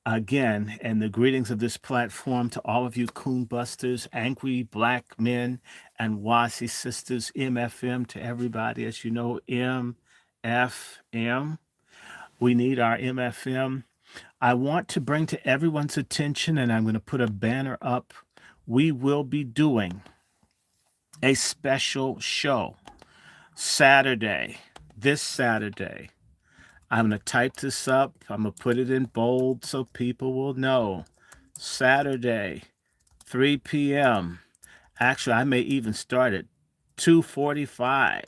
again, and the greetings of this platform to all of you coon busters, angry black men, and Wasi sisters, MFM to everybody. As you know, MFM. We need our MFM. I want to bring to everyone's attention, and I'm going to put a banner up. We will be doing a special show Saturday, this Saturday. I'm going to type this up. I'm going to put it in bold so people will know. Saturday, 3 p.m. Actually, I may even start at 2:45.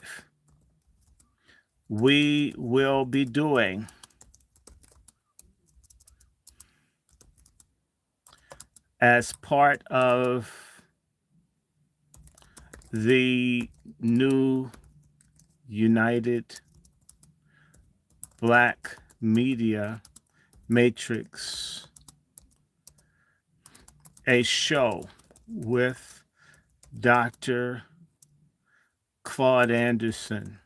We will be doing as part of the new United Black Media Matrix, a show with Dr. Claude Anderson.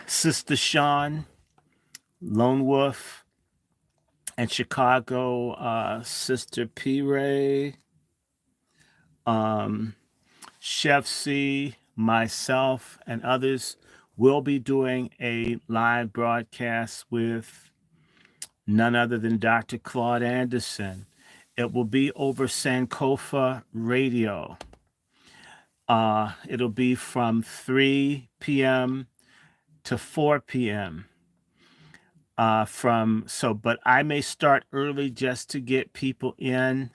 Sister Sean, Lone Wolf, and Chicago, Sister P. Ray, Chef C, myself, and others will be doing a live broadcast with none other than Dr. Claude Anderson. It will be over Sankofa Radio. It'll be from 3 p.m. to 4 p.m. But I may start early just to get people in.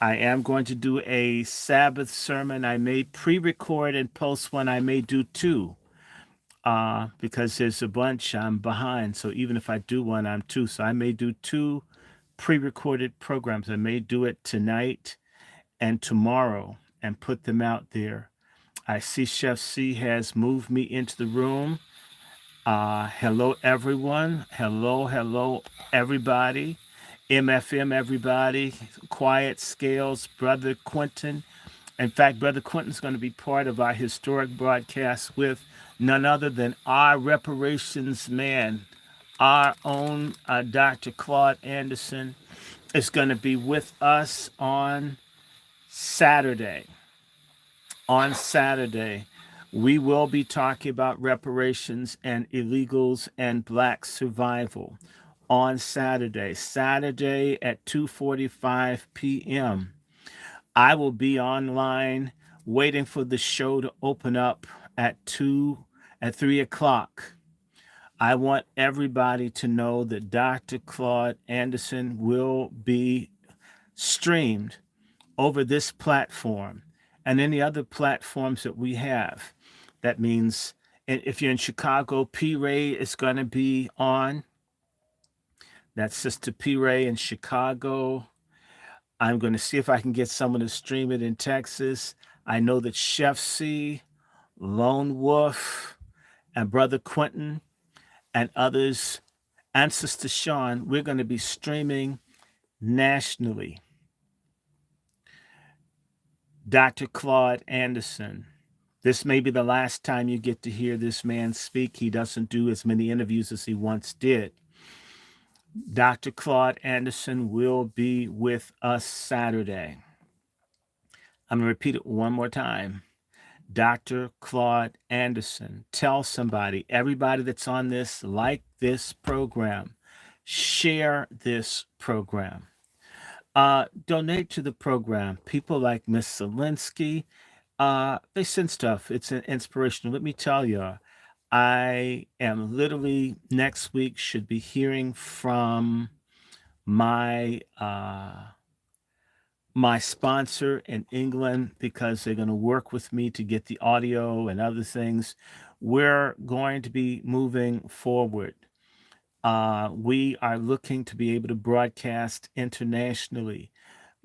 I am going to do a Sabbath sermon. I may pre-record and post one. I may do two because there's a bunch I'm behind. So even if I do one, I'm two. So I may do two pre-recorded programs. I may do it tonight and tomorrow and put them out there. I see Chef C has moved me into the room. Hello, everyone. Hello, everybody. MFM, everybody. Quiet Scales, Brother Quentin. In fact, Brother Quentin's going to be part of our historic broadcast with none other than our reparations man, our own Dr. Claude Anderson is going to be with us on Saturday. On Saturday, we will be talking about reparations and illegals and black survival on Saturday at 2:45 p.m. I will be online waiting for the show to open up at 3 o'clock. I want everybody to know that Dr. Claude Anderson will be streamed over this platform and any other platforms that we have. That means if you're in Chicago, P. Ray is going to be on. That's Sister P. Ray in Chicago. I'm going to see if I can get someone to stream it in Texas. I know that Chef C, Lone Wolf, and Brother Quentin and others, and Sister Sean, we're going to be streaming nationally. Dr. Claude Anderson. This may be the last time you get to hear this man speak. He doesn't do as many interviews as he once did. Dr. Claude Anderson will be with us Saturday. I'm going to repeat it one more time. Dr. Claude Anderson. Tell somebody, everybody that's on this, like this program, share this program. Donate to the program. People like Miss Zelensky, they send stuff. It's an inspirational. Let me tell you, I am literally next week should be hearing from my my sponsor in England because they're going to work with me to get the audio and other things. We're going to be moving forward. We are looking to be able to broadcast internationally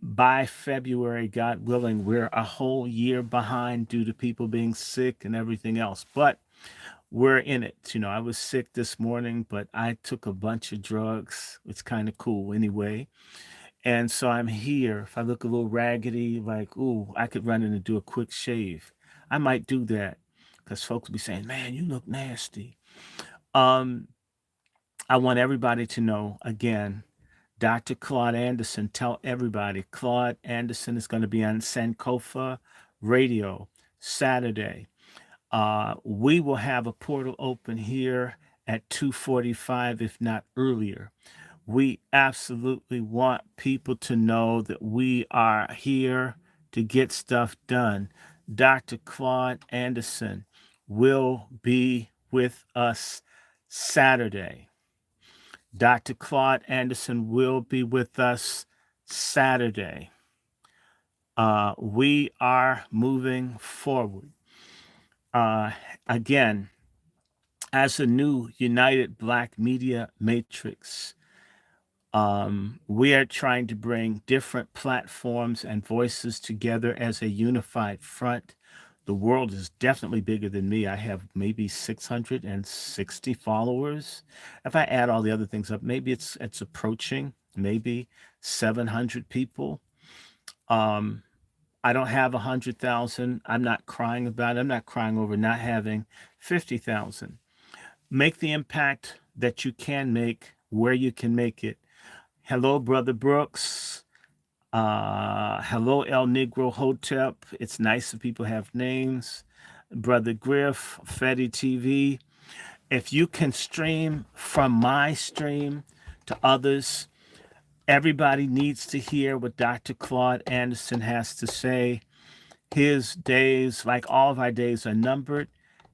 by February, God willing. We're a whole year behind due to people being sick and everything else, but we're in it. I was sick this morning, but I took a bunch of drugs. It's kind of cool anyway. And so I'm here. If I look a little raggedy, like, ooh, I could run in and do a quick shave. I might do that because folks will be saying, "Man, you look nasty." Um, I want everybody to know again. Dr. Claude Anderson, tell everybody Claude Anderson is going to be on Sankofa Radio Saturday. We will have a portal open here at 2:45, if not earlier. We absolutely want people to know that we are here to get stuff done. Dr. Claude Anderson will be with us Saturday. Dr. Claude Anderson will be with us Saturday. We are moving forward. Uh, Again, as a new United Black Media Matrix, we are trying to bring different platforms and voices together as a unified front. The world is definitely bigger than me. I have maybe 660 followers. If I add all the other things up, maybe it's approaching maybe 700 people. Um, I don't have 100,000. I'm not crying about it. I'm not crying over not having 50,000. Make the impact that you can make where you can make it. Hello, Brother Brooks. Hello, El Negro Hotep. It's nice that people have names. Brother Griff, Fetty TV. If you can stream from my stream to others, everybody needs to hear what Dr. Claude Anderson has to say. His days, like all of our days, are numbered.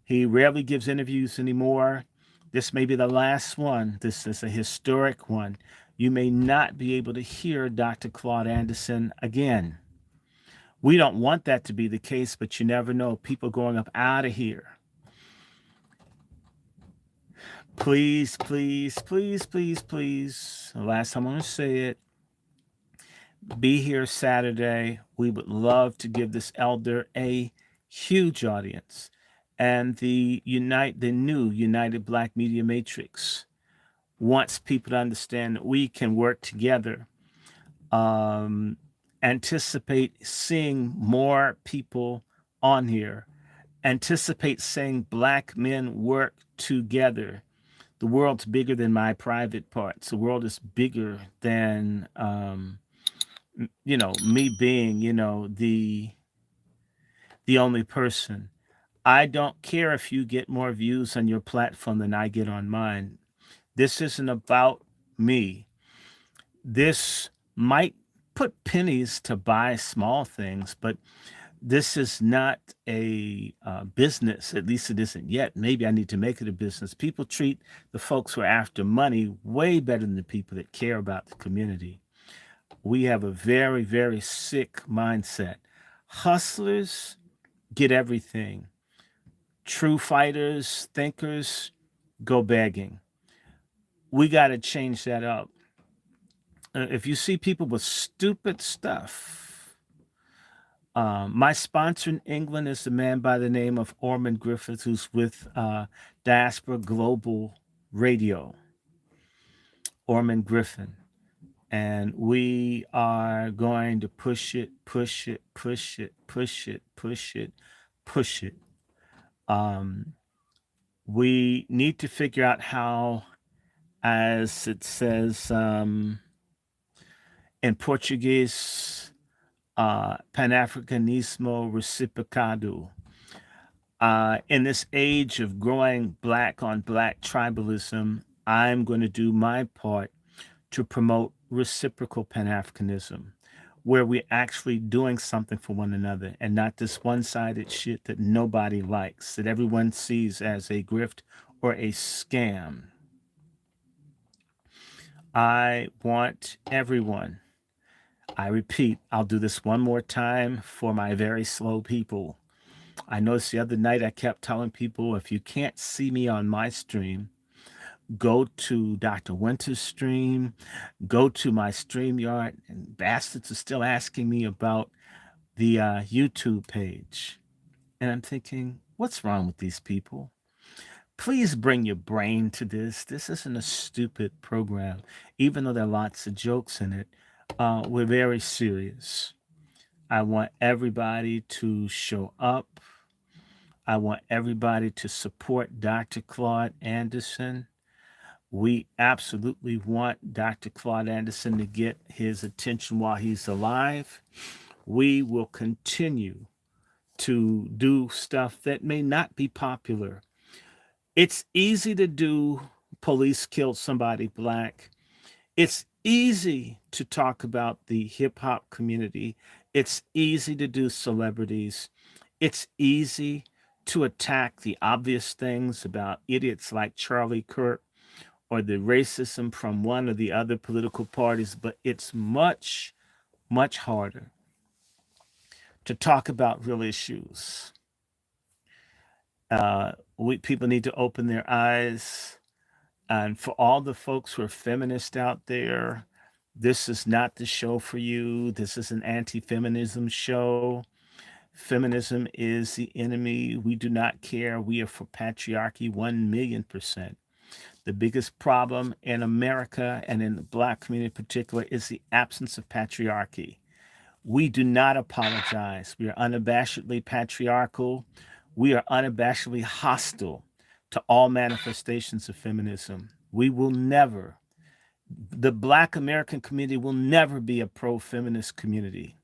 He rarely gives interviews anymore. This may be the last one. This is a historic one. You may not be able to hear Dr. Claude Anderson again. We don't want that to be the case, but you never know. People going up out of here. Please, please, please, please, please. The last time I'm going to say it, be here Saturday. We would love to give this elder a huge audience. And the new United Black Media Matrix wants people to understand that we can work together. Um, Anticipate seeing more people on here. Anticipate seeing black men work together. The world's bigger than my private parts. The world is bigger than me being the only person. I don't care if you get more views on your platform than I get on mine. This isn't about me. This might put pennies to buy small things, but this is not a business. At least it isn't yet. Maybe I need to make it a business. People treat the folks who are after money way better than the people that care about the community. We have a very, very sick mindset. Hustlers get everything. True fighters, thinkers, go begging. We got to change that up. If you see people with stupid stuff, my sponsor in England is a man by the name of Ormond Griffith, who's with Diaspora Global Radio. Ormond Griffin. And we are going to push it, push it, push it, push it, push it, push it. Um, we need to figure out how, as it says in Portuguese, Pan-Africanismo Reciprocado. In this age of growing black on black tribalism, I'm going to do my part to promote reciprocal Pan-Africanism, where we're actually doing something for one another and not this one-sided shit that nobody likes, that everyone sees as a grift or a scam. I want everyone, I repeat, I'll do this one more time for my very slow people. I noticed the other night I kept telling people, if you can't see me on my stream, go to Dr. Winter's stream, go to my StreamYard, and bastards are still asking me about the YouTube page. And I'm thinking, what's wrong with these people? Please bring your brain to this. This isn't a stupid program. Even though there are lots of jokes in it, we're very serious. I want everybody to show up. I want everybody to support Dr. Claude Anderson. We absolutely want Dr. Claude Anderson to get his attention while he's alive. We will continue to do stuff that may not be popular. It's easy to do police killed somebody black. It's easy to talk about the hip hop community. It's easy to do celebrities. It's easy to attack the obvious things about idiots like Charlie Kirk or the racism from one or the other political parties, but it's much, much harder to talk about real issues. People need to open their eyes. And for all the folks who are feminists out there, this is not the show for you. This is an anti feminism show. Feminism is the enemy. We do not care. We are for patriarchy 1,000,000%. The biggest problem in America and in the black community in particular is the absence of patriarchy. We do not apologize. We are unabashedly patriarchal. We are unabashedly hostile to all manifestations of feminism. We will never, the black American community will never be a pro feminist community.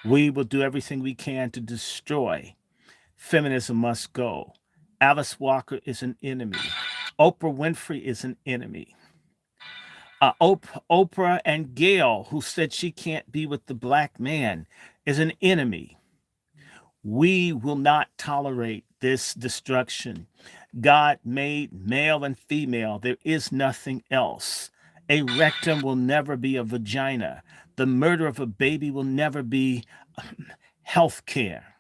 We will do everything we can to destroy. Feminism must go. Alice Walker is an enemy. Oprah Winfrey is an enemy. Oprah and Gail, who said she can't be with the black man, is an enemy. We will not tolerate this destruction. God made male and female. There is nothing else. A rectum will never be a vagina. The murder of a baby will never be health care.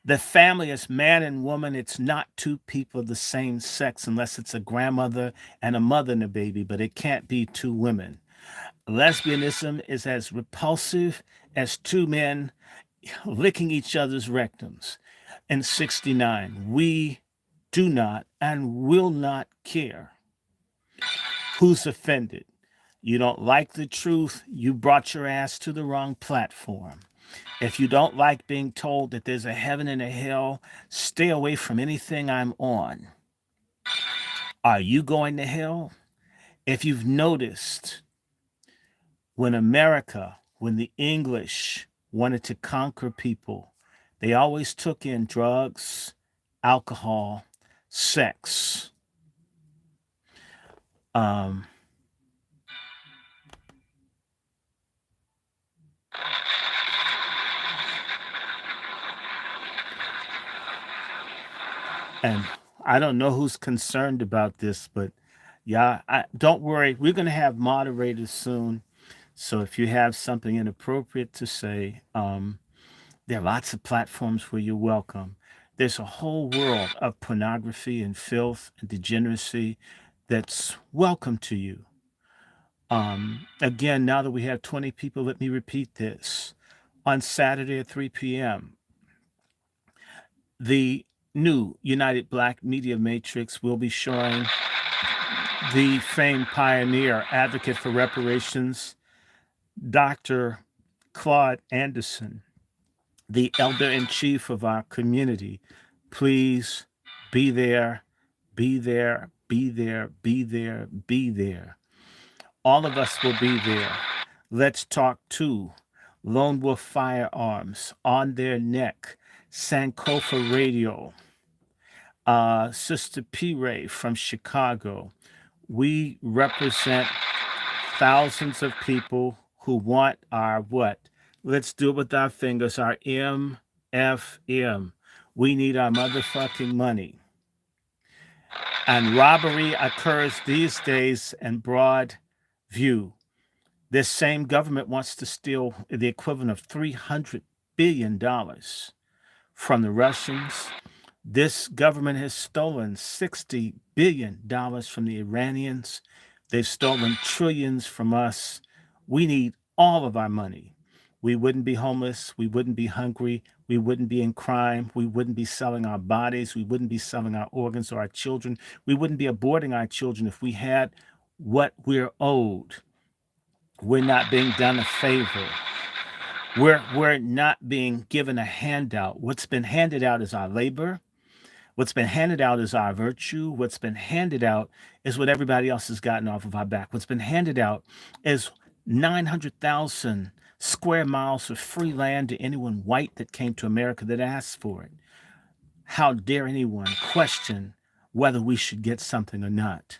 The family is man and woman. It's not two people of the same sex unless it's a grandmother and a mother and a baby, but it can't be two women. Lesbianism is as repulsive as two men licking each other's rectums. In 69, we do not and will not care who's offended. You don't like the truth, you brought your ass to the wrong platform. If you don't like being told that there's a heaven and a hell, stay away from anything I'm on. Are you going to hell? If you've noticed, when the English wanted to conquer people, they always took in drugs, alcohol, sex. Um, and I don't know who's concerned about this, but yeah, don't worry. We're going to have moderators soon. So if you have something inappropriate to say, there are lots of platforms where you're welcome. There's a whole world of pornography and filth and degeneracy that's welcome to you. Again, now that we have 20 people, let me repeat this. On Saturday at 3 p.m., the new United Black Media Matrix will be showing the famed pioneer, advocate for reparations, Dr. Claude Anderson, the elder in chief of our community. Please be there, be there, be there, be there, be there. All of us will be there. Let's talk too. Lone Wolf Firearms, On Their Neck, Sankofa Radio, Sister P. Ray from Chicago. We represent thousands of people who want our what? Let's do it with our fingers, our MFM. We need our motherfucking money. And robbery occurs these days in broad view. This same government wants to steal the equivalent of $300 billion from the Russians. This government has stolen $60 billion from the Iranians. They've stolen trillions from us. We need all of our money. We wouldn't be homeless. We wouldn't be hungry. We wouldn't be in crime. We wouldn't be selling our bodies. We wouldn't be selling our organs or our children. We wouldn't be aborting our children if we had what we're owed. We're not being done a favor. We're not being given a handout. What's been handed out is our labor. What's been handed out is our virtue. What's been handed out is what everybody else has gotten off of our back. What's been handed out is 900,000 square miles of free land to anyone white that came to America that asked for it. How dare anyone question whether we should get something or not?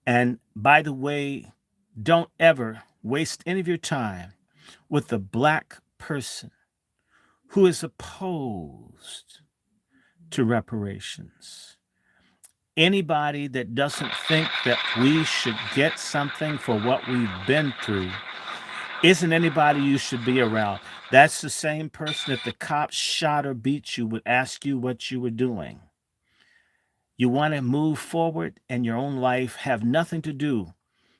And by the way, don't ever waste any of your time with a black person who is opposed to reparations. Anybody that doesn't think that we should get something for what we've been through isn't anybody you should be around. That's the same person that the cops shot or beat you would ask you what you were doing. You want to move forward in your own life, have nothing to do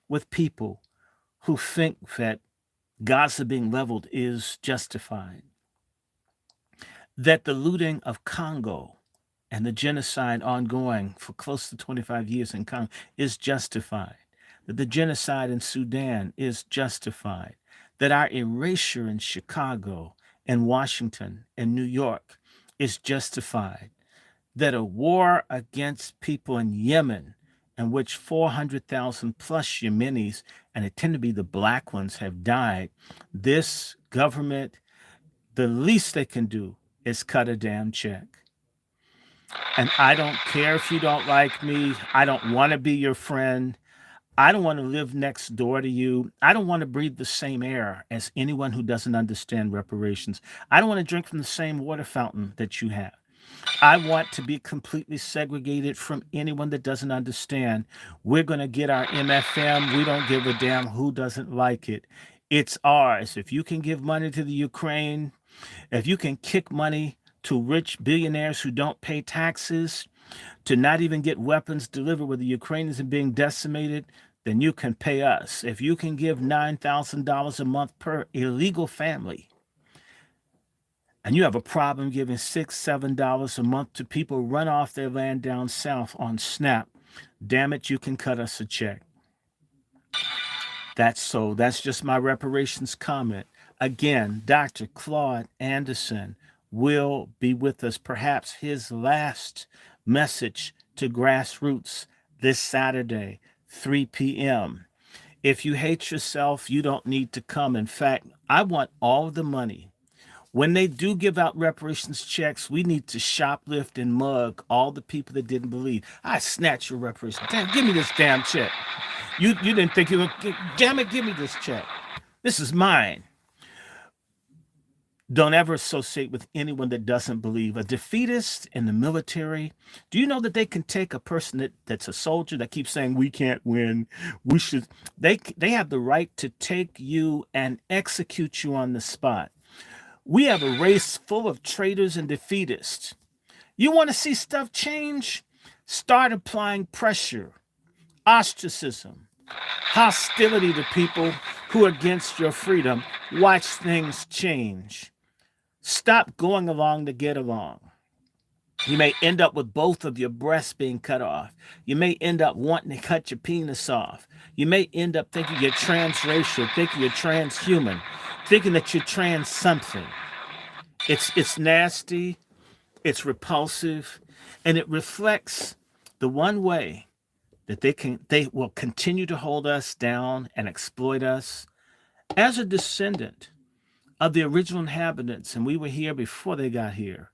with people who think that Gaza being leveled is justified, that the looting of Congo and the genocide ongoing for close to 25 years in Congo is justified, that the genocide in Sudan is justified, that our erasure in Chicago and Washington and New York is justified, that a war against people in Yemen, in which 400,000 plus Yemenis, and it tend to be the black ones, have died, this government, the least they can do is cut a damn check. And I don't care if you don't like me. I don't want to be your friend. I don't want to live next door to you. I don't want to breathe the same air as anyone who doesn't understand reparations. I don't want to drink from the same water fountain that you have. I want to be completely segregated from anyone that doesn't understand. We're going to get our MFM. We don't give a damn who doesn't like it. It's ours. If you can give money to the Ukraine, if you can kick money to rich billionaires who don't pay taxes, to not even get weapons delivered where the Ukrainians are being decimated, then you can pay us. If you can give $9,000 a month per illegal family, and you have a problem giving $6, $7 a month to people run off their land down south on SNAP, damn it, you can cut us a check. That's just my reparations comment. Again, Dr. Claude Anderson will be with us, perhaps his last message to grassroots this Saturday, 3 p.m. If you hate yourself, you don't need to come. In fact, I want all the money. When they do give out reparations checks, we need to shoplift and mug all the people that didn't believe. I snatch your reparations. Damn, give me this damn check. You didn't think you were, damn it, give me this check. This is mine. Don't ever associate with anyone that doesn't believe. A defeatist in the military, do you know that they can take a person that's a soldier that keeps saying, we can't win, we should, they have the right to take you and execute you on the spot. We have a race full of traitors and defeatists. You want to see stuff change? Start applying pressure, ostracism, hostility to people who are against your freedom. Watch things change. Stop going along to get along. You may end up with both of your breasts being cut off. You may end up wanting to cut your penis off. You may end up thinking you're transracial, thinking you're transhuman, thinking that you're trans something. It's nasty, it's repulsive, and it reflects the one way that they will continue to hold us down and exploit us. As a descendant of the original inhabitants, and we were here before they got here,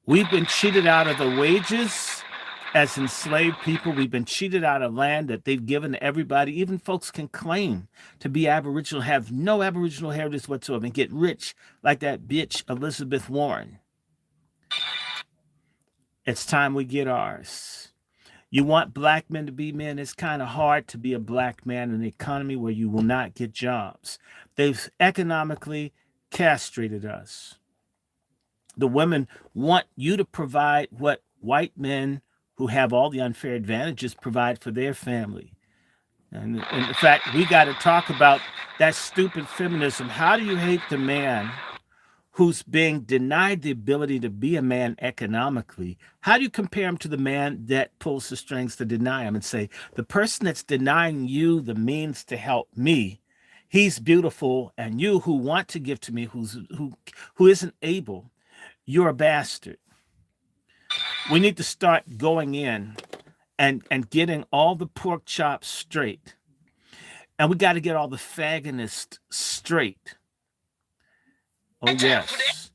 we've been cheated out of the wages as enslaved people. We've been cheated out of land that they've given to everybody. Even folks can claim to be Aboriginal, have no Aboriginal heritage whatsoever, and get rich like that bitch Elizabeth Warren. It's time we get ours. You want black men to be men. It's kind of hard to be a black man in an economy where you will not get jobs. They've economically castrated us. The women want you to provide what white men who have all the unfair advantages provide for their family. And in fact, we got to talk about that stupid feminism. How do you hate the man who's being denied the ability to be a man economically? How do you compare him to the man that pulls the strings to deny him and say, the person that's denying you the means to help me He's beautiful, and you who want to give to me, who isn't able, you're a bastard. We need to start going in and getting all the pork chops straight. And we got to get all the fagonists straight. Oh, yes.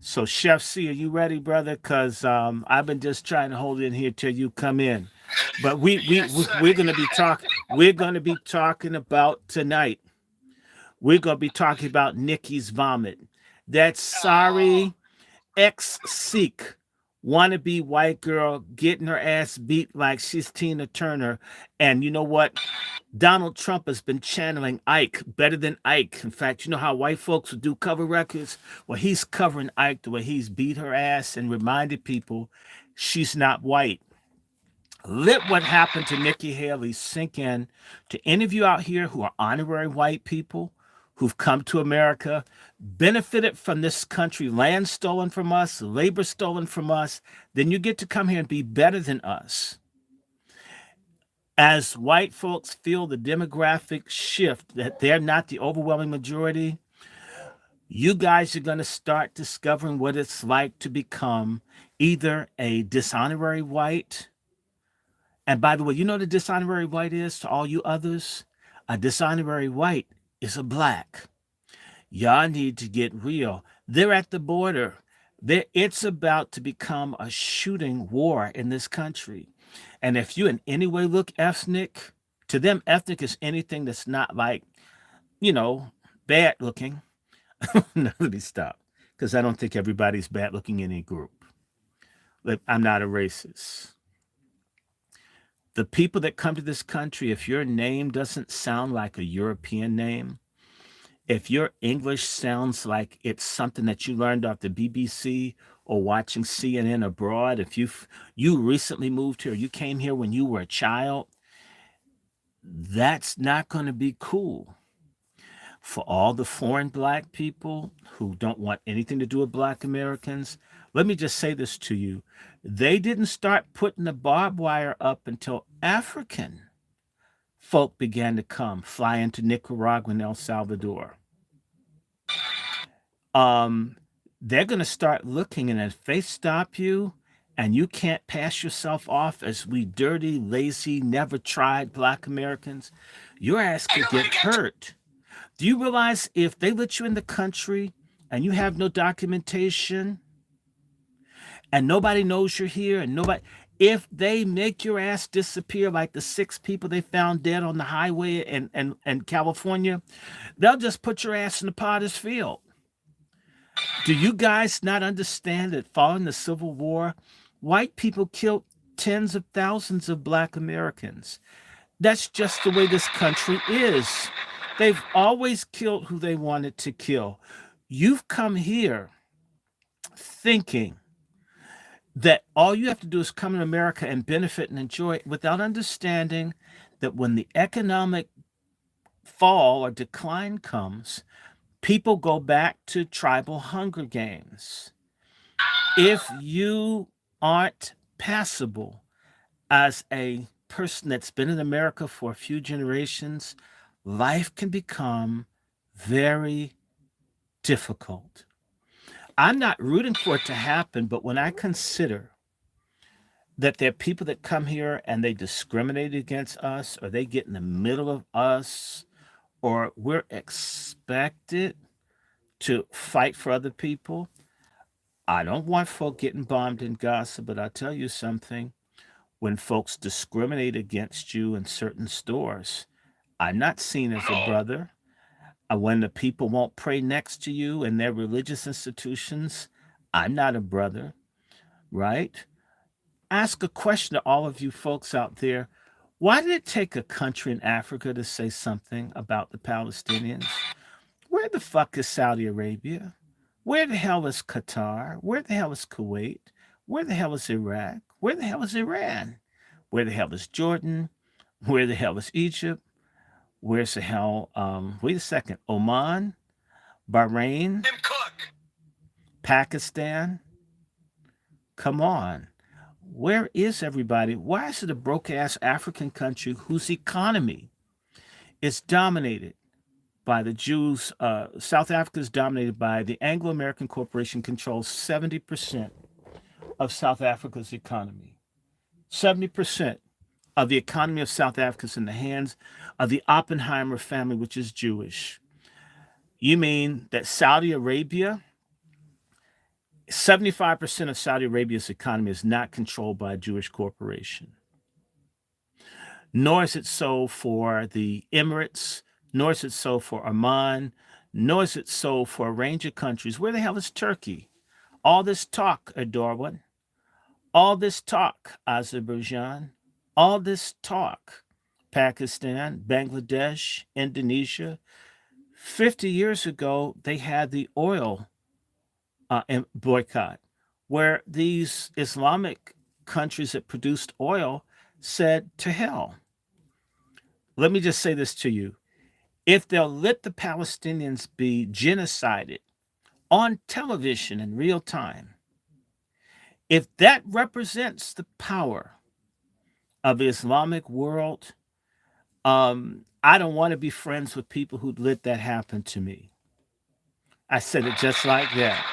So, Chef C, are you ready, brother? Because I've been just trying to hold in here till you come in. But we're going to be talking. We're going to be talking about tonight. We're going to be talking about Nikki's vomit. That sorry ex-Sikh wannabe white girl getting her ass beat like she's Tina Turner. And you know what? Donald Trump has been channeling Ike better than Ike. In fact, you know how white folks would do cover records? Well, he's covering Ike the way he's beat her ass and reminded people she's not white. Let what happened to Nikki Haley sink in to any of you out here who are honorary white people who've come to America, benefited from this country, land stolen from us, labor stolen from us. Then you get to come here and be better than us. As white folks feel the demographic shift, that they're not the overwhelming majority, you guys are going to start discovering what it's like to become either a dishonorary white. And by the way, you know what a dishonorary white is to all you others? A dishonorary white is a black. Y'all need to get real. They're at the border. It's about to become a shooting war in this country. And if you in any way look ethnic, to them, ethnic is anything that's not like, you know, bad looking. No, let me stop. Because I don't think everybody's bad looking in any group. I'm not a racist. The people that come to this country, if your name doesn't sound like a European name, if your English sounds like it's something that you learned off the BBC or watching CNN abroad, if you recently moved here, you came here when you were a child, that's not going to be cool. For all the foreign black people who don't want anything to do with black Americans, let me just say this to you. They didn't start putting the barbed wire up until African folk began to fly into Nicaragua and El Salvador. They're going to start looking, and if they stop you and you can't pass yourself off as we dirty, lazy, never tried black Americans, your ass could get hurt. Do you realize if they let you in the country and you have no documentation and nobody knows you're here and if they make your ass disappear like the 6 people they found dead on the highway in California, they'll just put your ass in the potter's field. Do you guys not understand that following the Civil War, white people killed tens of thousands of black Americans? That's just the way this country is. They've always killed who they wanted to kill. You've come here thinking that all you have to do is come to America and benefit and enjoy it without understanding that when the economic fall or decline comes, people go back to tribal Hunger Games. If you aren't passable as a person that's been in America for a few generations, life can become very difficult. I'm not rooting for it to happen, but when I consider that there are people that come here and they discriminate against us, or they get in the middle of us, or we're expected to fight for other people, I don't want folk getting bombed in Gaza, but I'll tell you something. When folks discriminate against you in certain stores, I'm not seen as a brother. When the people won't pray next to you in their religious institutions, I'm not a brother, right? Ask a question to all of you folks out there. Why did it take a country in Africa to say something about the Palestinians? Where the fuck is Saudi Arabia? Where the hell is Qatar? Where the hell is Kuwait? Where the hell is Iraq? Where the hell is Iran? Where the hell is Jordan? Where the hell is Egypt? Where's the hell? Wait a second. Oman, Bahrain, Pakistan. Come on. Where is everybody? Why is it a broke ass African country whose economy is dominated by the Jews. South Africa is dominated by the Anglo American Corporation, controls 70% of South Africa's economy. 70% of the economy of South Africa is in the hands of the Oppenheimer family, which is Jewish. You mean that Saudi Arabia, 75% of Saudi Arabia's economy is not controlled by a Jewish corporation? Nor is it so for the Emirates, nor is it so for Oman, nor is it so for a range of countries. Where the hell is Turkey? All this talk, Darwin, all this talk, Azerbaijan, all this talk, Pakistan, Bangladesh, Indonesia. 50 years ago, they had the oil boycott, where these Islamic countries that produced oil said, to hell. Let me just say this to you. If they'll let the Palestinians be genocided on television in real time, if that represents the power of the Islamic world, I don't want to be friends with people who'd let that happen to me. I said it just like that.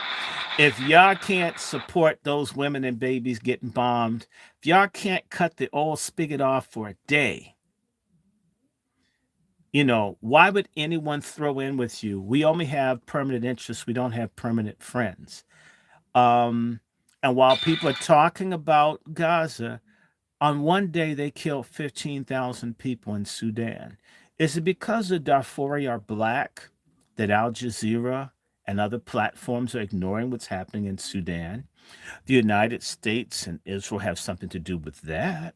If y'all can't support those women and babies getting bombed, if y'all can't cut the oil spigot off for a day, why would anyone throw in with you? We only have permanent interests. We don't have permanent friends. Um, and while people are talking about Gaza, on one day they killed 15,000 people in Sudan. Is it because the Darfuri are black that Al Jazeera and other platforms are ignoring what's happening in Sudan? The United States and Israel have something to do with that.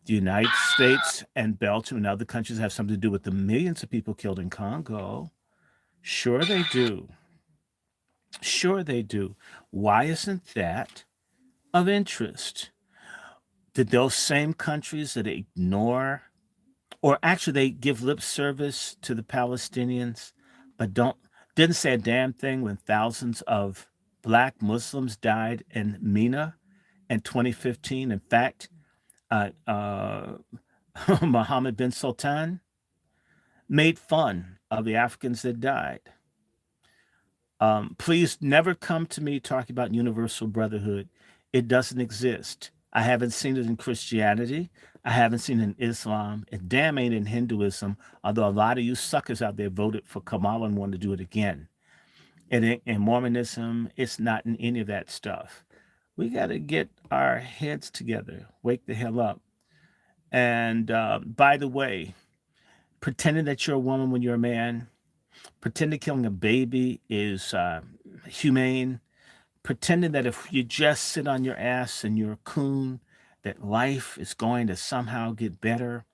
The United States and Belgium and other countries have something to do with the millions of people killed in Congo. Sure, they do. Sure, they do. Why isn't that of interest? Did those same countries that ignore, or actually they give lip service to the Palestinians, but didn't say a damn thing when thousands of black Muslims died in Mina in 2015? In fact, uh, Mohammed bin Sultan made fun of the Africans that died. Please never come to me talking about universal brotherhood. It doesn't exist. I haven't seen it in Christianity. I haven't seen it in Islam. It damn ain't in Hinduism, although a lot of you suckers out there voted for Kamala and want to do it again. And in Mormonism, it's not in any of that stuff. We got to get our heads together, wake the hell up. And by the way, pretending that you're a woman when you're a man, pretending killing a baby is humane, pretending that if you just sit on your ass and you're a coon, that life is going to somehow get better.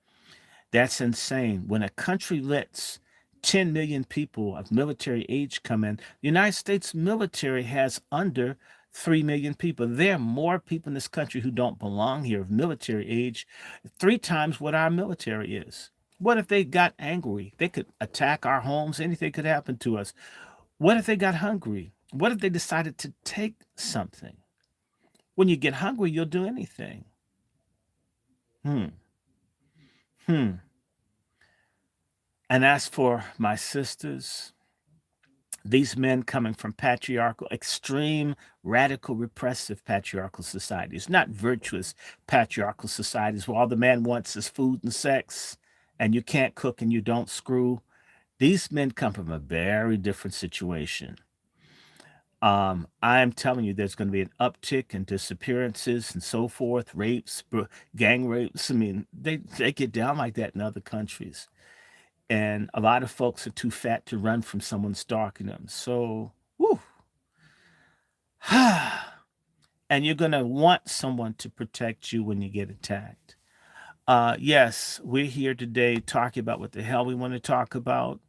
That's insane. When a country lets 10 million people of military age come in, the United States military has under 3 million people. There are more people in this country who don't belong here of military age, three times what our military is. What if they got angry? They could attack our homes. Anything could happen to us. What if they got hungry? What if they decided to take something? When you get hungry, you'll do anything. Hmm. Hmm. And as for my sisters, these men coming from patriarchal, extreme, radical, repressive patriarchal societies, not virtuous patriarchal societies where all the man wants is food and sex, and you can't cook and you don't screw. These men come from a very different situation. I am telling you, there's going to be an uptick in disappearances and so forth, rapes, gang rapes. I mean, they get down like that in other countries. And a lot of folks are too fat to run from someone stalking them. So, whew. And you're going to want someone to protect you when you get attacked. Yes, we're here today talking about what the hell we want to talk about.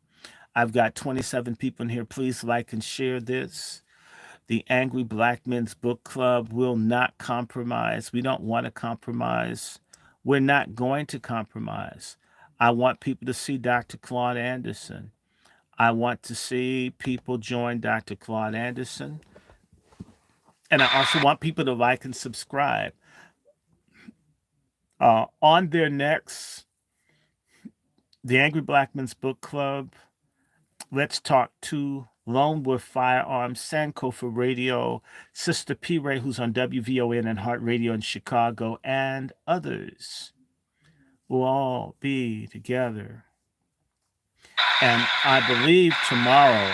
I've got 27 people in here. Please like and share this. The Angry Black Men's Book Club will not compromise. We don't want to compromise. We're not going to compromise. I want people to see Dr. Claude Anderson. I want to see people join Dr. Claude Anderson. And I also want people to like and subscribe. On their necks, the Angry Black Men's Book Club, Let's Talk to Lone Wolf Firearms, Sankofa Radio, Sister P. Ray, who's on WVON and Heart Radio in Chicago, and others will all be together. And I believe tomorrow,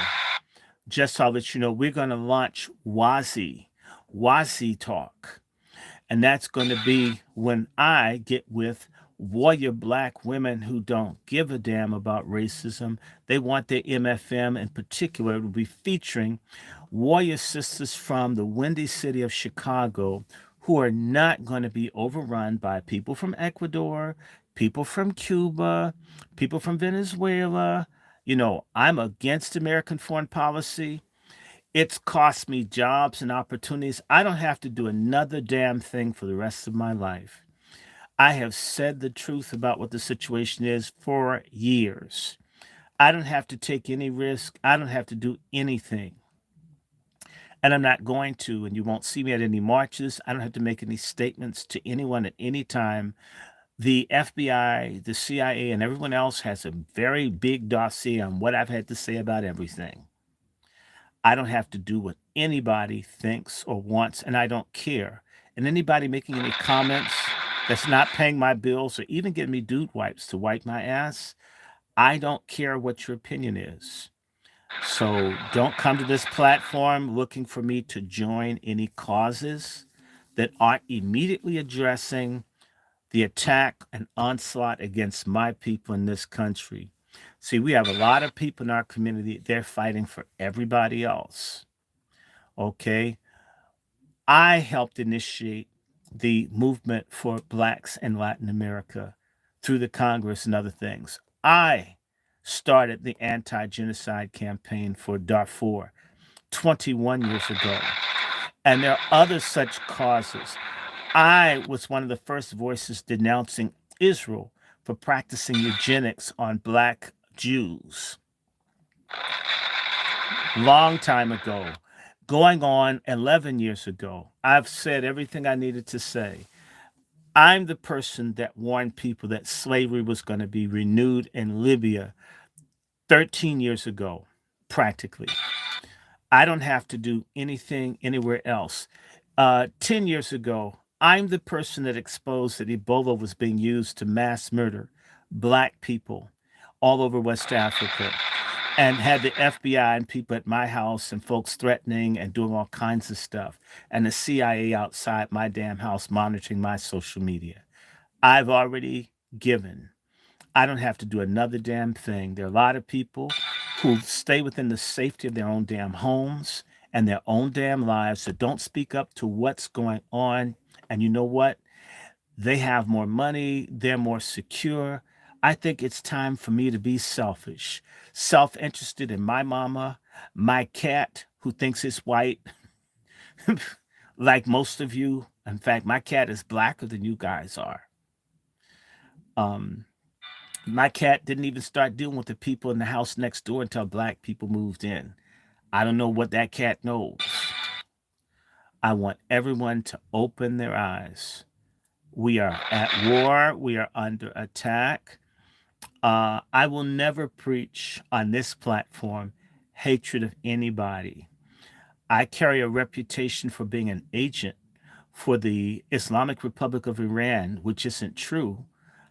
just so I'll let you know, we're going to launch Wazi Talk. And that's going to be when I get with warrior black women who don't give a damn about racism. They want their MFM in particular to be featuring warrior sisters from the Windy City of Chicago who are not going to be overrun by people from Ecuador, people from Cuba, people from Venezuela. You know, I'm against American foreign policy. It's cost me jobs and opportunities. I don't have to do another damn thing for the rest of my life. I have said the truth about what the situation is for years. I don't have to take any risk. I don't have to do anything. And I'm not going to, and you won't see me at any marches. I don't have to make any statements to anyone at any time. The FBI, the CIA, and everyone else has a very big dossier on what I've had to say about everything. I don't have to do what anybody thinks or wants, and I don't care. And anybody making any comments that's not paying my bills or even getting me dude wipes to wipe my ass, I don't care what your opinion is. So don't come to this platform looking for me to join any causes that aren't immediately addressing the attack and onslaught against my people in this country. See, we have a lot of people in our community, they're fighting for everybody else. Okay. I helped initiate the movement for blacks in Latin America through the Congress and other things. I started the anti genocide campaign for Darfur 21 years ago. And there are other such causes. I was one of the first voices denouncing Israel for practicing eugenics on black Jews long time ago, going on 11 years ago. I've said everything I needed to say. I'm the person that warned people that slavery was going to be renewed in Libya 13 years ago, practically. I don't have to do anything anywhere else. 10 years ago, I'm the person that exposed that Ebola was being used to mass murder black people all over West Africa and had the FBI and people at my house and folks threatening and doing all kinds of stuff, and the CIA outside my damn house monitoring my social media. I've already given. I don't have to do another damn thing. There are a lot of people who stay within the safety of their own damn homes and their own damn lives that don't speak up to what's going on. And you know what? They have more money, they're more secure. I think it's time for me to be selfish, self interested in my mama, my cat who thinks it's white, like most of you. In fact, my cat is blacker than you guys are. Um, my cat didn't even start dealing with the people in the house next door until black people moved in. I don't know what that cat knows. I want everyone to open their eyes. We are at war, we are under attack. I will never preach on this platform hatred of anybody. I carry a reputation for being an agent for the Islamic Republic of Iran, which isn't true.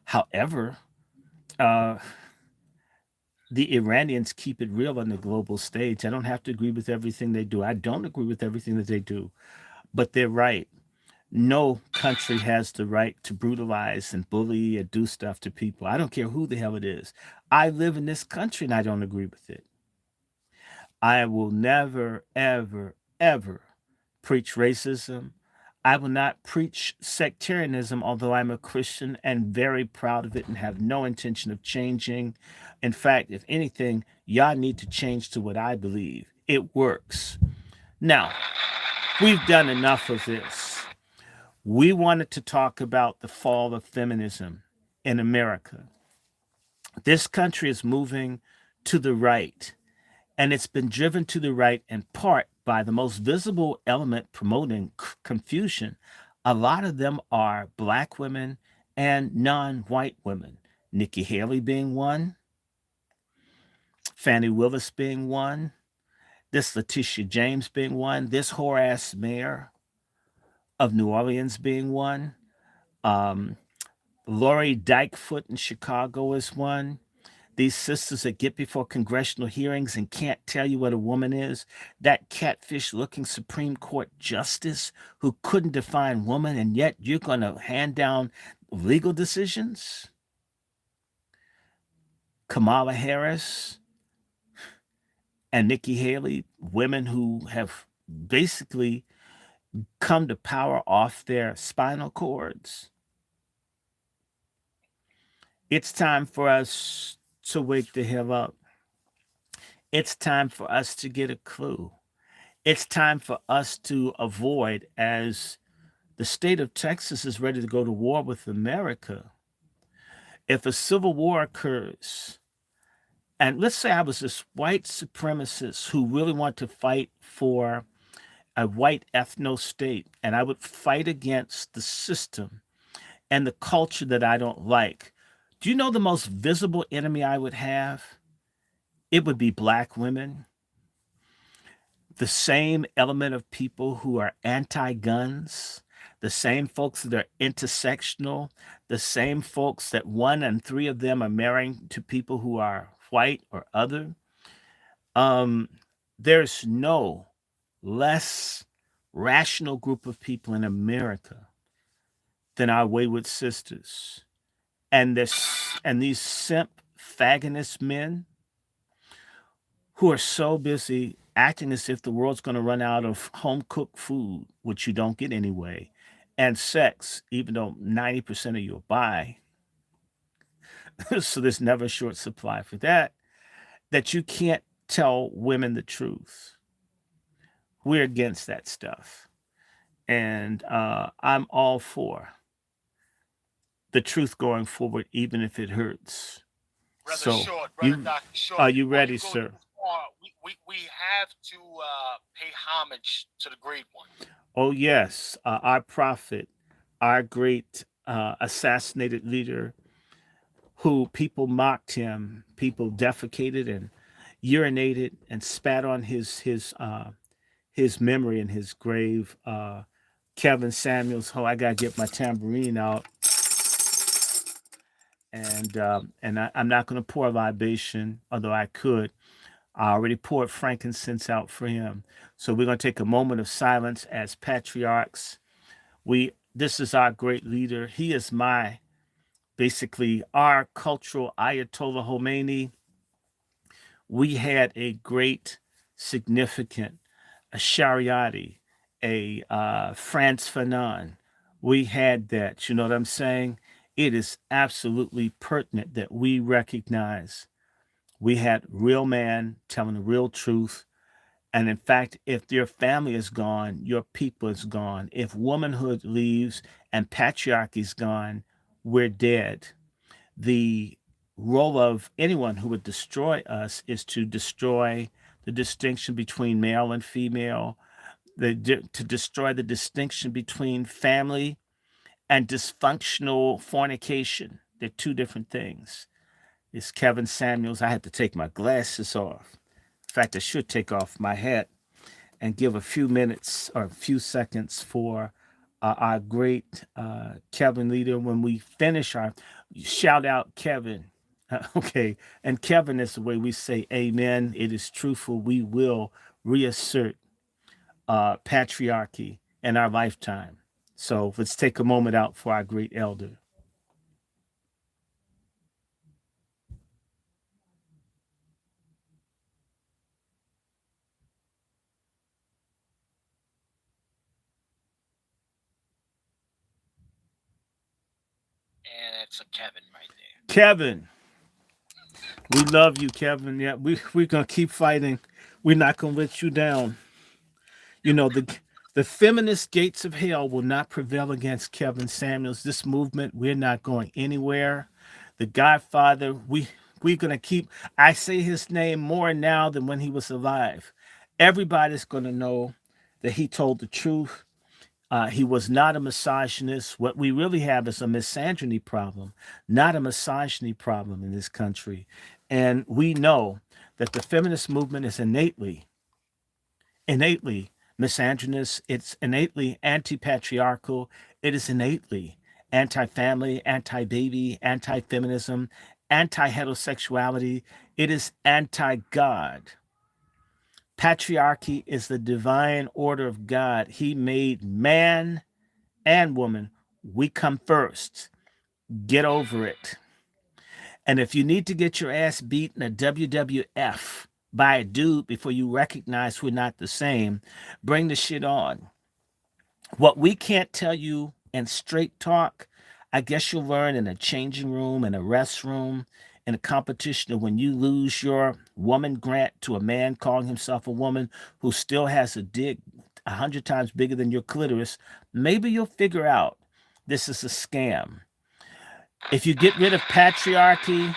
However, uh, the Iranians keep it real on the global stage. I don't have to agree with everything they do. I don't agree with everything that they do, but they're right. No country has the right to brutalize and bully and do stuff to people. I don't care who the hell it is. I live in this country and I don't agree with it. I will never, ever, ever preach racism. I will not preach sectarianism, although I'm a Christian and very proud of it and have no intention of changing. In fact, if anything, y'all need to change to what I believe. It works. Now, we've done enough of this. We wanted to talk about the fall of feminism in America. This country is moving to the right, and it's been driven to the right in part by the most visible element promoting confusion. A lot of them are black women and non white women. Nikki Haley being one, Fannie Willis being one, this Letitia James being one, this whore-ass mayor of New Orleans being one, um, Lori Dykefoot in Chicago is one. These sisters that get before congressional hearings and can't tell you what a woman is. That catfish looking Supreme Court justice who couldn't define woman, and yet you're going to hand down legal decisions. Kamala Harris and Nikki Haley, women who have basically come to power off their spinal cords. It's time for us to wake the hell up. It's time for us to get a clue. It's time for us to avoid, as the state of Texas is ready to go to war with America. If a civil war occurs, and let's say I was this white supremacist who really want to fight for a white ethno state, and I would fight against the system and the culture that I don't like. Do you know the most visible enemy I would have? It would be black women, the same element of people who are anti guns, the same folks that are intersectional, the same folks that one and three of them are marrying to people who are white or other. Um, there's no less rational group of people in America than our wayward sisters. And these simp fagonist men who are so busy acting as if the world's going to run out of home cooked food, which you don't get anyway, and sex, even though 90% of you will buy. So there's never a short supply for that, that you can't tell women the truth. We're against that stuff. And I'm all for the truth going forward, even if it hurts. Brother So Short, brother you Dr. are Short, you before ready, you go sir? too far, we have to pay homage to the great one. Oh yes, our prophet, our great assassinated leader, who people mocked him, people defecated and urinated and spat on his memory in his grave. Kevin Samuels. Oh, I gotta get my tambourine out, I'm not gonna pour a libation, although I could. I already poured frankincense out for him. So we're gonna take a moment of silence as patriarchs. We This is our great leader. He is my basically our cultural Ayatollah Khomeini. We had a great, significant, a Shariati, a Franz Fanon. We had that. You know what I'm saying? It is absolutely pertinent that we recognize we had real man telling the real truth. And in fact, if your family is gone, your people is gone. If womanhood leaves and patriarchy is gone, we're dead. The role of anyone who would destroy us is to destroy the distinction between male and female, to destroy the distinction between family and dysfunctional fornication. They're two different things. It's Kevin Samuels. I had to take my glasses off. In fact, I should take off my hat and give a few minutes or a few seconds for our great Kevin leader. When we finish our shout out, Kevin. Okay, and Kevin is the way we say amen. It is truthful. We will reassert patriarchy in our lifetime. So let's take a moment out for our great elder. And it's a Kevin right there. Kevin, we love you, Kevin. Yeah, we're gonna keep fighting. We're not gonna let you down. You know, the feminist gates of hell will not prevail against Kevin Samuels. This movement, we're not going anywhere. The Godfather, we're gonna keep. I say his name more now than when he was alive. Everybody's gonna know that he told the truth. He was not a misogynist. What we really have is a misandry problem, not a misogyny problem in this country. And we know that the feminist movement is innately misandrous, it's innately anti patriarchal, it is innately anti family, anti baby, anti feminism, anti heterosexuality, it is anti God. Patriarchy is the divine order of God. He made man and woman. We come first. Get over it. And if you need to get your ass beat in a WWF by a dude before you recognize we're not the same, bring the shit on. What we can't tell you in straight talk, I guess you'll learn in a changing room, in a restroom, in a competition, or when you lose your woman grant to a man calling himself a woman who still has a dick 100 times bigger than your clitoris, maybe you'll figure out this is a scam. If you get rid of patriarchy,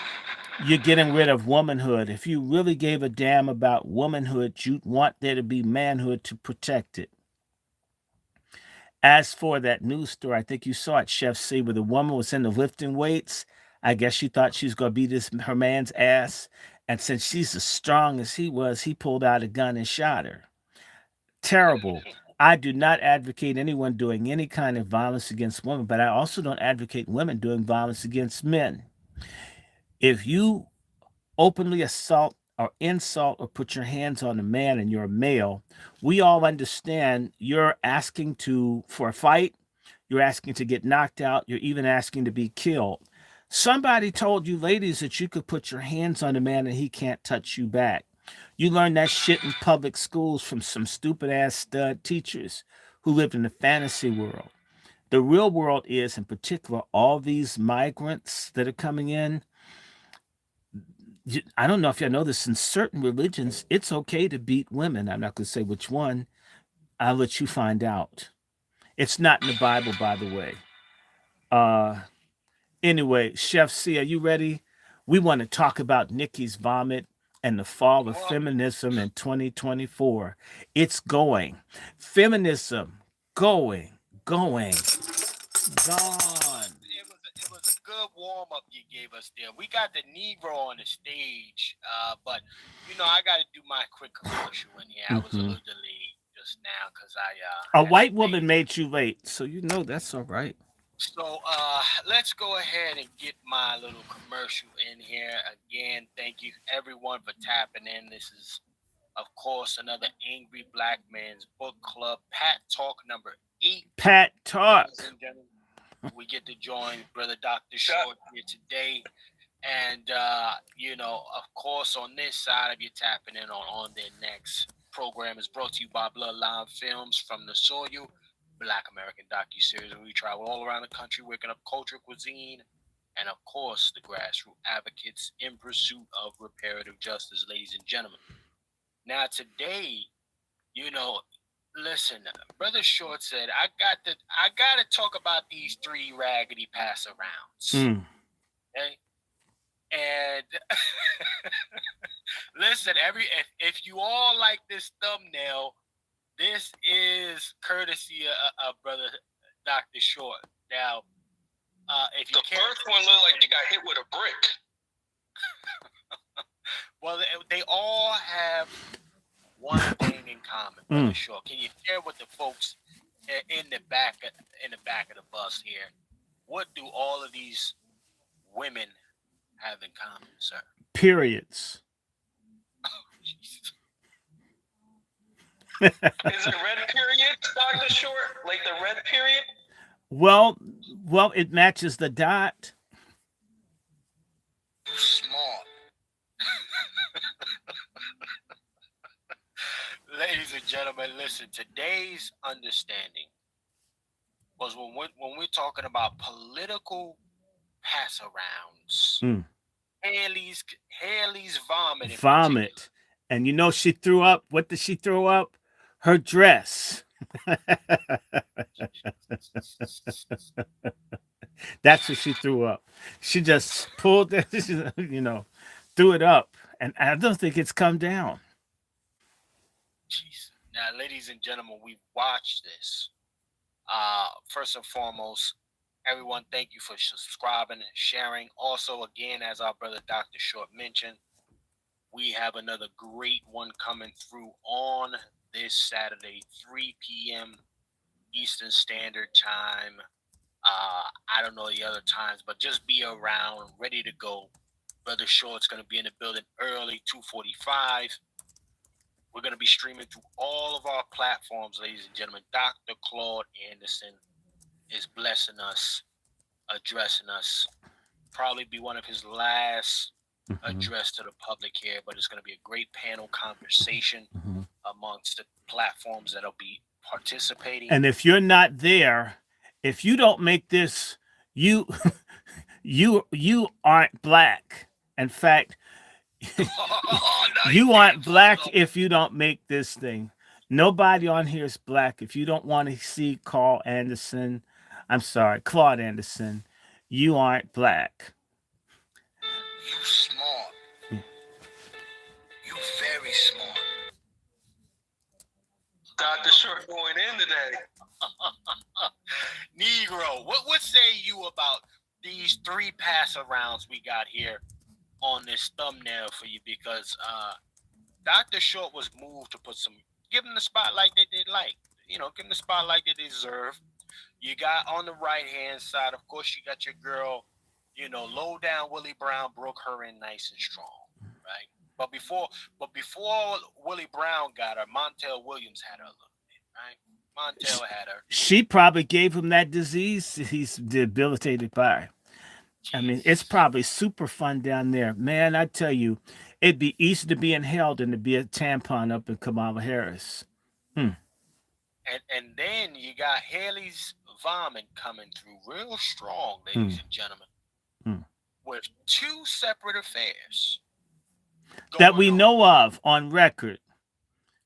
you're getting rid of womanhood. If you really gave a damn about womanhood, you'd want there to be manhood to protect it. As for that news story, I think you saw it, Chef C, where the woman was in the lifting weights. I guess she thought she was going to beat her man's ass. And since she's as strong as he was, he pulled out a gun and shot her. Terrible. I do not advocate anyone doing any kind of violence against women, but I also don't advocate women doing violence against men. If you openly assault or insult or put your hands on a man and you're a male, we all understand you're asking for a fight, you're asking to get knocked out, you're even asking to be killed. Somebody told you ladies that you could put your hands on a man and he can't touch you back. You learned that shit in public schools from some stupid ass stud teachers who lived in a fantasy world. The real world is, in particular, all these migrants that are coming in. I don't know if y'all know this. In certain religions, it's okay to beat women. I'm not going to say which one. I'll let you find out. It's not in the Bible, by the way. Uh, anyway, Chef C, are you ready? We want to talk about Nikki's vomit and the fall of Well, feminism in 2024. It's going. Feminism going, going, gone. it was a good warm up you gave us there. We got the Negro on the stage, but I got to do my quick commercial in here. I was a Hmm. little delayed just now because I A had some white woman things. made you late, so you know that's all right. So let's go ahead and get my little commercial in here. Again, thank you everyone for tapping in. This is, of course, another Angry Black Man's Book Club, Pat Talk number 8. Pat Ladies talk. and gentlemen, we get to join Brother Dr. Short here today. And, of course, on this side of you tapping in on their next program is brought to you by Bloodline Films from the Soil, Black American docu-series. And we travel all around the country, waking up culture, cuisine, and, of course, the grassroots advocates in pursuit of reparative justice, ladies and gentlemen. Now, today, you know, listen, Brother Short said, I got to talk about these three raggedy pass arounds. Mm. Okay? And listen, if you all like this thumbnail, this is courtesy of Brother Dr. Short. Now, if you The can't, first one looked like he got hit with a brick. well, they all have one thing in common, Brother Mm. Short. Can you share with the folks in the back of the bus here? What do all of these women have in common, sir? Periods. Jesus. Is it red period, Dr. Short? Like the red period? Well, it matches the dot. Smart. Ladies and gentlemen, listen. Today's understanding was when we're talking about political pass arounds. Mm. Haley's vomit in particular. Vomit. And you know she threw up. What did she throw up? Her dress. That's what she threw up. She just pulled it, threw it up. And I don't think it's come down. Jeez. Now, ladies and gentlemen, we've watched this. First and foremost, everyone, thank you for subscribing and sharing. Also, again, as our brother Dr. Short mentioned, we have another great one coming through on this Saturday, 3 p.m. Eastern Standard Time. I don't know the other times, but just be around, ready to go. Brother Short's going to be in the building early, 2:45. We're going to be streaming through all of our platforms, ladies and gentlemen. Dr. Claude Anderson is blessing us, addressing us. Probably be one of his last address to the public here, but it's going to be a great panel conversation amongst the platforms that'll be participating. And if you're not there, if you don't make this, you you aren't black. In fact, you aren't black if you don't make this thing. Nobody on here is black. If you don't want to see Claude Anderson, you aren't black. You smart. You very smart. Dr. Short going in today. Negro, what say you about these 3 pass arounds we got here on this thumbnail for you? Because Dr. Short was moved to give them the spotlight that they like. Give them the spotlight that they deserve. You got on the right hand side, of course, you got your girl, low down Willie Brown broke her in nice and strong, right? But before Willie Brown got her, Montel Williams had her a little bit, right? Montel had her. She probably gave him that disease he's debilitated by. I mean, it's probably super fun down there. Man, I tell you, it'd be easier to be in hell than to be a tampon up in Kamala Harris. And then you got Haley's vomit coming through real strong, ladies and gentlemen, with 2 separate affairs that we know of on record.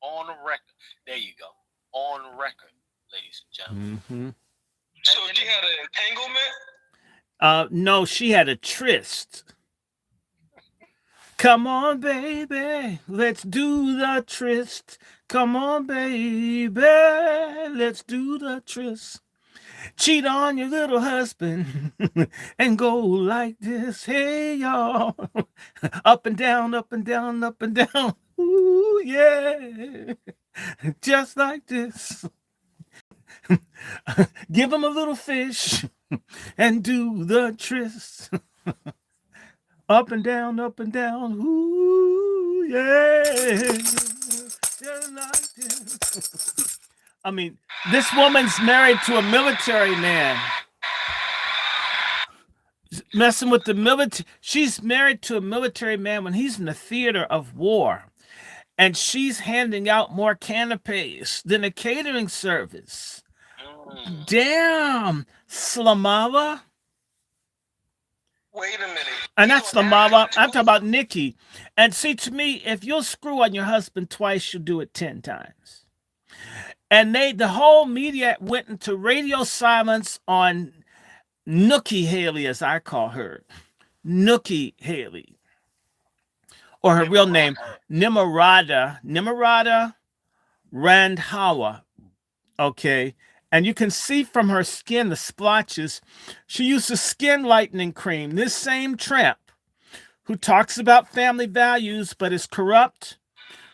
On record. There you go. On record, ladies and gentlemen. So she had an entanglement? No, she had a tryst. Come on, baby, let's do the tryst. Come on, baby, let's do the tryst. Cheat on your little husband and go like this. Hey, y'all. Up and down, up and down, up and down. Ooh, yeah. Just like this. Give him a little fish and do the tryst. Up and down, up and down. Ooh, yeah. Just like this. I mean, this woman's married to a military man. Messing with the military. She's married to a military man when he's in the theater of war. And she's handing out more canapes than a catering service. Damn, Slamava. Wait a minute. And that's Slamava. I'm talking about Nikki. And see, to me, if you'll screw on your husband twice, you'll do it 10 times. And the whole media went into radio silence on Nookie Haley, as I call her. Nookie Haley. Or her real name, Nimrata Randhawa. Okay. And you can see from her skin, the splotches, she uses skin lightening cream. This same tramp who talks about family values but is corrupt,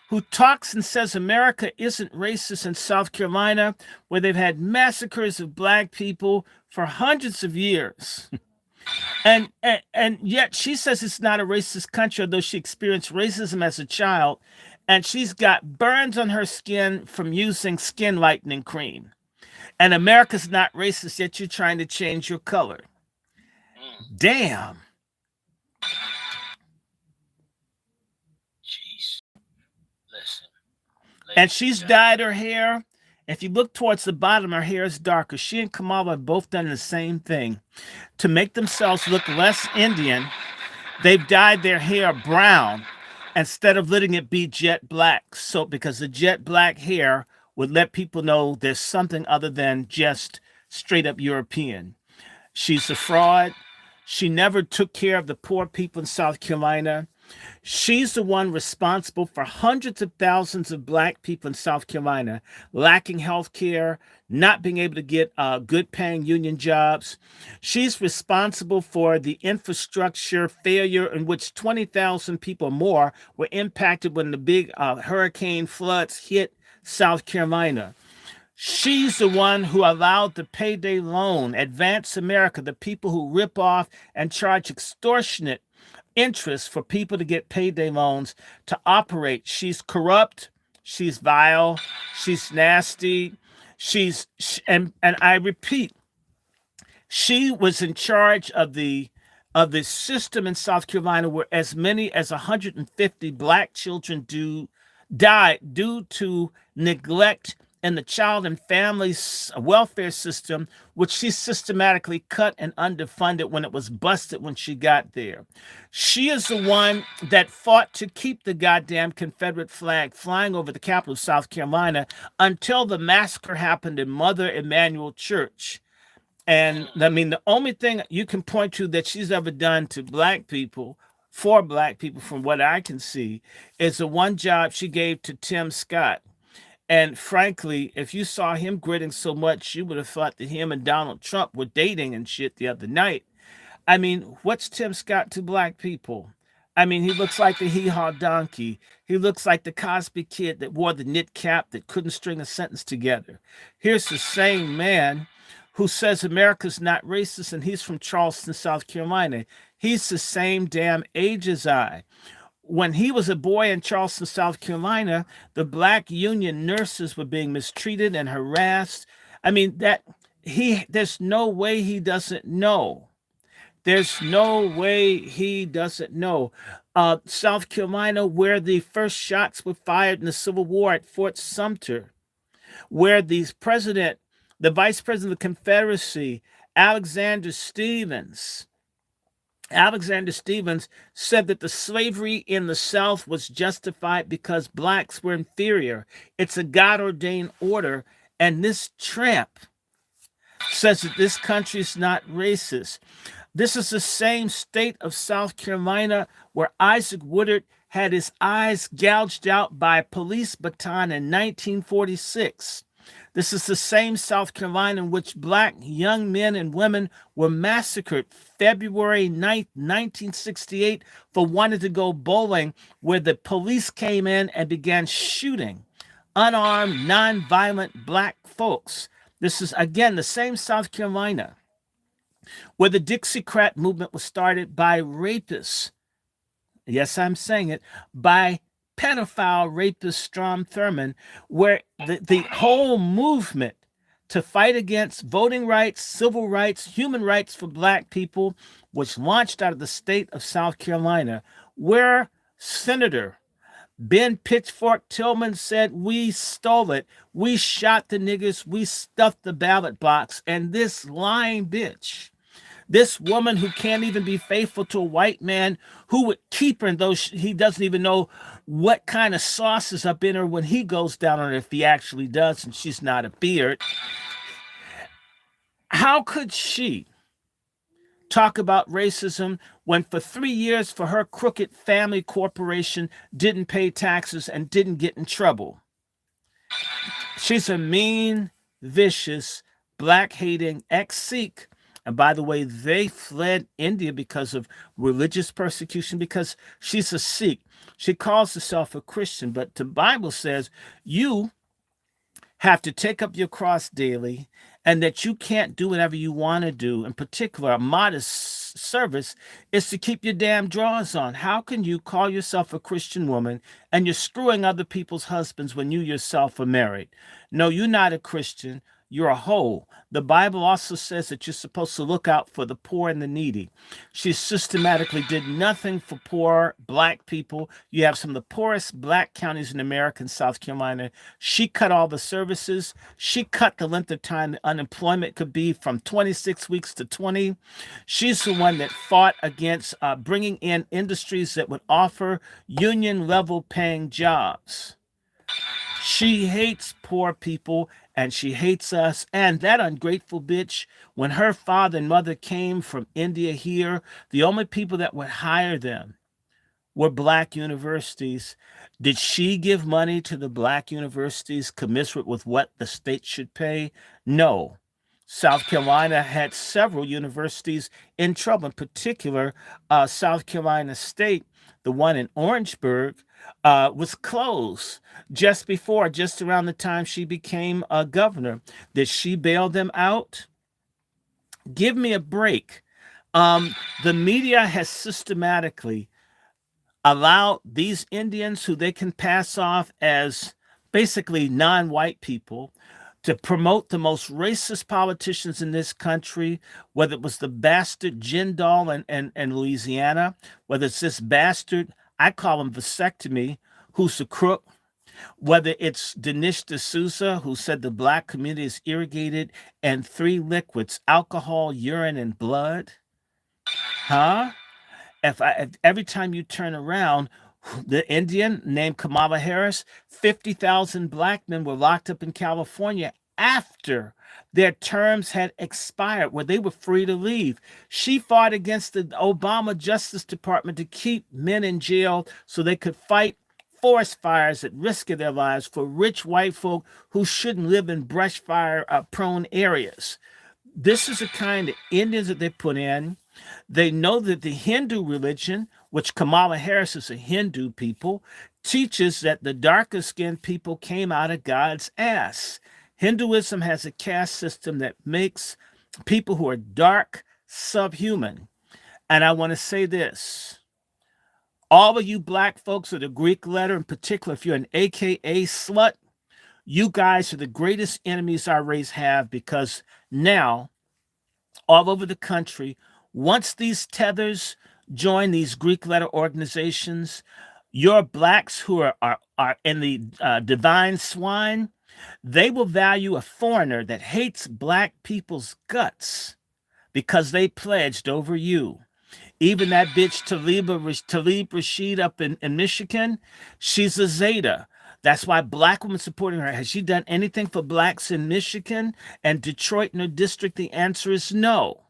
who talks and says America isn't racist in South Carolina, where they've had massacres of black people for hundreds of years. And yet she says it's not a racist country, although she experienced racism as a child. And she's got burns on her skin from using skin lightening cream. And America's not racist, yet you're trying to change your color. Damn. Jeez. Listen. And she's dyed her hair. If you look towards the bottom, her hair is darker. She and Kamala have both done the same thing. To make themselves look less Indian, they've dyed their hair brown instead of letting it be jet black. So because the jet black hair would let people know there's something other than just straight up European. She's a fraud. She never took care of the poor people in South Carolina. She's the one responsible for hundreds of thousands of black people in South Carolina lacking health care, not being able to get good paying union jobs. She's responsible for the infrastructure failure in which 20,000 people more were impacted when the big hurricane floods hit South Carolina. She's the one who allowed the payday loan, Advance America, the people who rip off and charge extortionate interest for people to get payday loans to operate. She's corrupt. She's vile. She's nasty. And I repeat, she was in charge of the system in South Carolina where as many as 150 black children died due to neglect in the child and family welfare system, which she systematically cut and underfunded when it was busted when she got there. She is the one that fought to keep the goddamn Confederate flag flying over the capital of South Carolina until the massacre happened in Mother Emanuel Church. And I mean, the only thing you can point to that she's ever done to black people, for black people, from what I can see, is the one job she gave to Tim Scott. And frankly, if you saw him gritting so much, you would have thought that him and Donald Trump were dating and shit the other night. I mean, what's Tim Scott to black people? I mean, he looks like the hee haw donkey. He looks like the Cosby kid that wore the knit cap that couldn't string a sentence together. Here's the same man who says America's not racist and he's from Charleston, South Carolina. He's the same damn age as I. When he was a boy in Charleston, South Carolina, the black union nurses were being mistreated and harassed. I mean, there's no way he doesn't know. There's no way he doesn't know. South Carolina, where the first shots were fired in the Civil War at Fort Sumter, where the vice president of the Confederacy, Alexander Stevens, said that the slavery in the South was justified because blacks were inferior. It's a God ordained order. And this tramp says that this country is not racist. This is the same state of South Carolina where Isaac Woodard had his eyes gouged out by a police baton in 1946. This is the same South Carolina in which black young men and women were massacred February 9th, 1968, for wanting to go bowling, where the police came in and began shooting unarmed, nonviolent black folks. This is, again, the same South Carolina where the Dixiecrat movement was started by rapists. Yes, I'm saying it, by pedophile rapist Strom Thurmond, where the whole movement to fight against voting rights, civil rights, human rights for black people was launched out of the state of South Carolina, where Senator Ben Pitchfork Tillman said, we stole it, we shot the niggers, we stuffed the ballot box, and this lying bitch, this woman who can't even be faithful to a white man who would keep her, though he doesn't even know what kind of sauce is up in her when he goes down on her, if he actually does, and she's not a beard. How could she talk about racism when for 3 years for her crooked family corporation didn't pay taxes and didn't get in trouble? She's a mean, vicious, black-hating ex-Sikh. And by the way, they fled India because of religious persecution, because she's a Sikh. She calls herself a Christian, but the Bible says you have to take up your cross daily, and that you can't do whatever you want to do. In particular, a modest service is to keep your damn drawers on. How can you call yourself a Christian woman and you're screwing other people's husbands when you yourself are married? No, you're not a Christian. You're a hoe. The Bible also says that you're supposed to look out for the poor and the needy. She systematically did nothing for poor black people. You have some of the poorest black counties in America and South Carolina. She cut all the services. She cut the length of time that unemployment could be from 26 weeks to 20. She's the one that fought against bringing in industries that would offer union level paying jobs. She hates poor people and she hates us. And that ungrateful bitch, when her father and mother came from India here, the only people that would hire them were black universities. Did she give money to the black universities commensurate with what the state should pay? No. South Carolina had several universities in trouble, in particular, South Carolina State, the one in Orangeburg, was closed just around the time she became a governor. Did she bail them out? Give me a break. The media has systematically allowed these Indians, who they can pass off as basically non white people, to promote the most racist politicians in this country, whether it was the bastard Jindal in Louisiana, whether it's this bastard, I call him vasectomy, who's a crook, whether it's Dinesh D'Souza, who said the black community is irrigated and three liquids, alcohol, urine, and blood. Huh? If every time you turn around, the Indian named Kamala Harris, 50,000 black men were locked up in California after their terms had expired, where they were free to leave. She fought against the Obama Justice Department to keep men in jail so they could fight forest fires at risk of their lives for rich white folk who shouldn't live in brush fire prone areas. This is the kind of Indians that they put in. They know that the Hindu religion, which Kamala Harris is a Hindu people, teaches that the darker skinned people came out of God's ass. Hinduism has a caste system that makes people who are dark subhuman. And I want to say this: all of you black folks with a Greek letter, in particular, if you're an AKA slut, you guys are the greatest enemies our race have, because now all over the country, once these tethers join these Greek letter organizations, your blacks who are in the divine swine, they will value a foreigner that hates black people's guts because they pledged over you. Even that bitch Talib Rashid up in Michigan, she's a Zeta. That's why black women supporting her. Has she done anything for blacks in Michigan and Detroit in her district? The answer is no.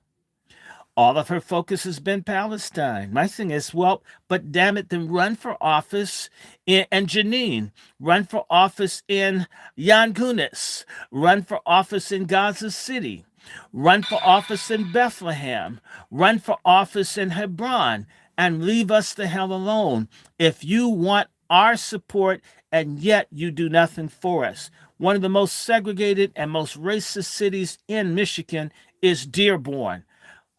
All of her focus has been Palestine. My thing is, well, but damn it, then run for office and Janine, run for office in Yankunis, run for office in Gaza City, run for office in Bethlehem, run for office in Hebron, and leave us the hell alone if you want our support and yet you do nothing for us. One of the most segregated and most racist cities in Michigan is Dearborn.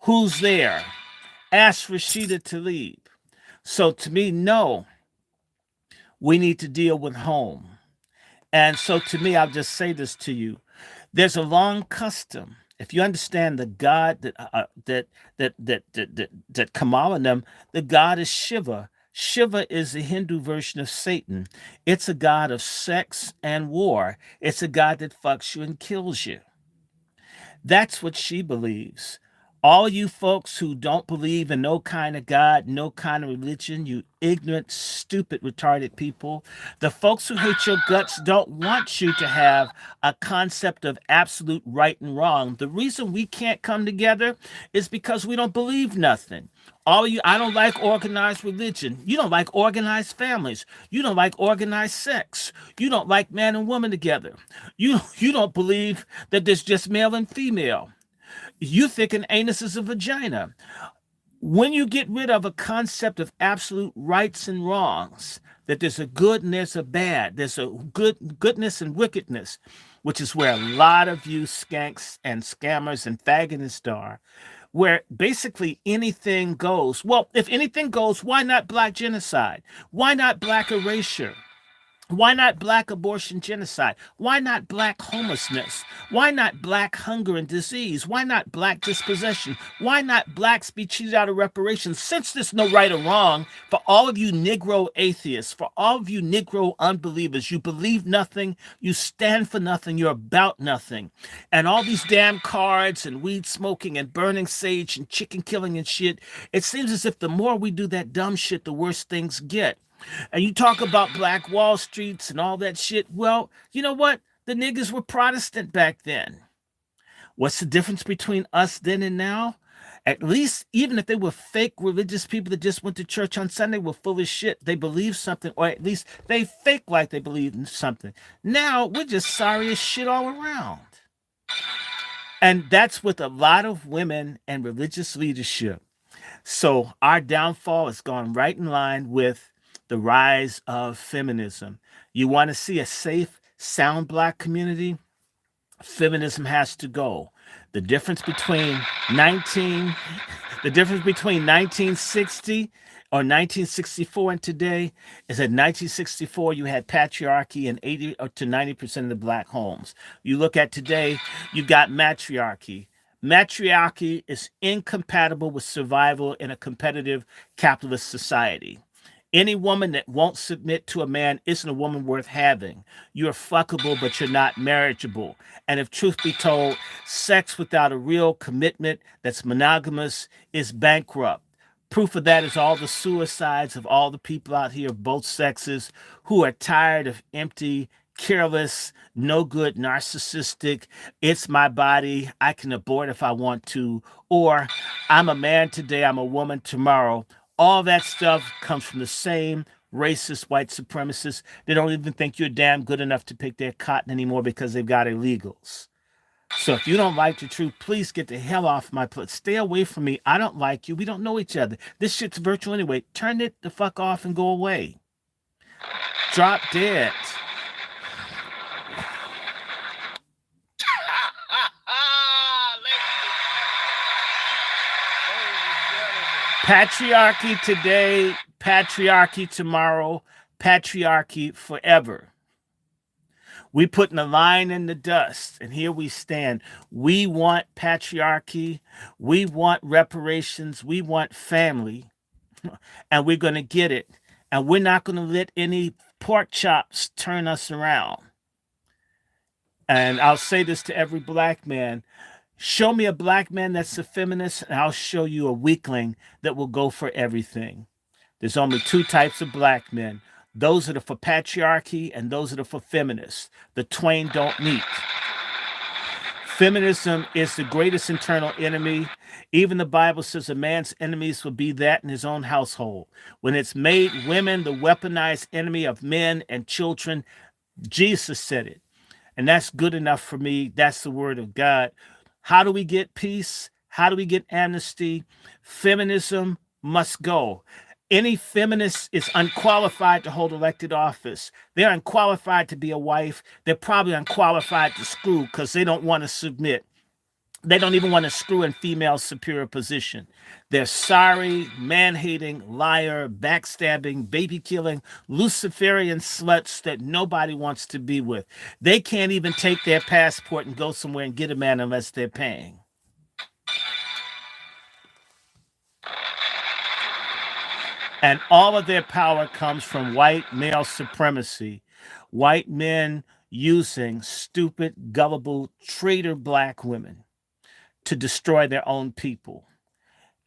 Who's there? Ask Rashida Tlaib. So to me, no, we need to deal with home. And so to me, I'll just say this to you. There's a long custom. If you understand the God that Kamala and them, the God is Shiva. Shiva is the Hindu version of Satan. It's a god of sex and war. It's a god that fucks you and kills you. That's what she believes. All you folks who don't believe in no kind of God, no kind of religion, you ignorant, stupid, retarded people, the folks who hate your guts don't want you to have a concept of absolute right and wrong. The reason we can't come together is because we don't believe nothing. All of you, I don't like organized religion. You don't like organized families. You don't like organized sex. You don't like man and woman together. You don't believe that there's just male and female. You think an anus is a vagina. When you get rid of a concept of absolute rights and wrongs, that there's a good and there's a bad, there's a goodness and wickedness, which is where a lot of you skanks and scammers and faggotists are, where basically anything goes. Well, if anything goes, why not black genocide? Why not black erasure? Why not black abortion genocide? Why not black homelessness? Why not black hunger and disease? Why not black dispossession? Why not blacks be cheated out of reparations? Since there's no right or wrong, for all of you Negro atheists, for all of you Negro unbelievers, you believe nothing, you stand for nothing, you're about nothing. And all these damn cards and weed smoking and burning sage and chicken killing and shit, it seems as if the more we do that dumb shit, the worse things get. And you talk about Black Wall Streets and all that shit. Well, you know what? The niggas were Protestant back then. What's the difference between us then and now? At least, even if they were fake religious people that just went to church on Sunday, were full of shit. They believe something, or at least they fake like they believe in something. Now we're just sorry as shit all around. And that's with a lot of women and religious leadership. So our downfall has gone right in line with the rise of feminism. You want to see a safe, sound black community? Feminism has to go. The difference between 19 the difference between 1960 or 1964 and today is that 1964 you had patriarchy in 80 or to 90% of the black homes. You look at today, you got matriarchy. Matriarchy is incompatible with survival in a competitive capitalist society. Any woman that won't submit to a man isn't a woman worth having. You're fuckable, but you're not marriageable. And if truth be told, sex without a real commitment that's monogamous is bankrupt. Proof of that is all the suicides of all the people out here of both sexes who are tired of empty, careless, no good, narcissistic, it's my body, I can abort if I want to, or I'm a man today, I'm a woman tomorrow. All that stuff comes from the same racist white supremacists. They don't even think you're damn good enough to pick their cotton anymore because they've got illegals. So if you don't like the truth, please get the hell off my plate. Stay away from me. I don't like you. We don't know each other. This shit's virtual anyway. Turn it the fuck off and go away. Drop dead. Patriarchy today, patriarchy tomorrow, patriarchy forever. We putting a line in the dust, and here we stand. We want patriarchy, we want reparations, we want family, and we're going to get it. And we're not going to let any pork chops turn us around. And I'll say this to every black man. Show me a black man that's a feminist, and I'll show you a weakling that will go for everything. There's only two types of black men. Those that are for patriarchy and those that are for feminists. The twain don't meet. Feminism is the greatest internal enemy. Even the Bible says a man's enemies will be that in his own household. When it's made women the weaponized enemy of men and children, Jesus said it. And that's good enough for me. That's the word of God. How do we get peace? How do we get amnesty? Feminism must go. Any feminist is unqualified to hold elected office. They're unqualified to be a wife. They're probably unqualified to screw because they don't want to submit. They don't even want to screw in female superior position. They're sorry, man-hating, liar, backstabbing, baby-killing, Luciferian sluts that nobody wants to be with. They can't even take their passport and go somewhere and get a man unless they're paying. And all of their power comes from white male supremacy. White men using stupid, gullible, traitor black women to destroy their own people.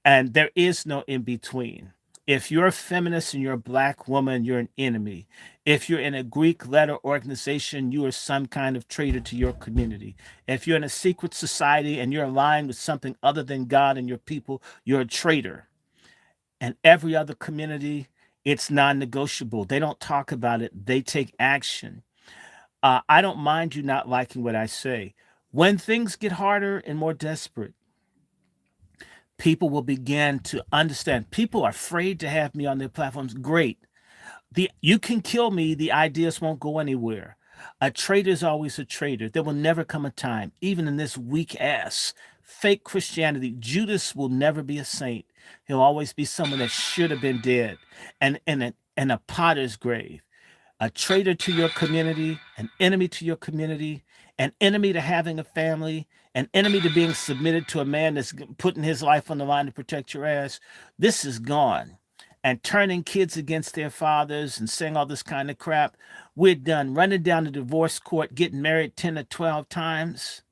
And there is no in between. If you're a feminist and you're a black woman, you're an enemy. If you're in a Greek letter organization, you are some kind of traitor to your community. If you're in a secret society and you're aligned with something other than God and your people, you're a traitor. And every other community, it's non-negotiable. They don't talk about it. They take action. I don't mind you not liking what I say. When things get harder and more desperate, people will begin to understand. People are afraid to have me on their platforms. Great. You can kill me. The ideas won't go anywhere. A traitor is always a traitor. There will never come a time, even in this weak ass fake Christianity, Judas will never be a saint. He'll always be someone that should have been dead and in a potter's grave. A traitor to your community, an enemy to your community, an enemy to having a family, an enemy to being submitted to a man that's putting his life on the line to protect your ass. This is gone. And turning kids against their fathers and saying all this kind of crap. We're done. Running down the divorce court, getting married 10 or 12 times.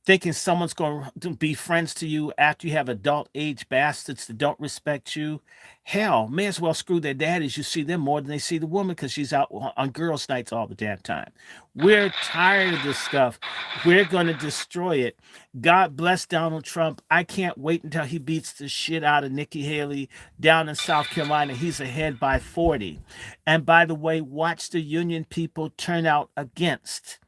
thinking someone's going to be friends to you after you have adult age bastards that don't respect you. Hell, may as well screw their daddies. You see them more than they see the woman because she's out on girls' nights all the damn time. We're tired of this stuff. We're going to destroy it. God bless Donald Trump. I can't wait until he beats the shit out of Nikki Haley down in South Carolina. He's ahead by 40. And by the way, watch the union people turn out against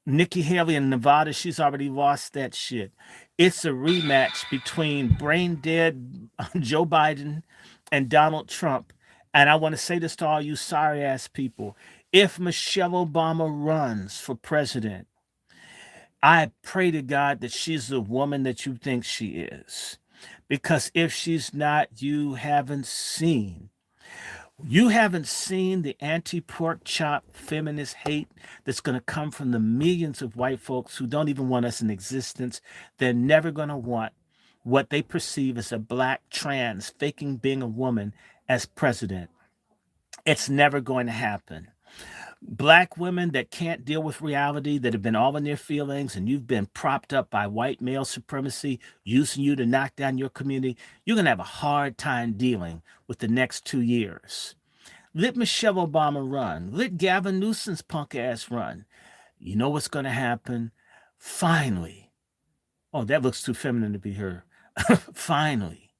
Nikki Haley in Nevada. She's already lost that shit. It's a rematch between brain dead Joe Biden and Donald Trump. And I want to say this to all you sorry ass people. If Michelle Obama runs for president, I pray to God that she's the woman that you think she is. Because if she's not, you haven't seen the anti pork chop feminist hate that's going to come from the millions of white folks who don't even want us in existence. They're never going to want what they perceive as a black trans faking being a woman as president. It's never going to happen. Black women that can't deal with reality, that have been all in their feelings, and you've been propped up by white male supremacy, using you to knock down your community, you're going to have a hard time dealing with the next 2 years. Let Michelle Obama run. Let Gavin Newsom's punk ass run. You know what's going to happen? Finally. Oh, that looks too feminine to be her. finally,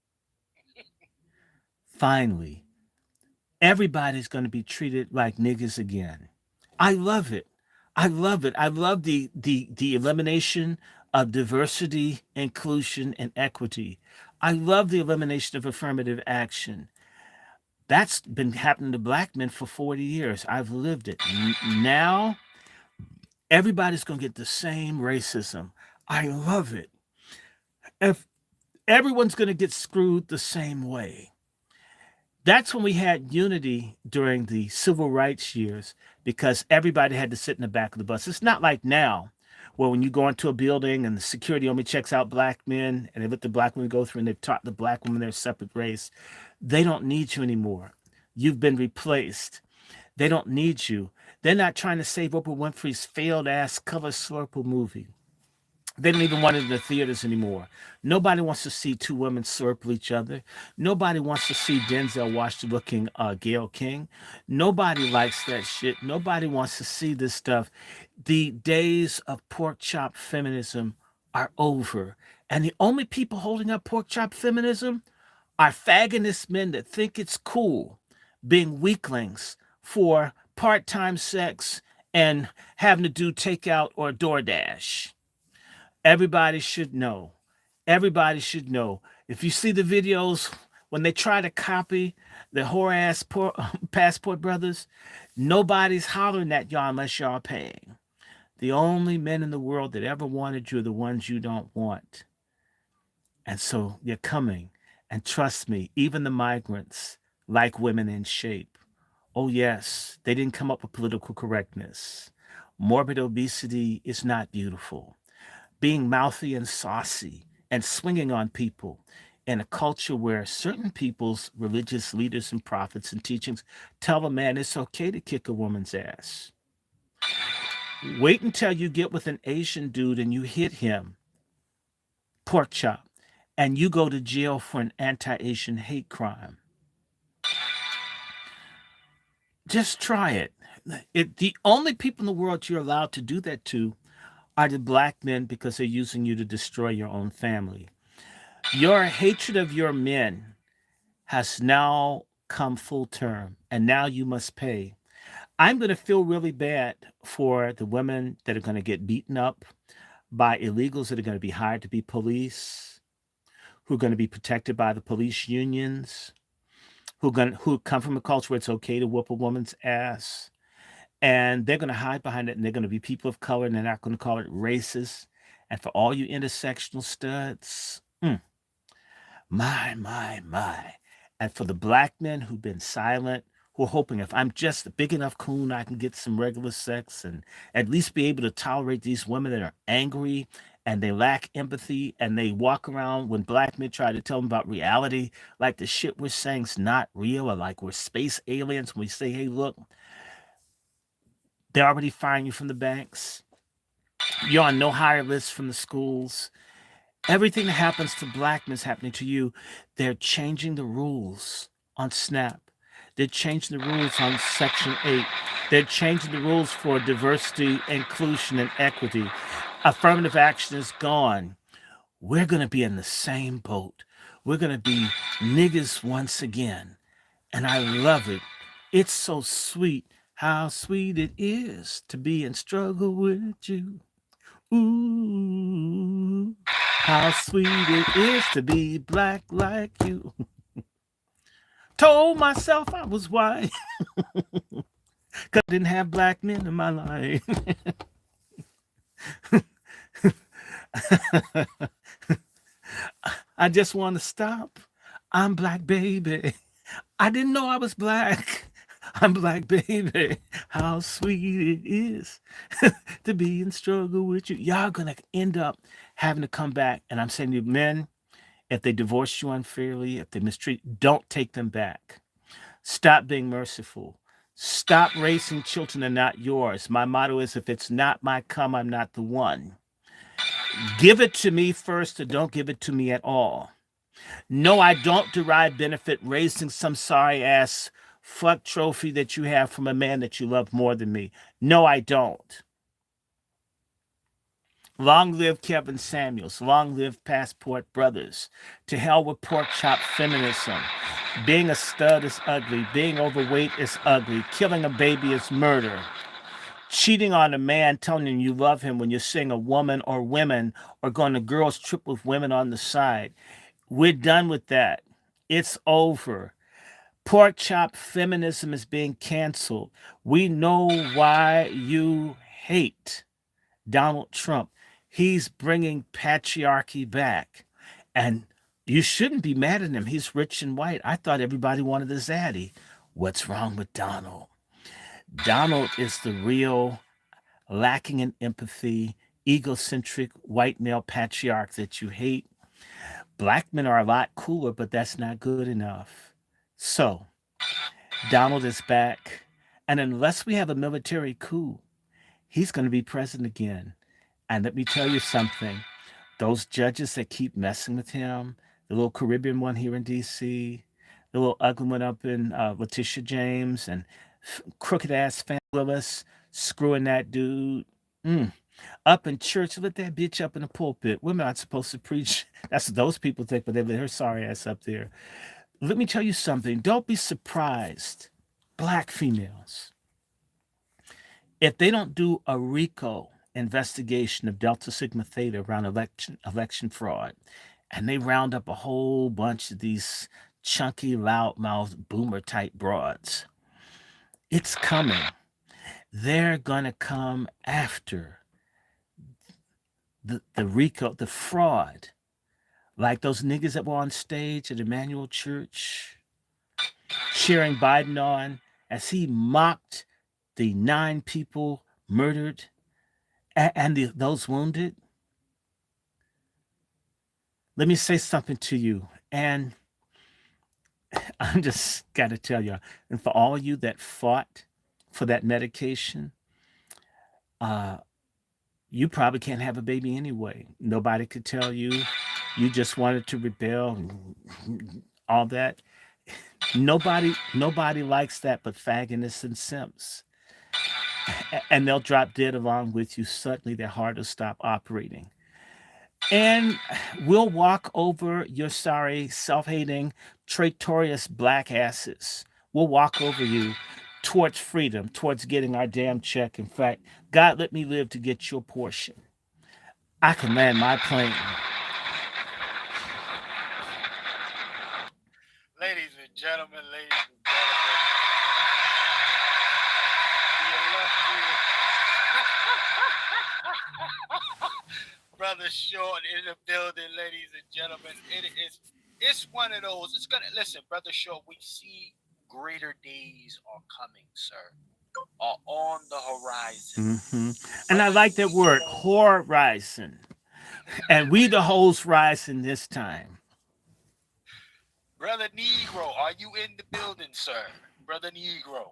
finally, everybody's going to be treated like niggas again. I love it. I love it. I love the elimination of diversity, inclusion, and equity. I love the elimination of affirmative action. That's been happening to black men for 40 years. I've lived it. Now, everybody's going to get the same racism. I love it. If everyone's going to get screwed the same way. That's when we had unity during the civil rights years because everybody had to sit in the back of the bus. It's not like now where when you go into a building and the security only checks out black men and they let the black women go through and they've taught the black women their separate race. They don't need you anymore. You've been replaced. They don't need you. They're not trying to save Oprah Winfrey's failed ass color slurple movie. They don't even want it in the theaters anymore. Nobody wants to see two women circle each other. Nobody wants to see Denzel Washington looking Gail King. Nobody likes that shit. Nobody wants to see this stuff. The days of pork chop feminism are over. And the only people holding up pork chop feminism are fagonist men that think it's cool being weaklings for part-time sex and having to do takeout or DoorDash. Everybody should know. Everybody should know. If you see the videos when they try to copy the whore ass passport brothers, nobody's hollering at y'all unless y'all paying. The only men in the world that ever wanted you are the ones you don't want. And so you're coming. And trust me, even the migrants like women in shape. Oh, yes, they didn't come up with political correctness. Morbid obesity is not beautiful. Being mouthy and saucy and swinging on people in a culture where certain people's religious leaders and prophets and teachings tell a man it's okay to kick a woman's ass. Wait until you get with an Asian dude and you hit him, pork chop, and you go to jail for an anti Asian hate crime. Just try it. The only people in the world you're allowed to do that to are the black men because they're using you to destroy your own family. Your hatred of your men has now come full term, and now you must pay. I'm going to feel really bad for the women that are going to get beaten up by illegals that are going to be hired to be police, who are going to be protected by the police unions, who come from a culture where it's okay to whoop a woman's ass. And they're going to hide behind it, and they're going to be people of color, and they're not going to call it racist. And for all you intersectional studs, my. And for the black men who've been silent, who are hoping if I'm just a big enough coon, I can get some regular sex and at least be able to tolerate these women that are angry and they lack empathy and they walk around when black men try to tell them about reality, like the shit we're saying's not real, or like we're space aliens. When we say, hey, look, they're already firing you from the banks. You're on no hire list from the schools. Everything that happens to black men is happening to you. They're changing the rules on SNAP. They're changing the rules on Section 8. They're changing the rules for diversity, inclusion, and equity. Affirmative action is gone. We're going to be in the same boat. We're going to be niggas once again. And I love it. It's so sweet. How sweet it is to be in struggle with you. Ooh, how sweet it is to be black like you. Told myself I was white because I didn't have black men in my life. I just want to stop. I'm black, baby. I didn't know I was black. I'm black, baby. How sweet it is to be in struggle with you. Y'all gonna end up having to come back. And I'm saying to you, men, if they divorce you unfairly, if they mistreat, don't take them back. Stop being merciful. Stop raising children that are not yours. My motto is if it's not my cum, I'm not the one. Give it to me first or don't give it to me at all. No, I don't derive benefit raising some sorry ass fuck trophy that you have from a man that you love more than me. No, I don't. Long live Kevin Samuels. Long live Passport Brothers. To hell with pork chop feminism. Being a stud is ugly. Being overweight is ugly. Killing a baby is murder. Cheating on a man, telling him you love him when you're seeing a woman or women, or going to girls' trip with women on the side. We're done with that. It's over. Pork chop feminism is being canceled. We know why you hate Donald Trump. He's bringing patriarchy back. And you shouldn't be mad at him. He's rich and white. I thought everybody wanted a zaddy. What's wrong with Donald? Donald is the real lacking in empathy, egocentric white male patriarch that you hate. Black men are a lot cooler, but that's not good enough. So, Donald is back. And unless we have a military coup, he's going to be president again. And let me tell you something, those judges that keep messing with him, the little Caribbean one here in D.C., the little ugly one up in Letitia James, and crooked ass Fan Willis screwing that dude. Mm. Up in church, let that bitch up in the pulpit. We're not supposed to preach. That's what those people think, but they let her sorry ass up there. Let me tell you something. Don't be surprised, black females, if they don't do a RICO investigation of Delta Sigma Theta around election fraud, and they round up a whole bunch of these chunky, loudmouth, boomer type broads. It's coming. They're gonna come after the RICO, the fraud, like those niggas that were on stage at Emmanuel Church cheering Biden on as he mocked the 9 people murdered and those wounded. Let me say something to you. And I'm just got to tell you, and for all you that fought for that medication, uh, you probably can't have a baby anyway. Nobody could tell you. You just wanted to rebel and all that. Nobody likes that but faggots and simps. And they'll drop dead along with you. Suddenly their heart will stop operating. And we'll walk over your sorry, self hating, traitorous black asses. We'll walk over you towards freedom, towards getting our damn check. In fact, God let me live to get your portion. I can land my plane. Ladies and gentlemen, the illustrious Brother Short in the building, ladies and gentlemen. It's one of those. It's gonna listen, Brother Short. We see greater days are coming, sir. Are on the horizon. Hmm. And I Brother like that word, Negro, horizon. And we the hoes rising this time. Brother Negro, are you in the building, sir? Brother Negro,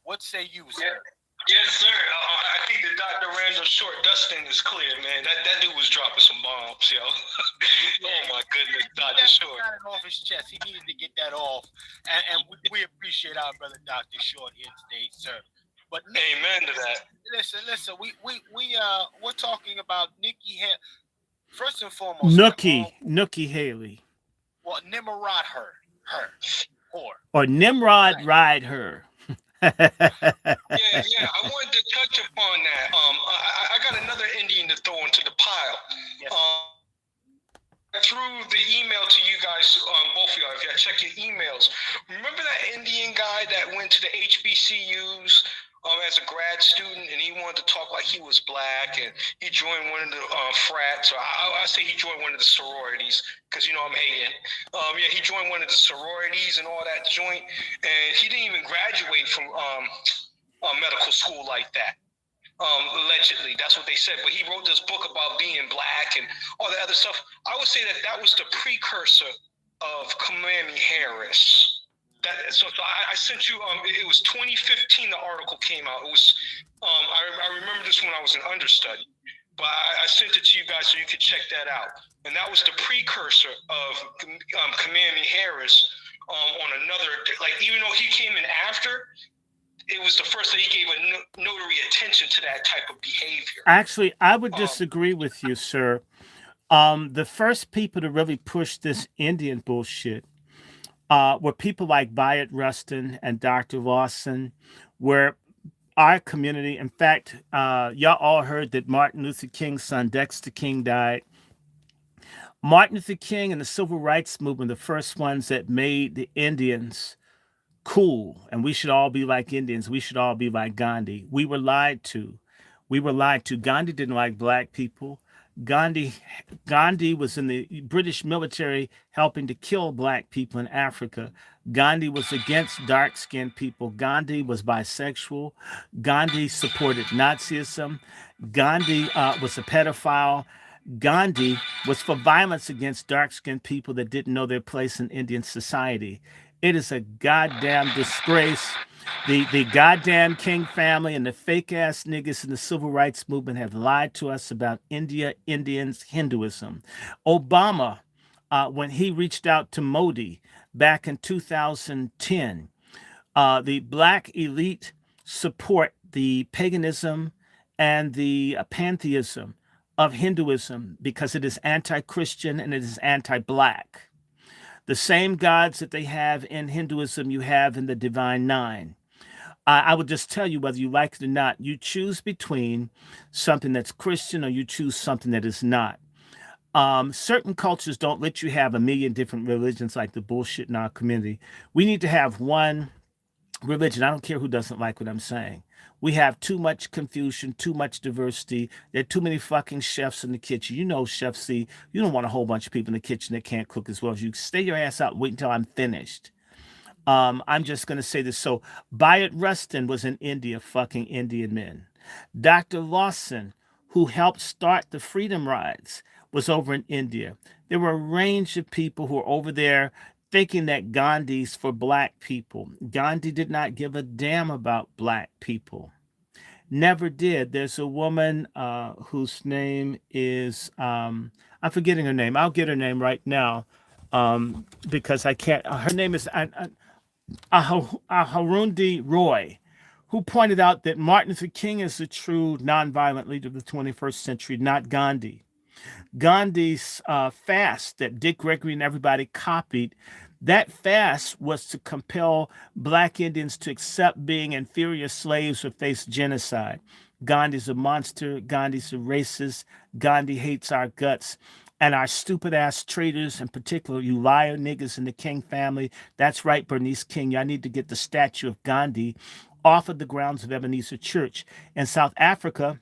what say you, Yeah, sir? Yes, sir. I think that Dr. Randall Short Dustin is clear, man. That dude was dropping some bombs, yo. Oh my goodness, Dr. Short. Got it off his chest. He needed to get that off, and we appreciate our brother Dr. Short here today, sir. But Amen to that. listen. We're talking about Nikki. First and foremost, Nookie Haley. well, Nimrod her, or Nimrod ride her. Yeah, I wanted to touch upon that. I got another Indian to throw into the pile. Yes. Through the email to you guys, both of y'all, if y'all check your emails, remember that Indian guy that went to the HBCUs as a grad student, and he wanted to talk like he was black, and he joined one of the frats, or I say he joined one of the sororities, because I'm hating. Yeah, he joined one of the sororities and all that joint, and he didn't even graduate from medical school like that. Allegedly, that's what they said. But he wrote this book about being black and all the other stuff. I would say that was the precursor of Kamami Harris. So I sent you. It was 2015. The article came out. It was. I remember this when I was an understudy, but I sent it to you guys so you could check that out. And that was the precursor of Kamami Harris on another. Like, even though he came in after, it was the first that he gave a notary attention to that type of behavior. Actually, I would disagree with you, sir. The first people to really push this Indian bullshit were people like Bayard Rustin and Dr. Lawson, where our community, in fact, y'all all heard that Martin Luther King's son, Dexter King, died. Martin Luther King and the Civil Rights Movement, the first ones that made the Indians cool, and we should all be like Indians. We should all be like Gandhi. We were lied to. Gandhi didn't like black people. Gandhi was in the British military helping to kill black people in Africa. Gandhi was against dark-skinned people. Gandhi was bisexual. Gandhi supported Nazism. Gandhi was a pedophile. Gandhi was for violence against dark-skinned people that didn't know their place in Indian society. It is a goddamn disgrace. The goddamn King family and the fake ass niggas in the civil rights movement have lied to us about India, Indians, Hinduism. Obama, when he reached out to Modi back in 2010, the black elite support the paganism and the pantheism of Hinduism because it is anti-Christian and it is anti-black. The same gods that they have in Hinduism, you have in the Divine Nine. I would just tell you, whether you like it or not, you choose between something that's Christian or you choose something that is not. Certain cultures don't let you have a million different religions like the bullshit in our community. We need to have one religion. I don't care who doesn't like what I'm saying. We have too much confusion, too much diversity. There are too many fucking chefs in the kitchen. You know, Chef C, you don't want a whole bunch of people in the kitchen that can't cook as well as you. Stay your ass out. Wait until I'm finished. I'm just going to say this. So, Bayard Rustin was in India fucking Indian men. Dr. Lawson, who helped start the Freedom Rides, was over in India. There were a range of people who were over there thinking that Gandhi's for black people. Gandhi did not give a damn about black people. Never did. There's a woman whose name is, I'm forgetting her name. I'll get her name right now because I can't. Her name is Harundi Roy, who pointed out that Martin Luther King is the true nonviolent leader of the 21st century, not Gandhi. Gandhi's fast that Dick Gregory and everybody copied, that fast was to compel black Indians to accept being inferior slaves or face genocide. Gandhi's a monster. Gandhi's a racist. Gandhi hates our guts. And our stupid ass traitors, in particular, you liar niggas in the King family. That's right, Bernice King. Y'all need to get the statue of Gandhi off of the grounds of Ebenezer Church. In South Africa,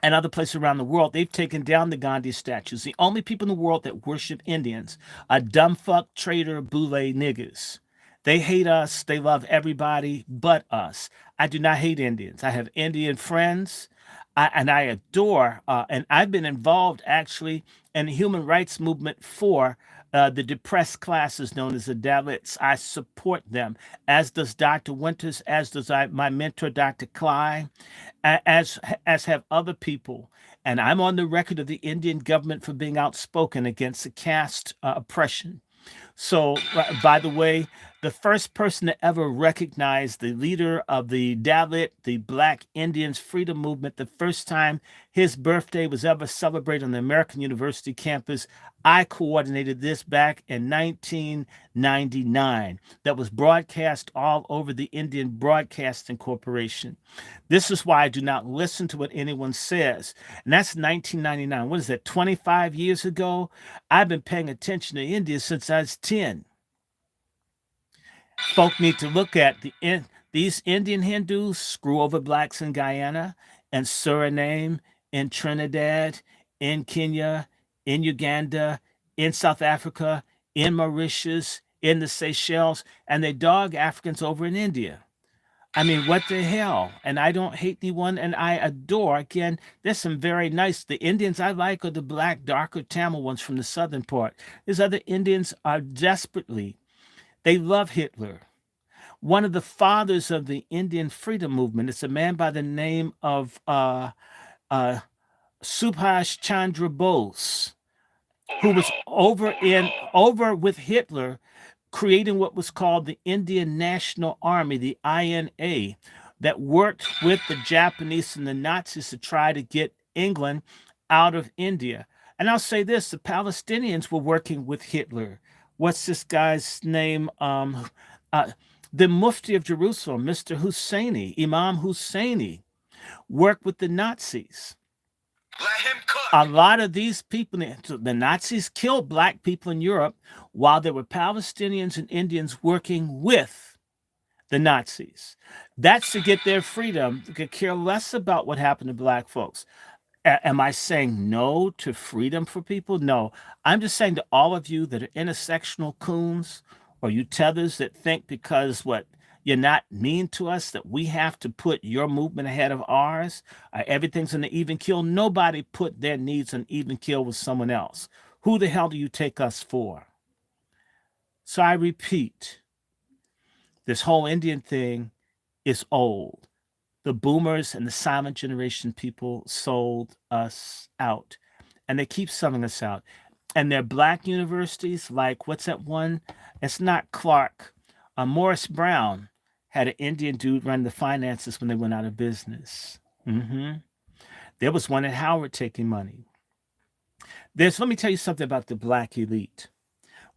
and other places around the world, they've taken down the Gandhi statues. The only people in the world that worship Indians are dumb fuck, traitor, boule niggas. They hate us. They love everybody but us. I do not hate Indians. I have Indian friends, and I adore, and I've been involved actually in the human rights movement for the depressed classes known as the Dalits. I support them, as does Dr. Winters, as does my mentor, Dr. Cly, as have other people. And I'm on the record of the Indian government for being outspoken against the caste oppression. So, by the way, the first person to ever recognize the leader of the Dalit, the Black Indians Freedom Movement, the first time his birthday was ever celebrated on the American University campus, I coordinated this back in 1999. That was broadcast all over the Indian Broadcasting Corporation. This is why I do not listen to what anyone says. And that's 1999. What is that, 25 years ago? I've been paying attention to India since I was 10. Folk need to look at these Indian Hindus screw over blacks in Guyana and Suriname, in Trinidad, in Kenya, in Uganda, in South Africa, in Mauritius, in the Seychelles, and they dog Africans over in India. I mean, what the hell? And I don't hate anyone, and I adore. Again, there's some very nice. The Indians I like are the black, darker Tamil ones from the southern part. These other Indians are desperately, they love Hitler. One of the fathers of the Indian freedom movement is a man by the name of uh, Subhash Chandra Bose, who was over with Hitler, creating what was called the Indian National Army, the INA, that worked with the Japanese and the Nazis to try to get England out of India. And I'll say this: the Palestinians were working with Hitler. What's this guy's name? Uh, the Mufti of Jerusalem, Mr. Husseini, Imam Husseini, worked with the Nazis. Let him cook. A lot of these people, the Nazis killed black people in Europe while there were Palestinians and Indians working with the Nazis. That's to get their freedom. They could care less about what happened to black folks. Am I saying no to freedom for people? No. I'm just saying to all of you that are intersectional coons, or you tethers that think because what you're not mean to us that we have to put your movement ahead of ours. Everything's an even kill. Nobody put their needs on even kill with someone else. Who the hell do you take us for? So I repeat, this whole Indian thing is old. The boomers and the silent generation people sold us out, and they keep selling us out. And they're black universities, like what's that one? It's not Clark. Morris Brown had an Indian dude run the finances when they went out of business. There was one at Howard taking money. Let me tell you something about the black elite.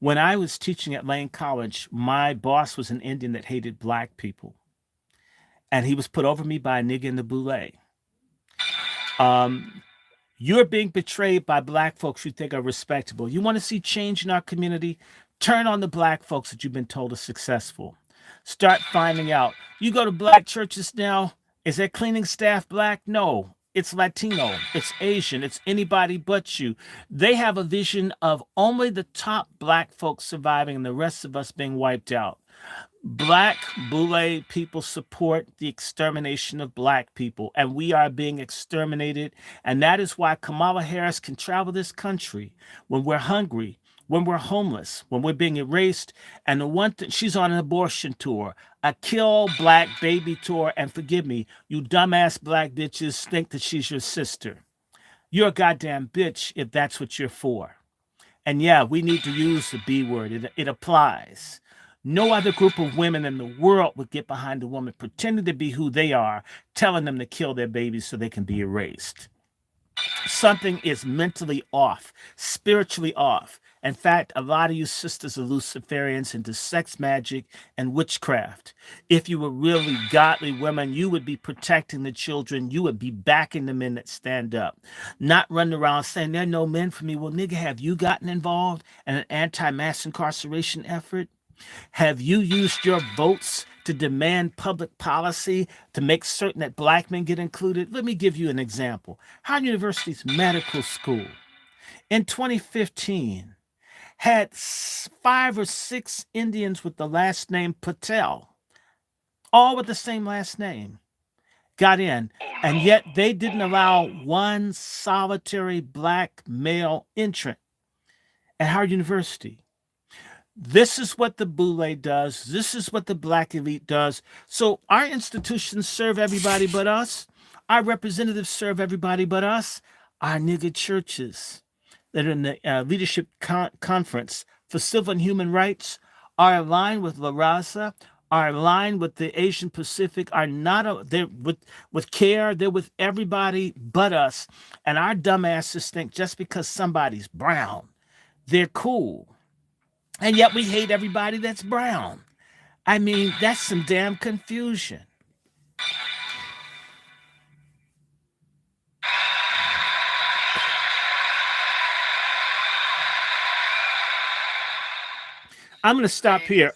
When I was teaching at Lane College, my boss was an Indian that hated black people. And he was put over me by a nigga in the boule. You're being betrayed by black folks you think are respectable. You want to see change in our community? Turn on the black folks that you've been told are successful. Start finding out. You go to black churches now, is their cleaning staff black? No. It's Latino, it's Asian, it's anybody but you. They have a vision of only the top black folks surviving and the rest of us being wiped out. Black Boule people support the extermination of black people, and we are being exterminated. And that is why Kamala Harris can travel this country when we're hungry, when we're homeless, when we're being erased. And the one thing, she's on an abortion tour, a kill black baby tour. And forgive me, you dumbass black bitches think that she's your sister. You're a goddamn bitch if that's what you're for. And yeah, we need to use the B word. It applies. No other group of women in the world would get behind a woman pretending to be who they are, telling them to kill their babies so they can be erased. Something is mentally off, spiritually off. In fact, a lot of you sisters are Luciferians into sex magic and witchcraft. If you were really godly women, you would be protecting the children. You would be backing the men that stand up, not running around saying, there are no men for me. Well, nigga, have you gotten involved in an anti-mass incarceration effort? Have you used your votes to demand public policy to make certain that black men get included? Let me give you an example. Howard University's medical school in 2015 had 5 or 6 Indians with the last name Patel, all with the same last name, got in, and yet they didn't allow one solitary black male entrant at Howard University. This is what the boule does. This is what the black elite does. So our institutions serve everybody but us. Our representatives serve everybody but us. Our nigga churches that are in the leadership conference for civil and human rights are aligned with La Raza, are aligned with the Asian Pacific, are not they're with CARE, they're with everybody but us. And our dumbasses think just because somebody's brown, they're cool. And yet we hate everybody that's brown. I mean, that's some damn confusion. I'm going to stop here.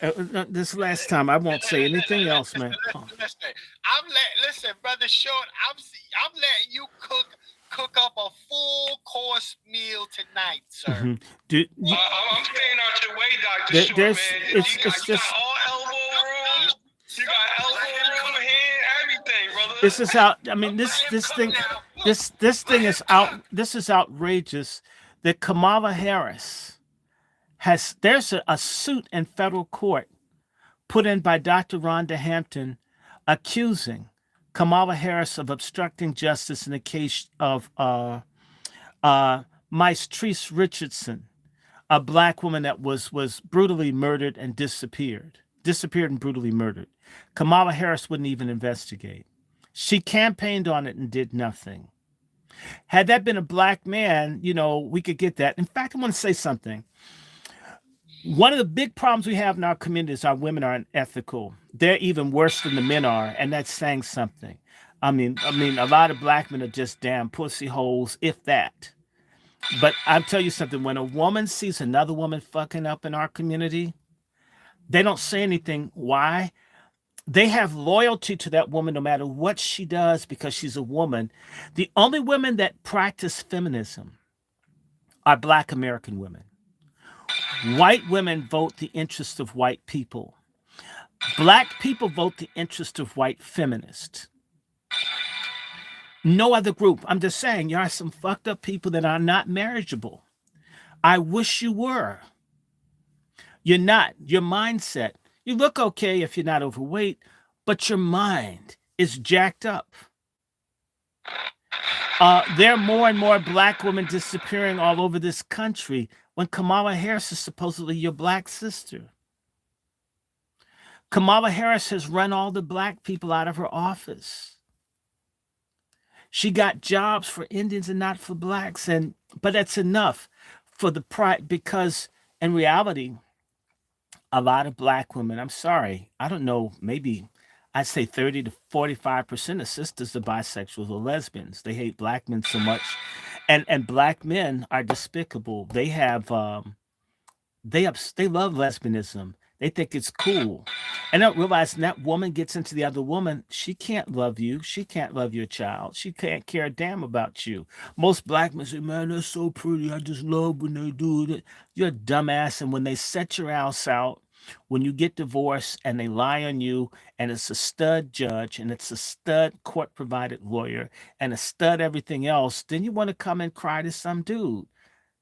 This last time, I won't say anything else, man. Oh. Listen, brother Short. I'm letting you cook up a full course meal tonight, sir. Mm-hmm. I'm staying out your way, Dr. Short, man. It's you just got all elbow room. You got elbow room, hand, everything, brother. This is how. I mean, this thing is out. This is outrageous. That Kamala Harris has. There's a suit in federal court put in by Dr. Rhonda Hampton accusing Kamala Harris of obstructing justice in the case of Mice Treese Richardson, a black woman that was brutally murdered and disappeared and brutally murdered. Kamala Harris wouldn't even investigate. She campaigned on it and did nothing. Had that been a black man, we could get that. In fact, I want to say something. One of the big problems we have in our community is our women are unethical. They're even worse than the men are, and that's saying something. I mean, a lot of black men are just damn pussy holes, if that. But I'll tell you something. When a woman sees another woman fucking up in our community, they don't say anything. Why? They have loyalty to that woman no matter what she does because she's a woman. The only women that practice feminism are black American women. White women vote the interest of white people. Black people vote the interest of white feminists. No other group. I'm just saying, you are some fucked up people that are not marriageable. I wish you were. You're not. Your mindset. You look okay if you're not overweight, but your mind is jacked up. There are more and more black women disappearing all over this country when Kamala Harris is supposedly your black sister. Kamala Harris has run all the black people out of her office. She got jobs for Indians and not for blacks, but that's enough for the pride because in reality, a lot of black women, I'm sorry, I don't know, maybe I'd say 30 to 45% of sisters are bisexuals or lesbians. They hate black men so much. And black men are despicable. They have they love lesbianism. They think it's cool. And don't realize when that woman gets into the other woman, she can't love you. She can't love your child. She can't care a damn about you. Most black men say, man, they're so pretty. I just love when they do it. You're a dumbass. And when they set your house out, when you get divorced and they lie on you, and it's a stud judge and it's a stud court provided lawyer and a stud everything else, then you want to come and cry to some dude.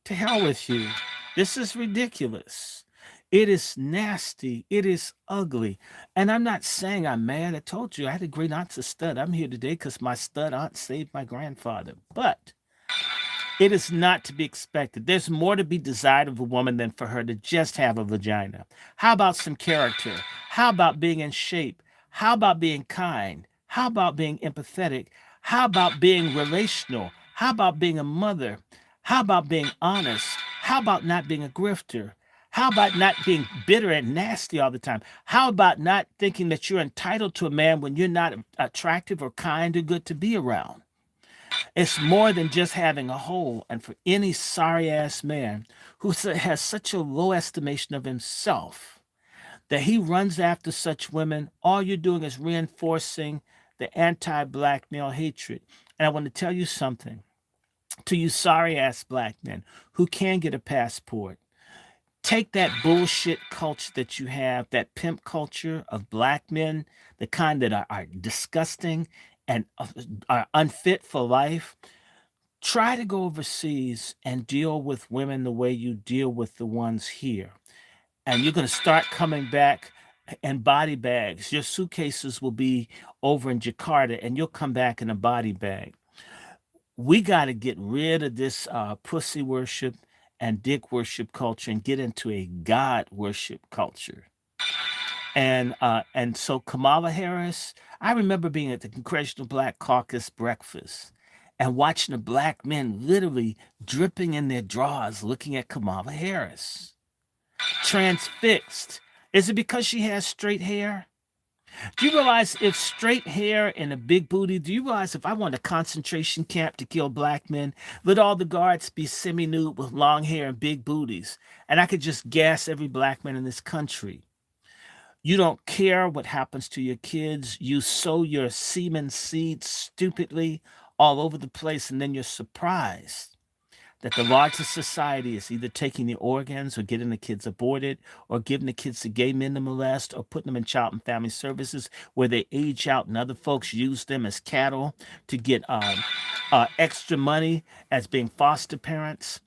To hell with you. This is ridiculous. It is nasty. It is ugly. And I'm not saying I'm mad. I told you I had a great aunt's a stud. I'm here today because my stud aunt saved my grandfather. But it is not to be expected. There's more to be desired of a woman than for her to just have a vagina. How about some character? How about being in shape? How about being kind? How about being empathetic? How about being relational? How about being a mother? How about being honest? How about not being a grifter? How about not being bitter and nasty all the time? How about not thinking that you're entitled to a man when you're not attractive or kind or good to be around? It's more than just having a hole. And for any sorry ass man who has such a low estimation of himself that he runs after such women, all you're doing is reinforcing the anti black male hatred. And I want to tell you something to you sorry ass black men who can get a passport. Take that bullshit culture that you have, that pimp culture of black men, the kind that are disgusting and are unfit for life. Try to go overseas and deal with women the way you deal with the ones here. and you're going to start coming back in body bags. Your suitcases will be over in Jakarta, and you'll come back in a body bag. We got to get rid of this pussy worship and dick worship culture and get into a God worship culture. And so Kamala Harris, I remember being at the Congressional Black Caucus breakfast and watching the black men literally dripping in their drawers looking at Kamala Harris, transfixed. Is it because she has straight hair? Do you realize if straight hair and a big booty, do you realize if I want a concentration camp to kill black men, let all the guards be semi nude with long hair and big booties, and I could just gas every black man in this country? You don't care what happens to your kids. You sow your semen seeds stupidly all over the place, and then you're surprised that the largest society is either taking the organs or getting the kids aborted or giving the kids to gay men to molest or putting them in child and family services where they age out and other folks use them as cattle to get extra money as being foster parents.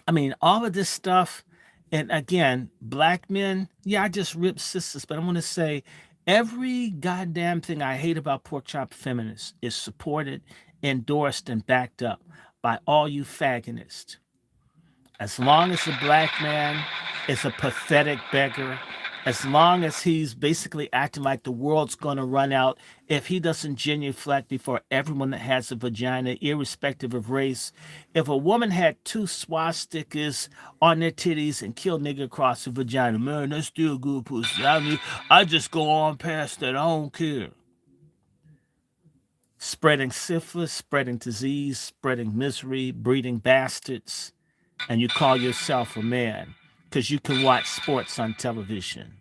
I mean, all of this stuff. And again, black men, yeah, I just rip sisters, but I'm going to say every goddamn thing I hate about pork chop feminists is supported, endorsed, and backed up by all you fagonists. As long as a black man is a pathetic beggar, as long as he's basically acting like the world's going to run out if he doesn't genuflect before everyone that has a vagina, irrespective of race. If a woman had two swastikas on their titties and killed nigga across the vagina, man, that's still good pussy. I just go on past that. I don't care. Spreading syphilis, spreading disease, spreading misery, breeding bastards, and you call yourself a man because you can watch sports on television.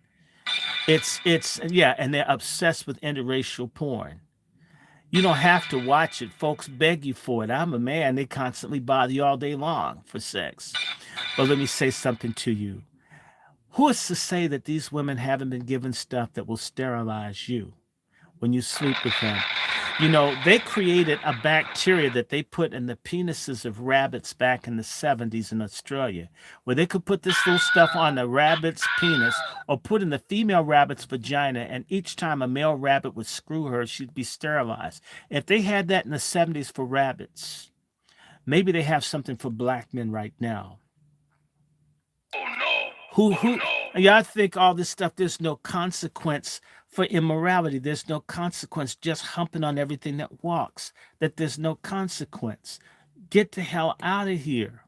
It's yeah, and they're obsessed with interracial porn. You don't have to watch it. Folks beg you for it. I'm a man. They constantly bother you all day long for sex. But let me say something to you. Who is to say that these women haven't been given stuff that will sterilize you when you sleep with them? You know, they created a bacteria that they put in the penises of rabbits back in the 70s in Australia, where they could put this little stuff on the rabbit's penis or put in the female rabbit's vagina, and each time a male rabbit would screw her, she'd be sterilized. If they had that in the 70s for rabbits, maybe they have something for black men right now. Oh no. Who yeah, I think all this stuff, there's no consequence for immorality. There's no consequence just humping on everything that walks. That there's no consequence. Get the hell out of here.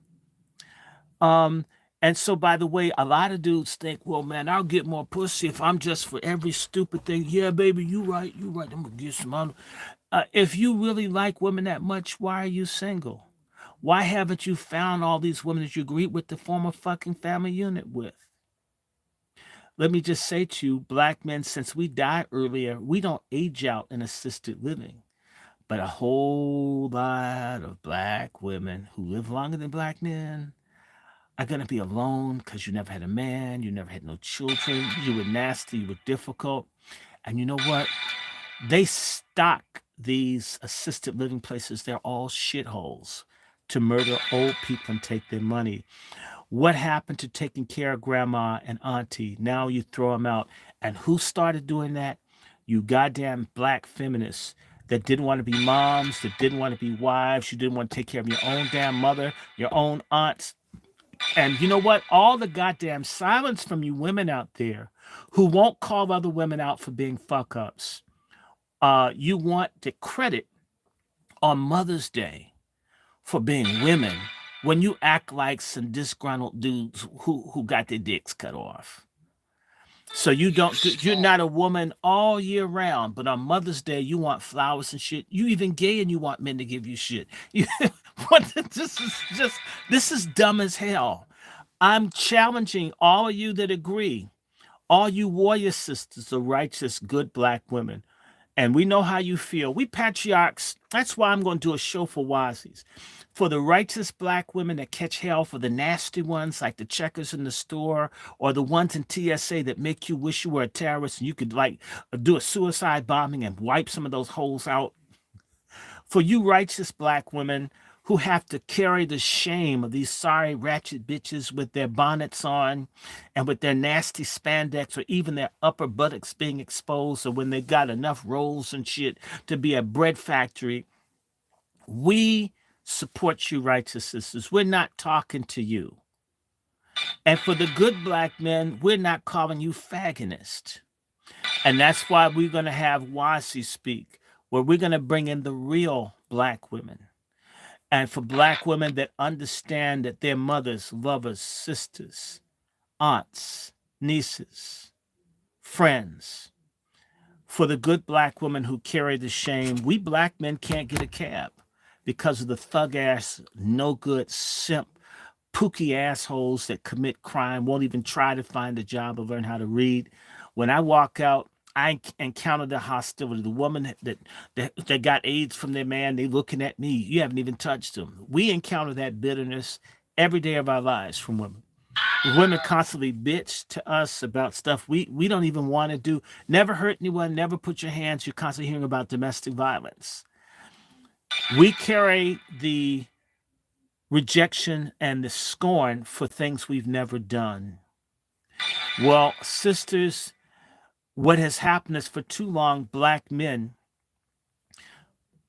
Um, and so by the way, a lot of dudes think, well, man, I'll get more pussy if I'm just for every stupid thing. Yeah, baby, you right. I'm gonna get some other. If you really like women that much, why are you single? Why haven't you found all these women that you agree with to form a fucking family unit with? Let me just say to you, black men, since we died earlier, we don't age out in assisted living. But a whole lot of black women who live longer than black men are going to be alone because you never had a man, you never had no children, you were nasty, you were difficult. And you know what? They stock these assisted living places, they're all shitholes to murder old people and take their money. What happened to taking care of grandma and auntie? Now you throw them out. And who started doing that? You goddamn black feminists that didn't want to be moms, that didn't want to be wives. You didn't want to take care of your own damn mother, your own aunts. And you know what? All the goddamn silence from you women out there who won't call other women out for being fuck ups. You want the credit on Mother's Day for being women when you act like some disgruntled dudes who got their dicks cut off. So you're not a woman all year round, but on Mother's Day you want flowers and shit. You even gay and you want men to give you shit. This is dumb as hell. I'm challenging all of you that agree, all you warrior sisters, the righteous, good black women. And we know how you feel. We patriarchs, that's why I'm going to do a show for Wazzies. For the righteous black women that catch hell, for the nasty ones like the checkers in the store, or the ones in TSA that make you wish you were a terrorist and you could like do a suicide bombing and wipe some of those holes out. For you righteous black women who have to carry the shame of these sorry ratchet bitches with their bonnets on and with their nasty spandex or even their upper buttocks being exposed, or when they got enough rolls and shit to be a bread factory. We support you, righteous sisters. We're not talking to you. And for the good black men, we're not calling you fagonist. And that's why we're going to have Wasi speak, where we're going to bring in the real black women. And for black women that understand that their mothers, lovers, sisters, aunts, nieces, friends. For the good black women who carry the shame, we black men can't get a cab because of the thug ass, no good, simp, pooky assholes that commit crime, won't even try to find a job or learn how to read. When I walk out, I encounter the hostility. The woman that got AIDS from their man, they looking at me. You haven't even touched them. We encounter that bitterness every day of our lives from women. Women constantly bitch to us about stuff we don't even want to do. Never hurt anyone, never put your hands. You're constantly hearing about domestic violence. We carry the rejection and the scorn for things we've never done. Well, sisters, what has happened is for too long, black men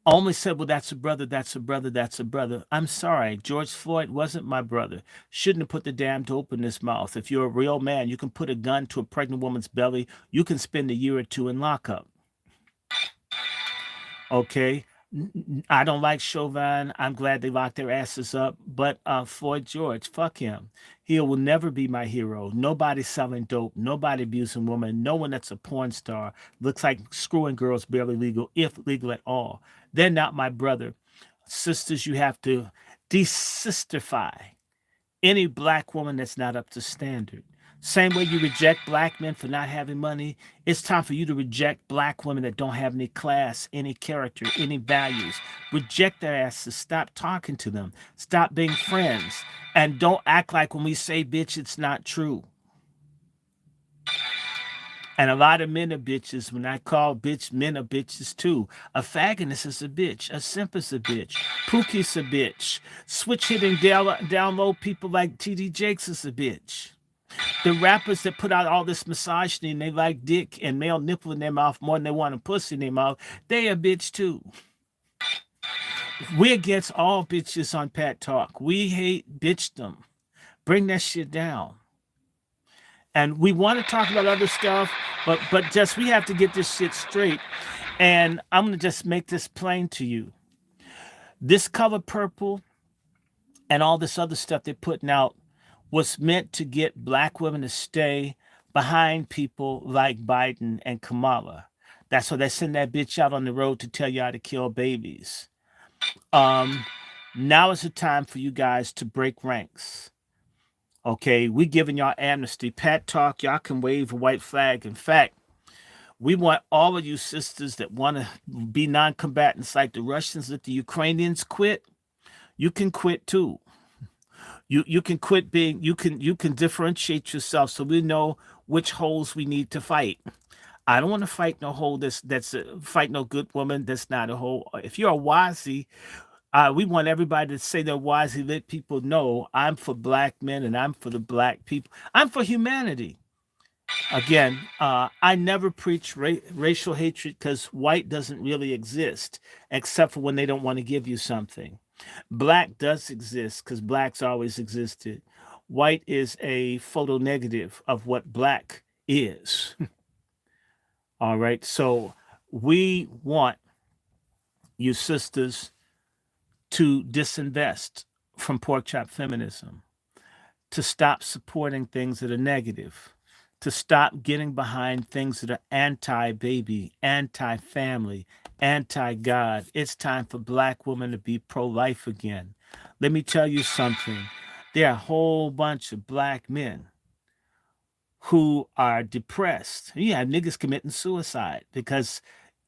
only said, well, that's a brother, that's a brother, that's a brother. I'm sorry, George Floyd wasn't my brother. Shouldn't have put the damn dope in his mouth. If you're a real man, you can put a gun to a pregnant woman's belly. You can spend a year or two in lockup. Okay? I don't like Chauvin. I'm glad they locked their asses up. But Floyd George, fuck him. He will never be my hero. Nobody selling dope. Nobody abusing women. No one that's a porn star. Looks like screwing girls barely legal, if legal at all. They're not my brother. Sisters, you have to desistify any black woman that's not up to standard. Same way you reject black men for not having money, it's time for you to reject black women that don't have any class, any character, any values. Reject their asses. Stop talking to them. Stop being friends. And don't act like when we say bitch, it's not true. And a lot of men are bitches. When I call bitch, men are bitches too. A fagonist is a bitch. A simp is a bitch. Pookie's a bitch. Switch hitting down low people like TD Jakes is a bitch. The rappers that put out all this misogyny and they like dick and male nipple in their mouth more than they want a pussy in their mouth, they a bitch too. We're against all bitches on Pat Talk. We hate bitchdom. Bring that shit down. And we want to talk about other stuff, but just we have to get this shit straight. And I'm gonna just make this plain to you. This color purple and all this other stuff they're putting out was meant to get black women to stay behind people like Biden and Kamala. That's why they send that bitch out on the road to tell you how to kill babies. Now is the time for you guys to break ranks. Okay, we giving y'all amnesty. Pat Talk, y'all can wave a white flag. In fact, we want all of you sisters that want to be non-combatants like the Russians, that the Ukrainians quit. You can quit too. You can quit being, you can differentiate yourself so we know which holes we need to fight. I don't want to fight no hole fight no good woman that's not a hole. If you're a Wazi, we want everybody to say they're Wazi. Let people know I'm for black men and I'm for the black people. I'm for humanity. Again, I never preach racial hatred because white doesn't really exist except for when they don't want to give you something. Black does exist because blacks always existed. White is a photo negative of what black is. All right. So we want you sisters to disinvest from pork chop feminism, to stop supporting things that are negative, to stop getting behind things that are anti-baby, anti-family, anti-God. It's time for black women to be pro-life again. Let me tell you something. There are a whole bunch of black men who are depressed. You have niggas committing suicide because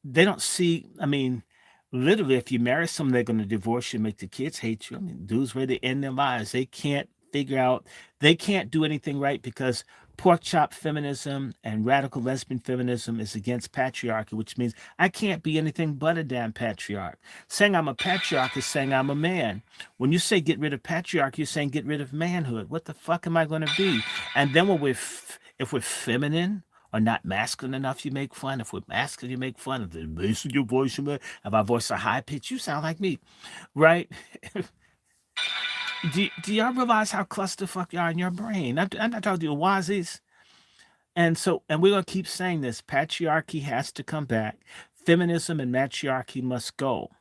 they don't see, I mean, literally, if you marry someone, they're going to divorce you, make the kids hate you. I mean, dudes ready to end their lives. They can't figure out they can't do anything right because pork chop feminism and radical lesbian feminism is against patriarchy, which means I can't be anything but a damn patriarch. Saying I'm a patriarch is saying I'm a man. When you say get rid of patriarchy, you're saying get rid of manhood. What the fuck am I going to be? And then when if we're feminine or not masculine enough, you make fun. If we're masculine, you make fun. If the bass of your voice, if our voice are high pitched, you sound like me, right? Do y'all realize how clusterfuck you are in your brain? I'm not talking to you wazies. And we're gonna keep saying this. Patriarchy has to come back. Feminism and matriarchy must go.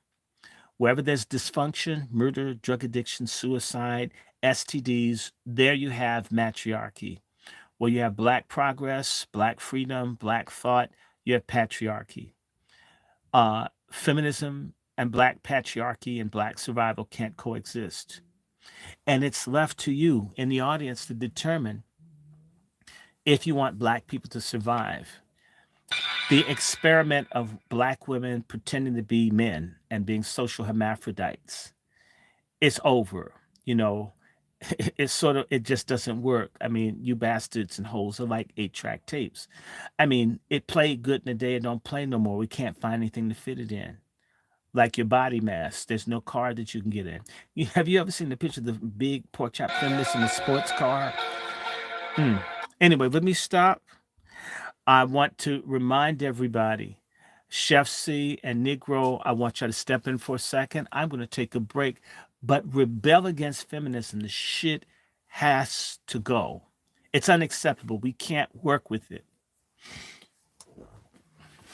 Wherever there's dysfunction, murder, drug addiction, suicide, STDs, there you have matriarchy. Where you have black progress, black freedom, black thought, you have patriarchy. Feminism and black patriarchy and black survival can't coexist. And it's left to you in the audience to determine if you want black people to survive. The experiment of black women pretending to be men and being social hermaphrodites is over. You know, it's sort of, it just doesn't work. I mean, you bastards and hoes are like 8-track tapes. I mean, it played good in the day, it don't play no more. We can't find anything to fit it in. Like your body mass, there's no car that you can get in. Have you ever seen the picture of the big pork chop feminist in a sports car? Mm. Anyway, let me stop. I want to remind everybody, Chef C and Negro, I want you to step in for a second. I'm going to take a break, but rebel against feminism. The shit has to go. It's unacceptable. We can't work with it.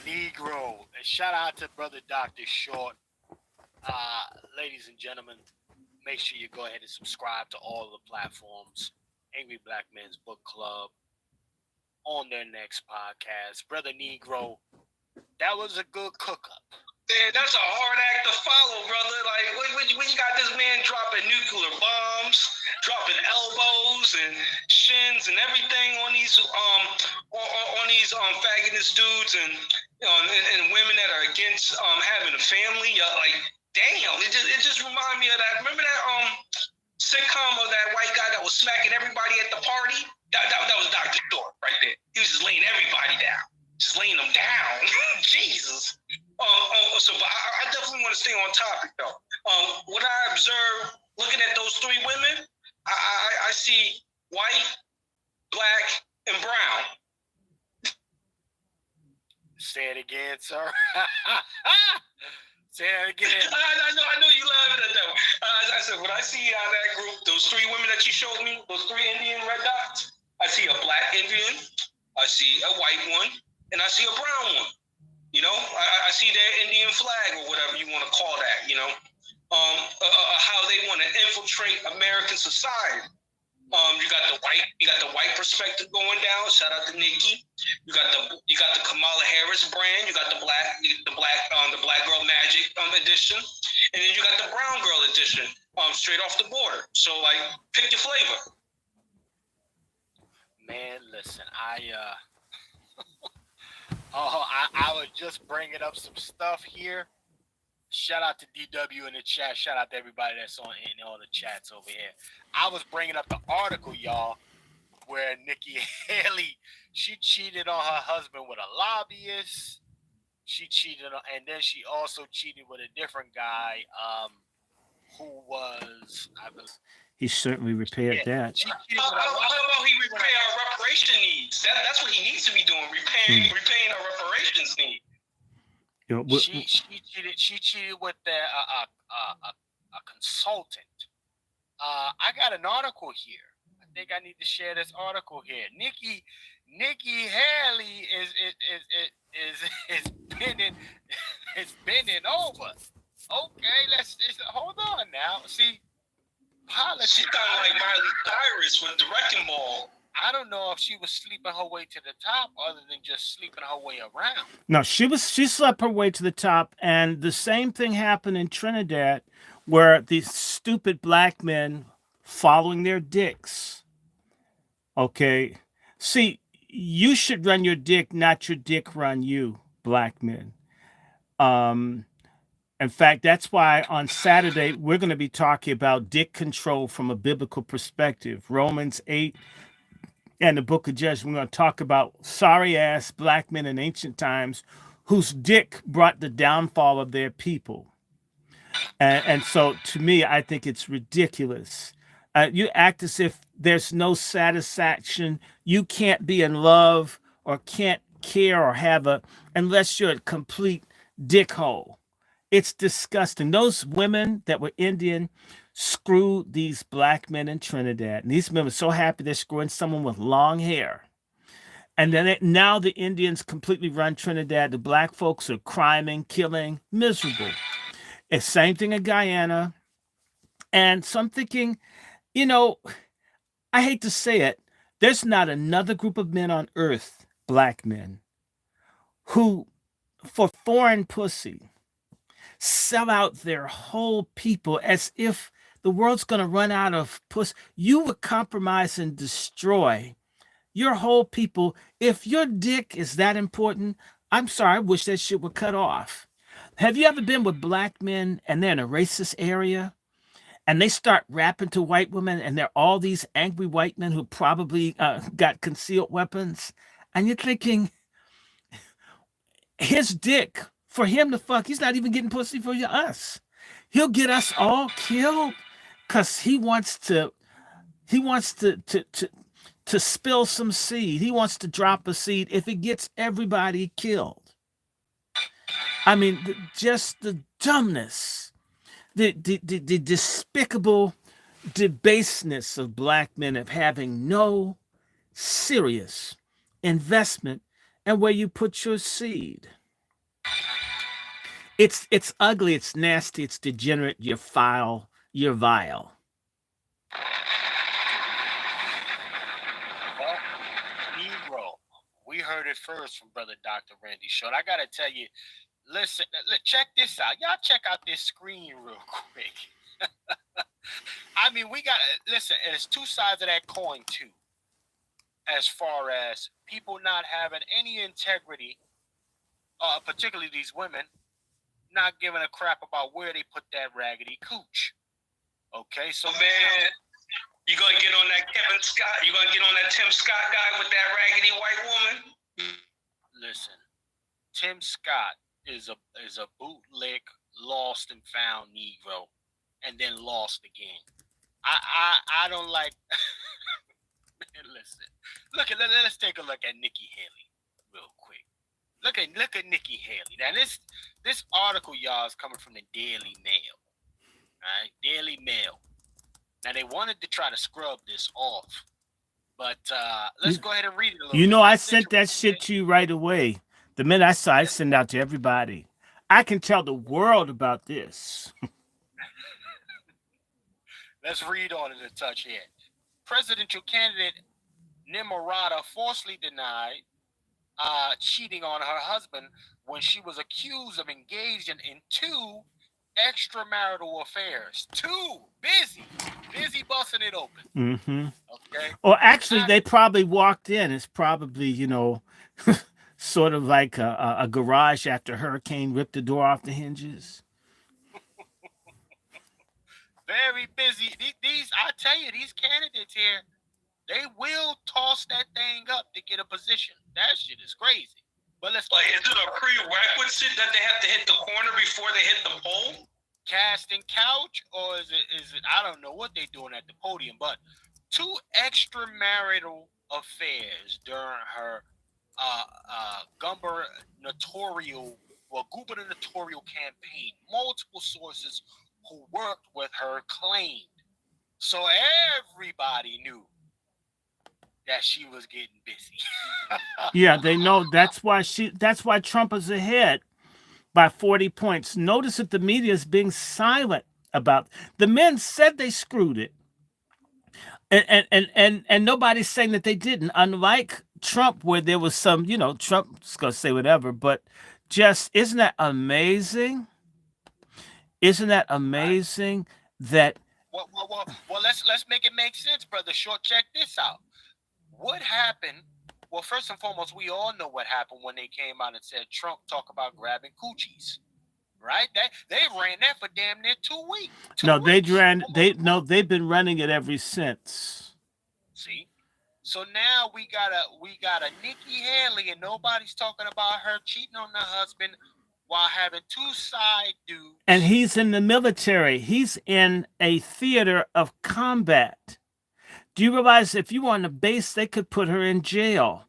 Negro. And shout out to brother Dr. Short. Ladies and gentlemen, make sure you go ahead and subscribe to all the platforms. Angry Black Men's Book Club on their next podcast. Brother Negro, that was a good cook up. Man, that's a hard act to follow, brother. Like, when you got this man dropping nuclear bombs, dropping elbows and shins and everything on these faggonist dudes and and women that are against having a family. Like, damn, it just reminded me of that. Remember that sitcom of that white guy that was smacking everybody at the party? That was Dr. Short right there. He was just laying everybody down, just laying them down. Jesus. But I definitely want to stay on topic though. What I observe looking at those three women, I see white, black, and brown. Say it again, sir. Say that again. I know you laughing at that one. I said, when I see out of that group, those three women that you showed me, those three Indian red dots, I see a black Indian, I see a white one, and I see a brown one. You know, I see their Indian flag or whatever you want to call that, you know, how they want to infiltrate American society. You got the white perspective going down. Shout out to Nikki. You got the Kamala Harris brand. You got the black girl magic edition, and then you got the brown girl edition, straight off the border. So like, pick your flavor. Man, listen, I was just bringing up some stuff here. Shout out to DW in the chat. Shout out to everybody that's on in all the chats over here. I was bringing up the article, y'all, where Nikki Haley, she cheated on her husband with a lobbyist. She cheated on, and then she also cheated with a different guy, who was, I believe. He certainly repaired that. How about he repair our reparation needs? That's what he needs to be doing, repaying our reparations needs. You know, She cheated with a consultant. I got an article here. I think I need to share this article here. Nikki Haley is bending over. Okay, let's hold on now. See, politics. She's kind of like Miley Cyrus with the wrecking ball. I don't know if she was sleeping her way to the top other than just sleeping her way around. No, she slept her way to the top, and the same thing happened in Trinidad, where these stupid black men following their dicks. Okay, see, you should run your dick, not your dick run you, black men. In fact, that's why on Saturday we're going to be talking about dick control from a biblical perspective. Romans 8 and the book of Judges. We're going to talk about sorry ass black men in ancient times whose dick brought the downfall of their people. And so to me, I think it's ridiculous. You act as if there's no satisfaction. You can't be in love or can't care or have unless you're a complete dickhole. It's disgusting. Those women that were Indian screwed these black men in Trinidad. And these men were so happy they're screwing someone with long hair. And then now the Indians completely run Trinidad. The black folks are criming, killing, miserable. It's same thing in Guyana. And so I'm thinking, you know, I hate to say it, there's not another group of men on earth, black men, who, for foreign pussy, sell out their whole people as if the world's going to run out of pussy. You would compromise and destroy your whole people. If your dick is that important, I'm sorry, I wish that shit would cut off. Have you ever been with black men and they're in a racist area and they start rapping to white women and they're all these angry white men who probably got concealed weapons? And you're thinking, his dick, for him to fuck, he's not even getting pussy for us. He'll get us all killed because he wants to spill some seed. He wants to drop a seed if it gets everybody killed. I mean, just the dumbness, the despicable debaseness of black men of having no serious investment in where you put your seed. It's ugly, it's nasty, it's degenerate, you're foul, you're vile. We heard it first from Brother Dr. Randy Short. I gotta tell you, listen, check this out. Y'all check out this screen real quick. I mean, we gotta listen. There's two sides of that coin too. As far as people not having any integrity, particularly these women, not giving a crap about where they put that raggedy cooch. Okay, so man. You gonna get on that Kevin Scott? You gonna get on that Tim Scott guy with that raggedy white woman? Listen, Tim Scott is a bootleg, lost and found Negro, and then lost again. I don't like. Listen, let's take a look at Nikki Haley real quick. Look at Nikki Haley. Now this article, y'all, is coming from the Daily Mail. All right, Daily Mail. Now, they wanted to try to scrub this off, but let's go ahead and read it a little bit. You know, I sent that shit to you right away. The minute I saw it, I sent it out to everybody. I can tell the world about this. Let's read on it a touch here. Presidential candidate Nimrata falsely denied cheating on her husband when she was accused of engaging in two extramarital affairs. Busy busting it open. Mm-hmm. Okay. Or actually, they probably walked in. It's probably, sort of like a garage after a hurricane ripped the door off the hinges. Very busy. I tell you, these candidates here, they will toss that thing up to get a position. That shit is crazy. But let's is it a prerequisite that they have to hit the corner before they hit the pole? Casting couch, or is it I don't know what they're doing at the podium, but two extramarital affairs during her gubernatorial campaign. Multiple sources who worked with her claimed. So everybody knew that she was getting busy. Yeah, they know that's why Trump is ahead by 40 points. Notice that the media is being silent about. The men said they screwed it. And nobody's saying that they didn't. Unlike Trump, where there was some, Trump's gonna say whatever, but just isn't that amazing? Isn't that amazing that well, let's make it make sense, Brother Short. Check this out. What happened? Well, first and foremost, we all know what happened when they came out and said Trump talk about grabbing coochies. right? They ran that for damn near 2 weeks, two No, they weeks. ran. They Almost no, month. they've been running it ever since. See? So now we got a Nikki Haley, and nobody's talking about her cheating on her husband while having two side And dudes. he's in the military. He's in a theater of combat. Do you realize if you were on the base, they could put her in jail?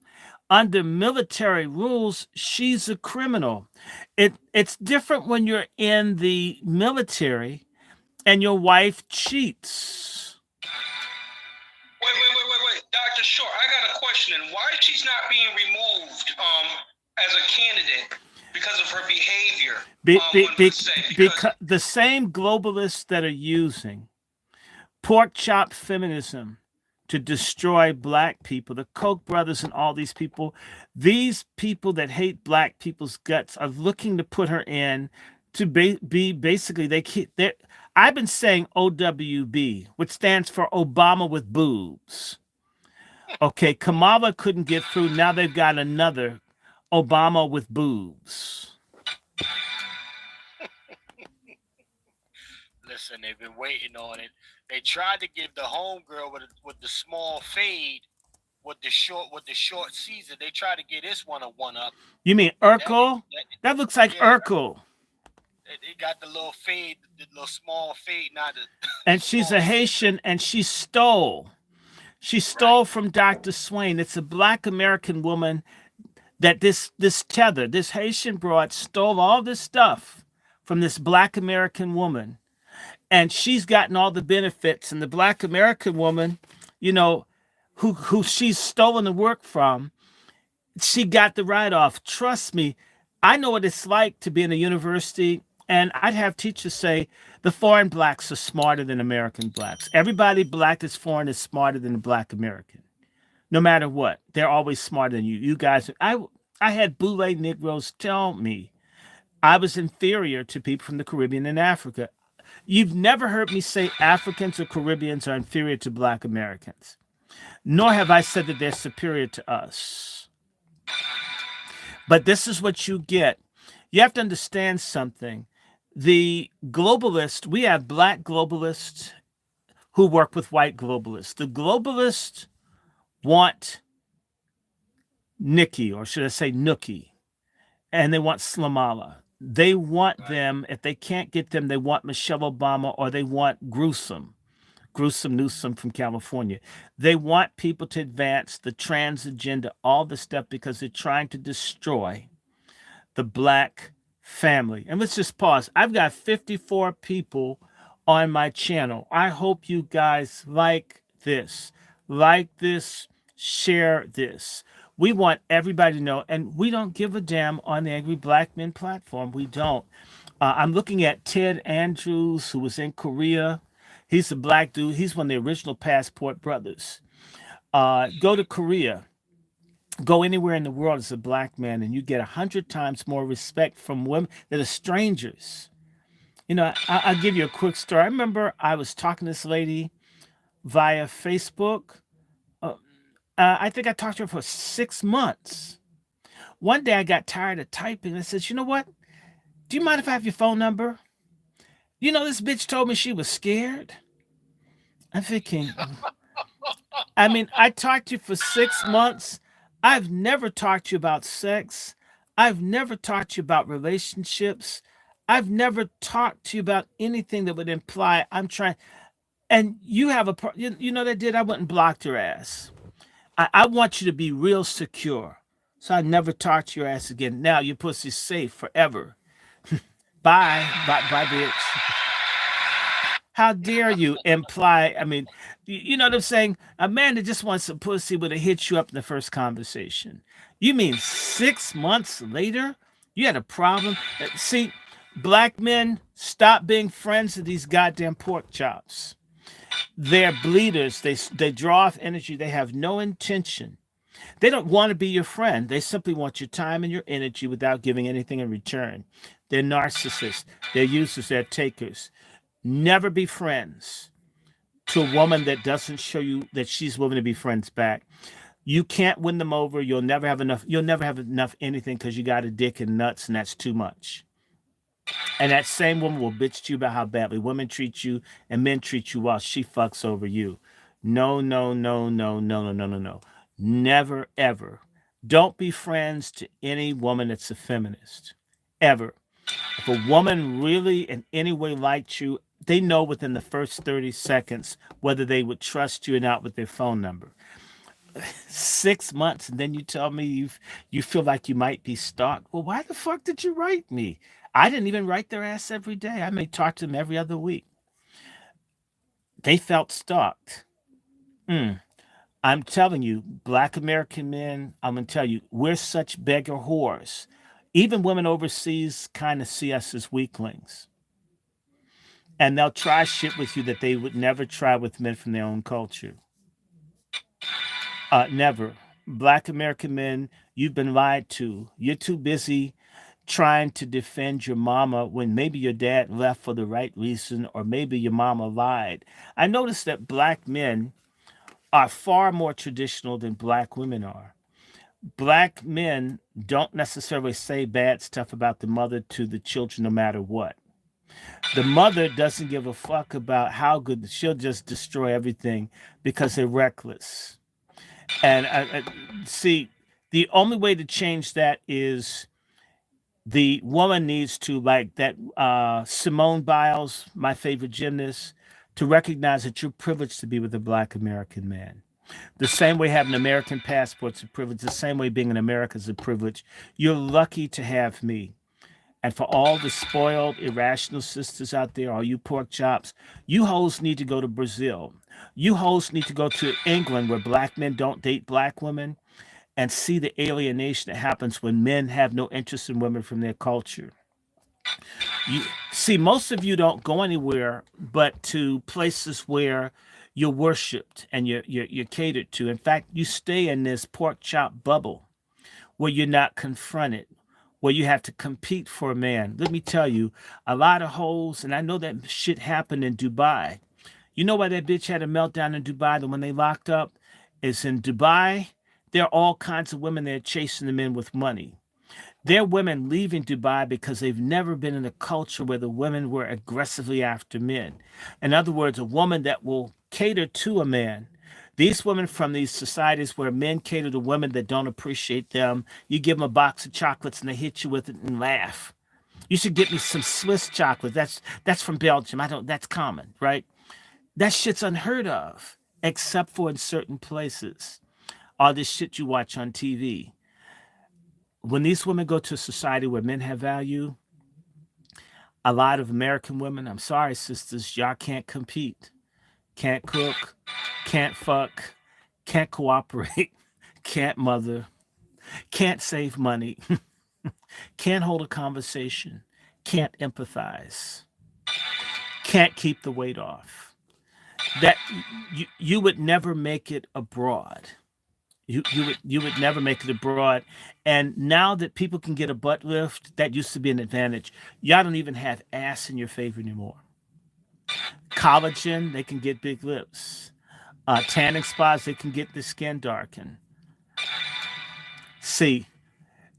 Under military rules, she's a criminal. It's different when you're in the military and your wife cheats. Wait. Dr. Short, I got a question. And why she's not being removed as a candidate because of her behavior? Because the same globalists that are using pork chop feminism to destroy black people, the Koch brothers and all these people that hate black people's guts are looking to put her in to be basically they keep they I've been saying OWB, which stands for Obama with boobs. Okay, Kamala couldn't get through. Now they've got another Obama with boobs. Listen, they've been waiting on it. They tried to give the homegirl with the small fade with the short season. They tried to get this one up. You mean That didn't. Urkel? That looks like Yeah, Urkel. they got the little fade, the little small fade, not the And she's small a season. Haitian and she stole. She Right, stole from Dr. Swain. It's a black American woman that this Haitian broad stole all this stuff from this black American woman. And she's gotten all the benefits. And the black American woman, you know, who she's stolen the work from, she got the write off. Trust me, I know what it's like to be in a university, and I'd have teachers say the foreign blacks are smarter than American blacks. Everybody black that's foreign is smarter than the black American. No matter what, they're always smarter than you. You guys, I had Boule Negroes tell me I was inferior to people from the Caribbean and Africa. You've never heard me say Africans or Caribbeans are inferior to black Americans, nor have I said that they're superior to us. But this is what you get. You have to understand something. The globalist, we have black globalists who work with white globalists. The globalists want Nikki, or should I say Nookie, and they want Slamala. They want right. them, if they can't get them, they want Michelle Obama or they want Gruesome Newsom from California. They want people to advance the trans agenda, all the stuff, because they're trying to destroy the black family. And let's just pause. I've got 54 people on my channel. I hope you guys like this, share this. We want everybody to know, and we don't give a damn on the Angry Black Men platform. We don't. I'm looking at Ted Andrews, who was in Korea. He's a black dude. He's one of the original Passport brothers. Go to Korea. Go anywhere in the world as a black man, and you get 100 times more respect from women that are strangers. I'll give you a quick story. I remember I was talking to this lady via Facebook. Uh, I think I talked to her for 6 months. One day I got tired of typing. I said, "You know what? Do you mind if I have your phone number?" This bitch told me she was scared. I'm thinking, I mean, I talked to you for 6 months. I've never talked to you about sex. I've never talked to you about relationships. I've never talked to you about anything that would imply I'm trying. And you have you know what I did? I went and blocked her ass. I want you to be real secure. So I never talk to your ass again. Now your pussy's safe forever. Bye, bitch. How dare you imply? I mean, you know what I'm saying? A man that just wants some pussy would have hit you up in the first conversation. You mean 6 months later, you had a problem? See, black men, stop being friends with these goddamn pork chops. They're bleeders. They draw off energy. They have no intention. They don't want to be your friend. They simply want your time and your energy without giving anything in return. They're narcissists. They're users. They're takers. Never be friends to a woman that doesn't show you that she's willing to be friends back. You can't win them over. You'll never have enough. You'll never have enough anything because you got a dick and nuts, and that's too much. And that same woman will bitch to you about how badly women treat you and men treat you while she fucks over you. No, no, no, no, no, no, no, no, no. Never, ever. Don't be friends to any woman that's a feminist. Ever. If a woman really in any way liked you, they know within the first 30 seconds whether they would trust you or not with their phone number. 6 months and then you tell me you feel like you might be stalked. Well, why the fuck did you write me? I didn't even write their ass every day. I may talk to them every other week. They felt stalked. Mm. I'm telling you, black American men, I'm gonna tell you, we're such beggar whores. Even women overseas kind of see us as weaklings. And they'll try shit with you that they would never try with men from their own culture. Never. Black American men, you've been lied to. You're too busy trying to defend your mama when maybe your dad left for the right reason or maybe your mama lied. I noticed that black men are far more traditional than black women are. Black men don't necessarily say bad stuff about the mother to the children no matter what. The mother doesn't give a fuck about how good, she'll just destroy everything because they're reckless. And see, the only way to change that is the woman needs to, like that Simone Biles, my favorite gymnast, to recognize that you're privileged to be with a black American man. The same way having American passports is a privilege, the same way being in America is a privilege. You're lucky to have me. And for all the spoiled, irrational sisters out there, all you pork chops, you hoes need to go to Brazil. You hoes need to go to England where black men don't date black women and see the alienation that happens when men have no interest in women from their culture. You see, most of you don't go anywhere but to places where you're worshipped and you're catered to. In fact, you stay in this pork chop bubble where you're not confronted, where you have to compete for a man. Let me tell you, a lot of hoes, and I know that shit happened in Dubai. You know why that bitch had a meltdown in Dubai? The when they locked up is in Dubai. There are all kinds of women there chasing the men with money. There are women leaving Dubai because they've never been in a culture where the women were aggressively after men. In other words, a woman that will cater to a man. These women from these societies where men cater to women that don't appreciate them, you give them a box of chocolates and they hit you with it and laugh. You should get me some Swiss chocolate. That's from Belgium. I don't. That's common, right? That shit's unheard of, except for in certain places. All this shit you watch on TV. When these women go to a society where men have value, a lot of American women, I'm sorry, sisters, y'all can't compete, can't cook, can't fuck, can't cooperate, can't mother, can't save money, can't hold a conversation, can't empathize, can't keep the weight off. That you would never make it abroad. You would never make it abroad. And now that people can get a butt lift, that used to be an advantage. Y'all don't even have ass in your favor anymore. Collagen, they can get big lips. Tanning spas, they can get the skin darkened. See,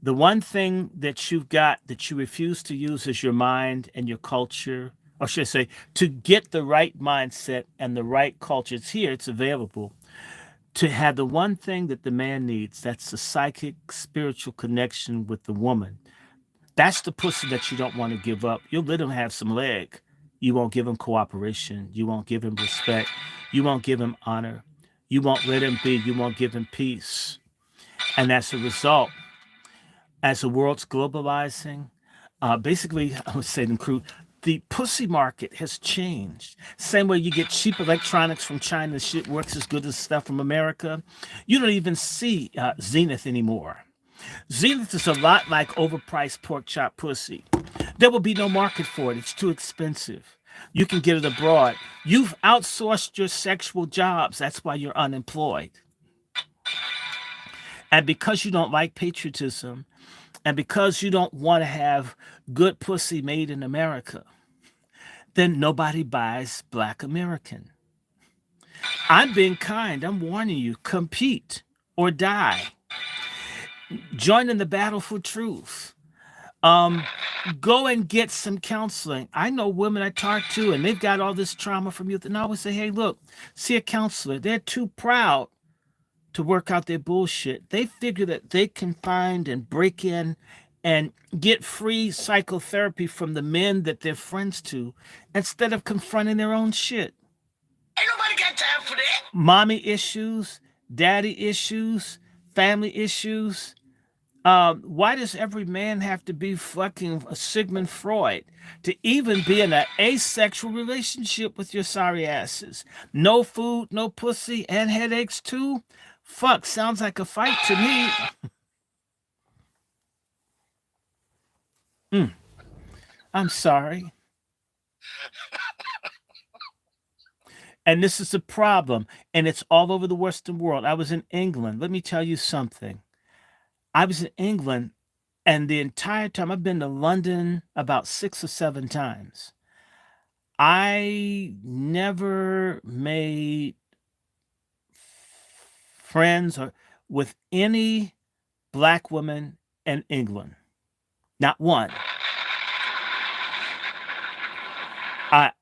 the one thing that you've got that you refuse to use is your mind and your culture, or should I say, to get the right mindset and the right culture. It's here, it's available. To have the one thing that the man needs, that's the psychic, spiritual connection with the woman. That's the pussy that you don't want to give up. You'll let him have some leg. You won't give him cooperation. You won't give him respect. You won't give him honor. You won't let him be. You won't give him peace. And as a result, as the world's globalizing, basically, I would say, the pussy market has changed. Same way you get cheap electronics from China, shit works as good as stuff from America. You don't even see Zenith anymore. Zenith is a lot like overpriced pork chop pussy. There will be no market for it. It's too expensive. You can get it abroad. You've outsourced your sexual jobs. That's why you're unemployed. And because you don't like patriotism, and because you don't want to have good pussy made in America, then nobody buys black American. I'm being kind. I'm warning you. Compete or die. Join in the battle for truth. Um, Go and get some counseling. I know women I talk to, and they've got all this trauma from youth, and I always say, "Hey, look, see a counselor." They're too proud to work out their bullshit. They figure that they can find and break in and get free psychotherapy from the men that they're friends to instead of confronting their own shit. Ain't nobody got time for that. Mommy issues, daddy issues, family issues. Why does every man have to be fucking a Sigmund Freud to even be in an asexual relationship with your sorry asses? No food, no pussy, and headaches too? Fuck, sounds like a fight to me. Mm, I'm sorry. And this is a problem, and it's all over the Western world. I was in England. Let me tell you something. I was in England, and the entire time I've been to London about 6 or 7 times. I never made friends or with any black woman in England. Not one.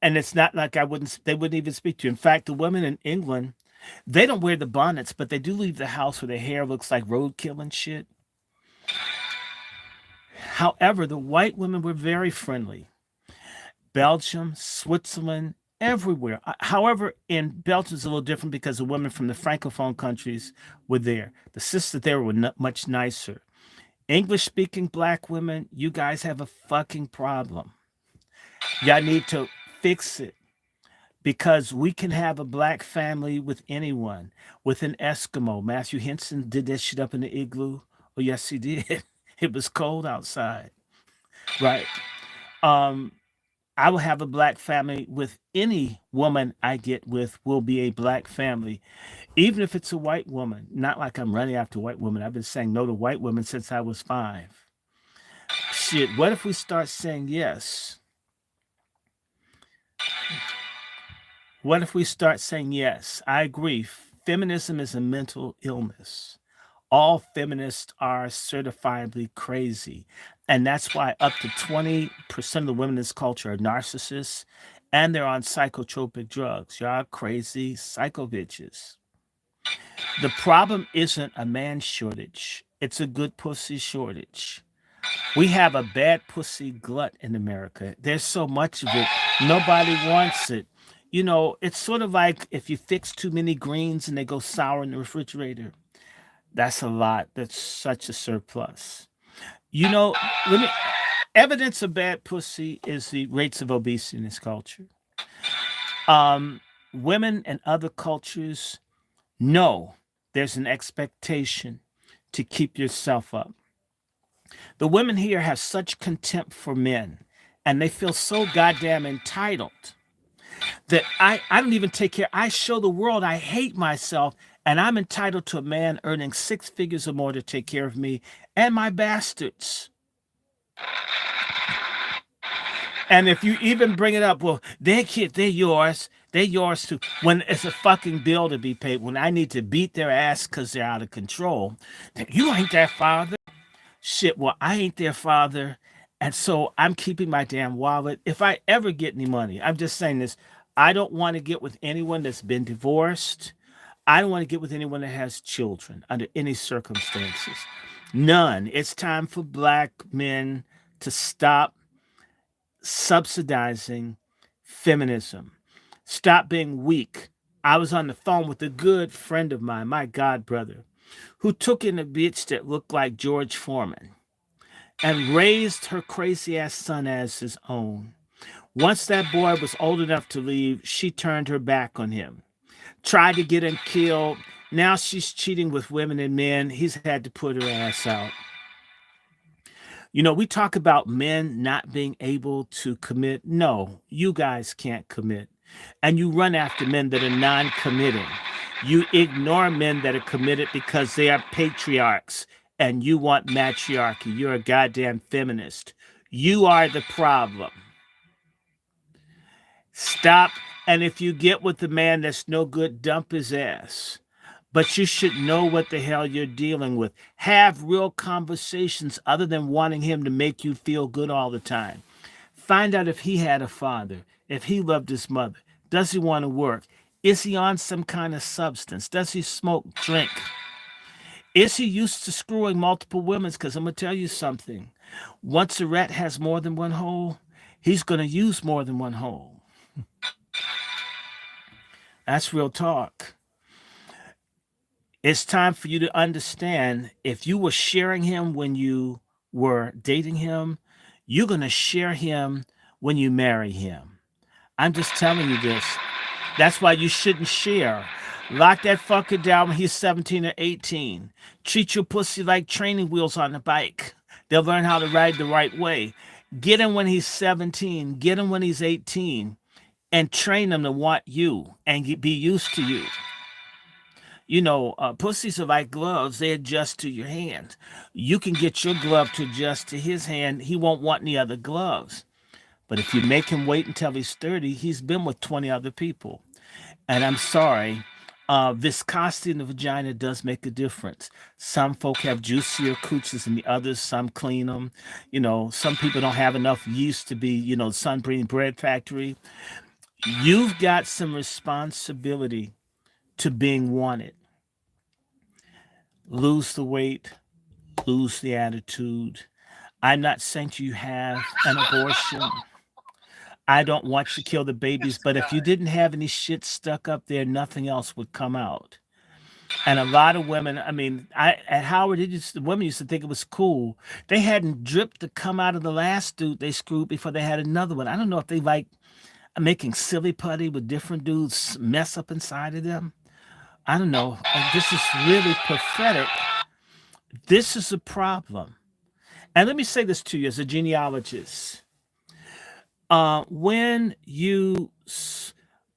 And it's not like I wouldn't. They wouldn't even speak to you. In fact, the women in England, they don't wear the bonnets, but they do leave the house where their hair looks like roadkill and shit. However, the white women were very friendly. Belgium, Switzerland, everywhere. However, in Belgium it's a little different because the women from the francophone countries were there. The sisters there were much nicer. English speaking black women, you guys have a fucking problem. Y'all need to fix it because we can have a black family with anyone, with an Eskimo. Matthew Henson did that shit up in the igloo. Oh, yes, he did. It was cold outside, right? Um, I will have a black family with any woman I get with will be a black family, even if it's a white woman. Not like I'm running after white women. I've been saying no to white women since I was 5. Shit, what if we start saying yes? What if we start saying yes? I agree. Feminism is a mental illness. All feminists are certifiably crazy. And that's why up to 20% of the women in this culture are narcissists and they're on psychotropic drugs. Y'all crazy psycho bitches. The problem isn't a man shortage, it's a good pussy shortage. We have a bad pussy glut in America. There's so much of it, nobody wants it. You know, it's sort of like if you fix too many greens and they go sour in the refrigerator. That's a lot. That's such a surplus. You know, let me evidence of bad pussy is the rates of obesity in this culture. Um, Women and other cultures know there's an expectation to keep yourself up. The women here have such contempt for men and they feel so goddamn entitled that I don't even take care. I show the world I hate myself and I'm entitled to a man earning 6 figures or more to take care of me and my bastards. And if you even bring it up, well, they're yours. They're yours too. When it's a fucking bill to be paid, when I need to beat their ass because they're out of control, you ain't their father. Shit, well, I ain't their father. And so I'm keeping my damn wallet. If I ever get any money, I'm just saying this. I don't want to get with anyone that's been divorced. I don't want to get with anyone that has children under any circumstances. None. It's time for black men to stop subsidizing feminism. Stop being weak. I was on the phone with a good friend of mine, my god brother, who took in a bitch that looked like George Foreman and raised her crazy ass son as his own. Once that boy was old enough to leave, she turned her back on him, tried to get him killed. Now she's cheating with women and men. He's had to put her ass out. You know, we talk about men not being able to commit. No, you guys can't commit. And you run after men that are non committing. You ignore men that are committed because they are patriarchs and you want matriarchy. You're a goddamn feminist. You are the problem. Stop. And if you get with the man that's no good, dump his ass. but you should know what the hell you're dealing with. Have real conversations other than wanting him to make you feel good all the time. Find out if he had a father, if he loved his mother. Does he want to work? Is he on some kind of substance? Does he smoke, drink? Is he used to screwing multiple women? Because I'm going to tell you something. Once a rat has more than one hole, he's going to use more than one hole. That's real talk. It's time for you to understand if you were sharing him when you were dating him, you're going to share him when you marry him. I'm just telling you this. That's why you shouldn't share. Lock that fucker down when he's 17 or 18. Treat your pussy like training wheels on a bike. They'll learn how to ride the right way. Get him when he's 17. Get him when he's 18. And train him to want you and be used to you. You know, pussies are like gloves. They adjust to your hand. You can get your glove to adjust to his hand. He won't want any other gloves. But if you make him wait until he's 30, he's been with 20 other people. And I'm sorry, viscosity in the vagina does make a difference. Some folk have juicier cooches than the others. Some clean them. You know, some people don't have enough yeast to be, you know, Sunbreed Bread Factory. You've got some responsibility to being wanted. Lose the weight, lose the attitude. I'm not saying you have an abortion. I don't want you to kill the babies, but if you didn't have any shit stuck up there, nothing else would come out. And a lot of women, I mean, at Howard, the women used to think it was cool. They hadn't dripped to come out of the last dude they screwed before they had another one. I don't know if they like making silly putty with different dudes mess up inside of them. I don't know. This is really pathetic. This is a problem. And let me say this to you as a genealogist. When you,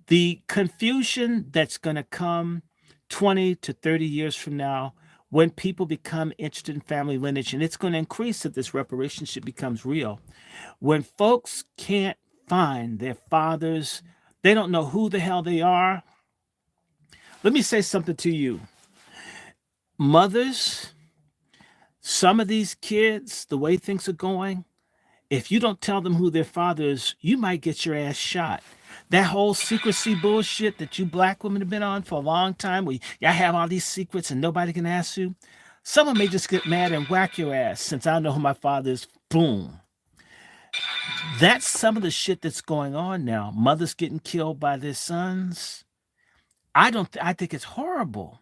the confusion that's going to come 20 to 30 years from now, when people become interested in family lineage, and it's going to increase if this reparationship becomes real, when folks can't find their fathers, they don't know who the hell they are. Let me say something to you. Mothers, some of these kids, the way things are going, if you don't tell them who their father is, you might get your ass shot. That whole secrecy bullshit that you black women have been on for a long time, where y'all have all these secrets and nobody can ask you, someone may just get mad and whack your ass since I know who my father is. Boom. That's some of the shit that's going on now. Mothers getting killed by their sons. I think it's horrible.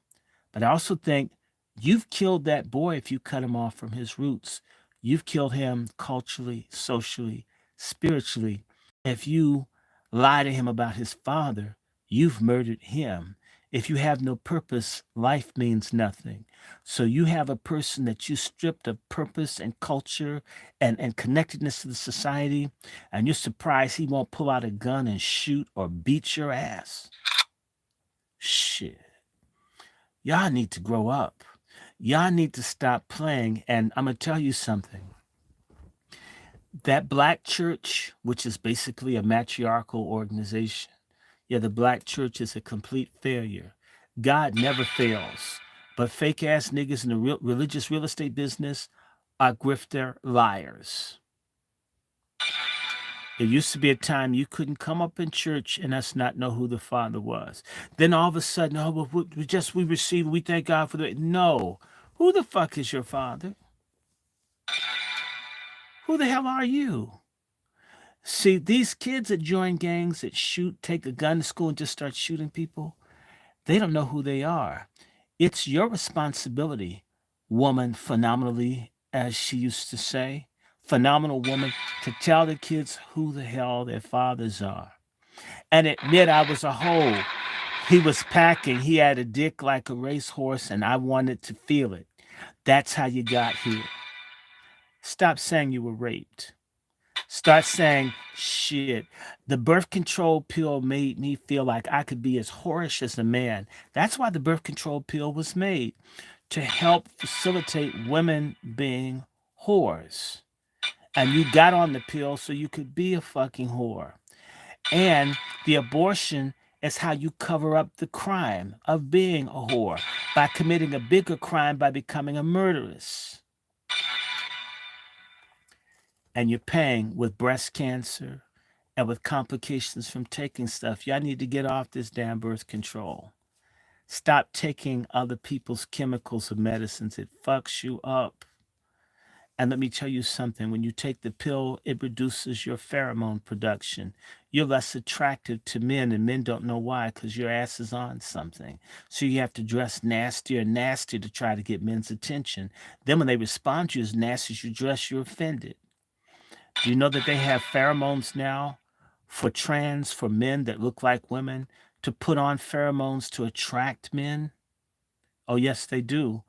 But I also think you've killed that boy if you cut him off from his roots. You've killed him culturally, socially, spiritually. If you lie to him about his father, you've murdered him. If you have no purpose, life means nothing. So you have a person that you stripped of purpose and culture and connectedness to the society, and you're surprised he won't pull out a gun and shoot or beat your ass. Shit. Y'all need to grow up. Y'all need to stop playing. And I'm going to tell you something. That black church, which is basically a matriarchal organization, yeah, the black church is a complete failure. God never fails. But fake ass niggas in the religious real estate business are grifter liars. There used to be a time you couldn't come up in church and us not know who the father was. Then all of a sudden, oh, well, we receive, we thank God for the. No. Who the fuck is your father? Who the hell are you? See, these kids that join gangs that shoot, take a gun to school and just start shooting people, they don't know who they are. It's your responsibility, woman, phenomenally, as she used to say, phenomenal woman, to tell the kids who the hell their fathers are. And admit I was a hoe. He was packing. He had a dick like a racehorse, and I wanted to feel it. That's how you got here. Stop saying you were raped. Start saying, shit, the birth control pill made me feel like I could be as whorish as a man. That's why the birth control pill was made, to help facilitate women being whores. And you got on the pill so you could be a fucking whore. And the abortion It's how you cover up the crime of being a whore by committing a bigger crime by becoming a murderess. And you're paying with breast cancer and with complications from taking stuff. Y'all need to get off this damn birth control. Stop taking other people's chemicals or medicines. It fucks you up. And let me tell you something, when you take the pill, it reduces your pheromone production. You're less attractive to men, and men don't know why, because your ass is on something. So you have to dress nastier and nastier to try to get men's attention. Then when they respond to you as nasty as you dress, you're offended. Do you know that they have pheromones now for men that look like women, to put on pheromones to attract men? Oh, yes, they do.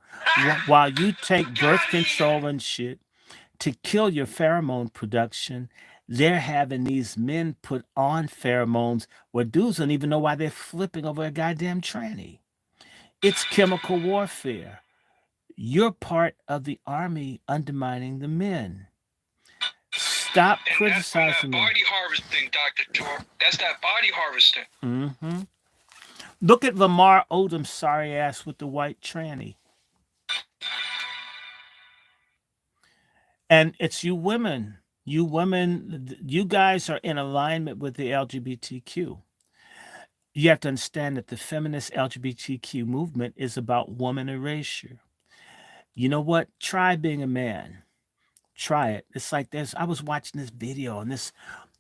While you take birth control and shit to kill your pheromone production, they're having these men put on pheromones where dudes don't even know why they're flipping over a goddamn tranny. It's chemical warfare. You're part of the army undermining the men. Stop And criticizing that's them. that body harvesting, Dr. Short. That's that body harvesting. Mm-hmm. Look at Lamar Odom's sorry ass with the white tranny. And it's you women. You women, you guys are in alignment with the LGBTQ. You have to understand that the feminist LGBTQ movement is about woman erasure. You know what? Try being a man. Try it. It's like this. I was watching this video, and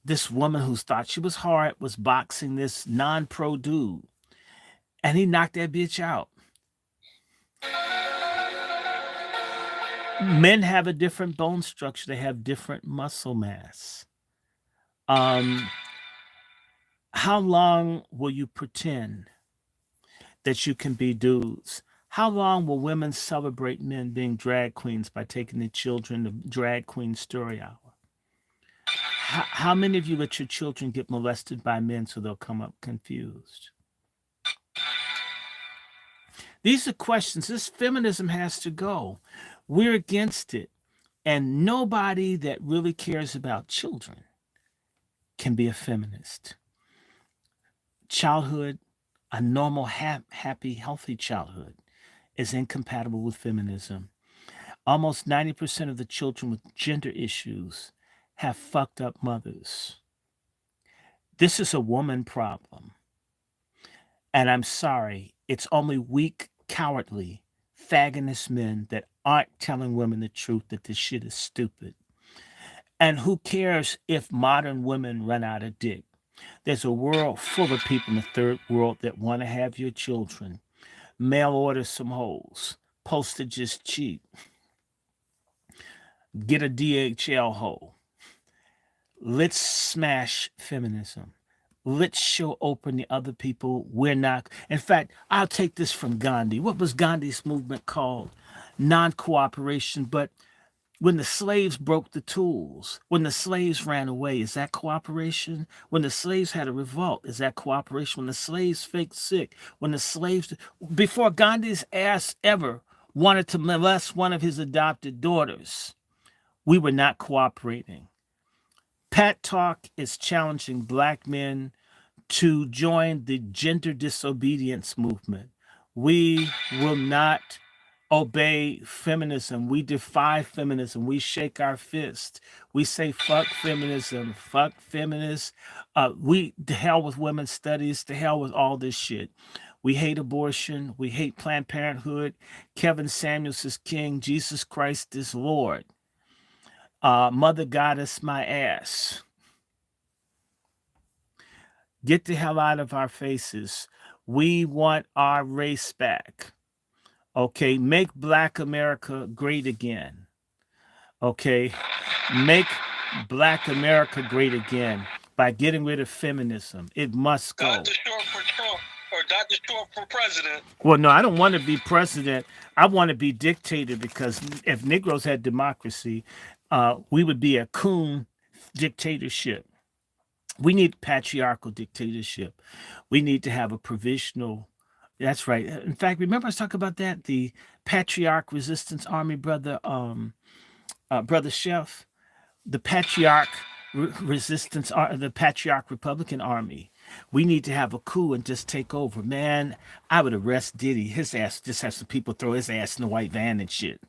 this woman who thought she was hard was boxing this non-pro dude, and he knocked that bitch out. Men have a different bone structure. They have different muscle mass. How long will you pretend that you can be dudes? How long will women celebrate men being drag queens by taking their children to drag queen story hour? How many of you let your children get molested by men so they'll come up confused? These are questions. This feminism has to go. We're against it. And nobody that really cares about children can be a feminist. Childhood, a normal, happy, healthy childhood, is incompatible with feminism. Almost 90% of the children with gender issues have fucked up mothers. This is a woman problem. And I'm sorry, it's only weak, cowardly, fagonist men that aren't telling women the truth that this shit is stupid. And who cares if modern women run out of dick? There's a world full of people in the third world that want to have your children. Mail order some hoes. Postage is cheap. Get a DHL hoe. Let's smash feminism. Let's show open the other people we're not. In fact, I'll take this from Gandhi. What was Gandhi's movement called? Non-cooperation. But when the slaves broke the tools, when the slaves ran away, is that cooperation? When the slaves had a revolt, is that cooperation? When the slaves faked sick, when the slaves, before Gandhi's ass ever wanted to molest one of his adopted daughters, we were not cooperating. Pat Talk is challenging black men to join the gender disobedience movement. We will not obey feminism. We defy feminism. We shake our fist. We say fuck feminism, fuck feminists. We to hell with women's studies, to hell with all this shit. We hate abortion. We hate Planned Parenthood. Kevin Samuels is king. Jesus Christ is Lord. Mother Goddess, my ass. Get the hell out of our faces. We want our race back. Okay, make Black America great again. Okay, make Black America great again by getting rid of feminism. It must go. Dr. Short for Trump or Dr. Short for president. Well, no, I don't want to be president. I want to be dictator, because if Negroes had democracy, we would be a coon dictatorship. We need patriarchal dictatorship. We need to have a provisional. That's right. In fact, remember I was talking about that, the Patriarch Resistance Army, brother Chef, the Patriarch Resistance, the Patriarch Republican Army. We need to have a coup and just take over. Man, I would arrest Diddy. His ass just have some people throw his ass in the white van and shit.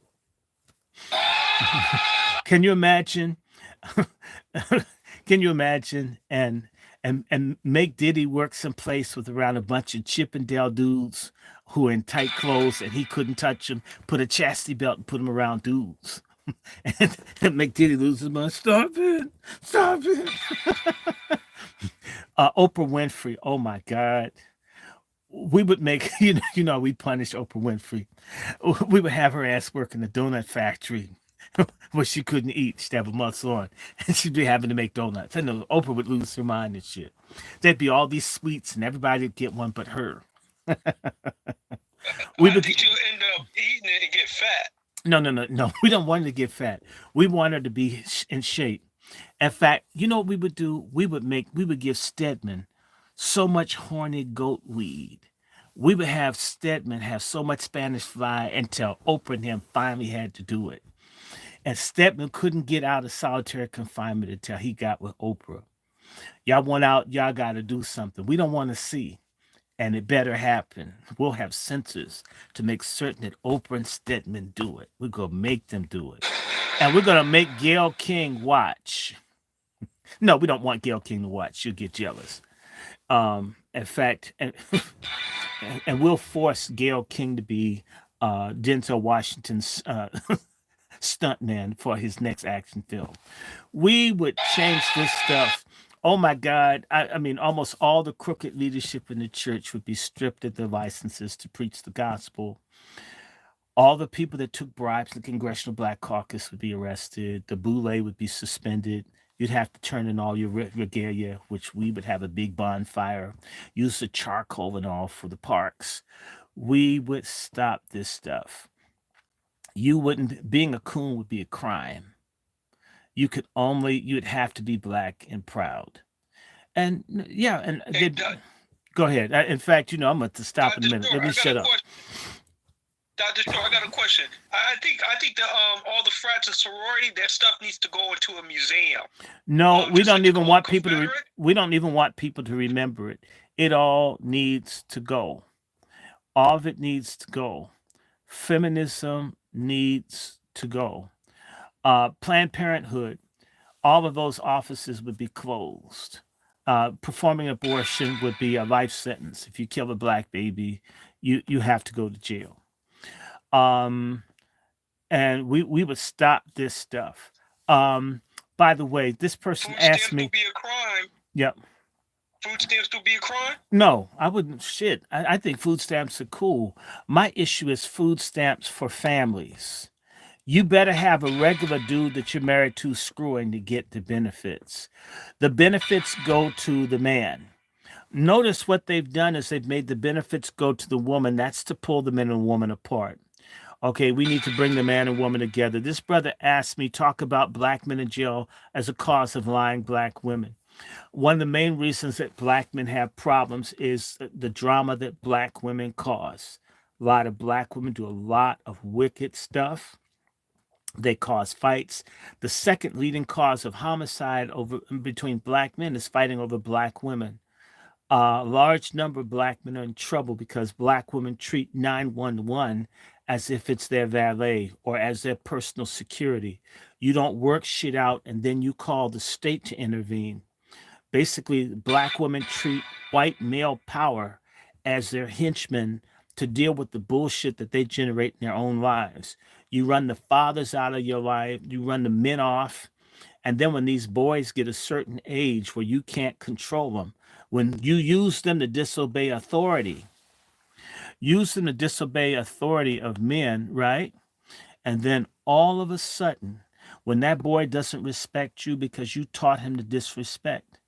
Can you imagine? Can you imagine? And make Diddy work someplace with around a bunch of Chippendale dudes who are in tight clothes and he couldn't touch them. Put a chastity belt and put them around dudes. And make Diddy lose his mind. Stop it! Stop it! Oprah Winfrey. Oh my God. We would make we punish Oprah Winfrey. We would have her ass work in the donut factory where she couldn't eat. She'd have a muscle on, and she'd be having to make donuts. I know Oprah would lose her mind and shit. There'd be all these sweets, and everybody'd get one but her. We I would think you'll end up eating it and get fat. no. We don't want her to get fat. We want her to be in shape. In fact, you know what we would do? We would give Stedman so much horny goat weed. We would have Stedman have so much Spanish fly until Oprah and him finally had to do it. And Stedman couldn't get out of solitary confinement until he got with Oprah. Y'all want out, y'all got to do something. We don't want to see. And it better happen. We'll have censors to make certain that Oprah and Stedman do it. We're going to make them do it. And we're going to make Gail King watch. No, we don't want Gail King to watch. She'll get jealous. In fact, and we'll force Gail King to be Denzel Washington's stuntman for his next action film. We would change this stuff. Oh my God. I mean, almost all the crooked leadership in the church would be stripped of their licenses to preach the gospel. All the people that took bribes in the Congressional Black Caucus would be arrested. The boule would be suspended. You'd have to turn in all your regalia, which we would have a big bonfire, use the charcoal and all for the parks. We would stop this stuff. You wouldn't, being a coon would be a crime. You'd have to be black and proud. And yeah, and Hey, they, go ahead. In fact, I'm going to stop in a Dr. minute. Let Short, me I got shut a up. question. Dr. Short, I got a question. I think that all the frats and sorority, that stuff needs to go into a museum. No, we Just like don't the even want people to. Confederate. We don't even want people to remember it. It all needs to go. All of it needs to go. Feminism needs to go. Planned Parenthood, all of those offices would be closed. Performing abortion would be a life sentence. If you kill a black baby, you have to go to jail. Um, and we would stop this stuff. By the way, this person Food asked stamps will me. be a crime. Yep. Food stamps will be a crime. No, I wouldn't. Shit. I think food stamps are cool. My issue is food stamps for families. You better have a regular dude that you're married to screwing to get the benefits. The benefits go to the man. Notice what they've done is they've made the benefits go to the woman. That's to pull the man and woman apart. Okay, we need to bring the man and woman together. This brother asked me talk about black men in jail as a cause of lying black women. One of the main reasons that black men have problems is the drama that black women cause. A lot of black women do a lot of wicked stuff. They cause fights. The second leading cause of homicide over between black men is fighting over black women. A large number of black men are in trouble because black women treat 911 as if it's their valet or as their personal security. You don't work shit out and then you call the state to intervene. Basically, black women treat white male power as their henchmen to deal with the bullshit that they generate in their own lives. You run the fathers out of your life, you run the men off, and then when these boys get a certain age where you can't control them, when you use them to disobey authority of men, right? And then all of a sudden, when that boy doesn't respect you because you taught him to disrespect,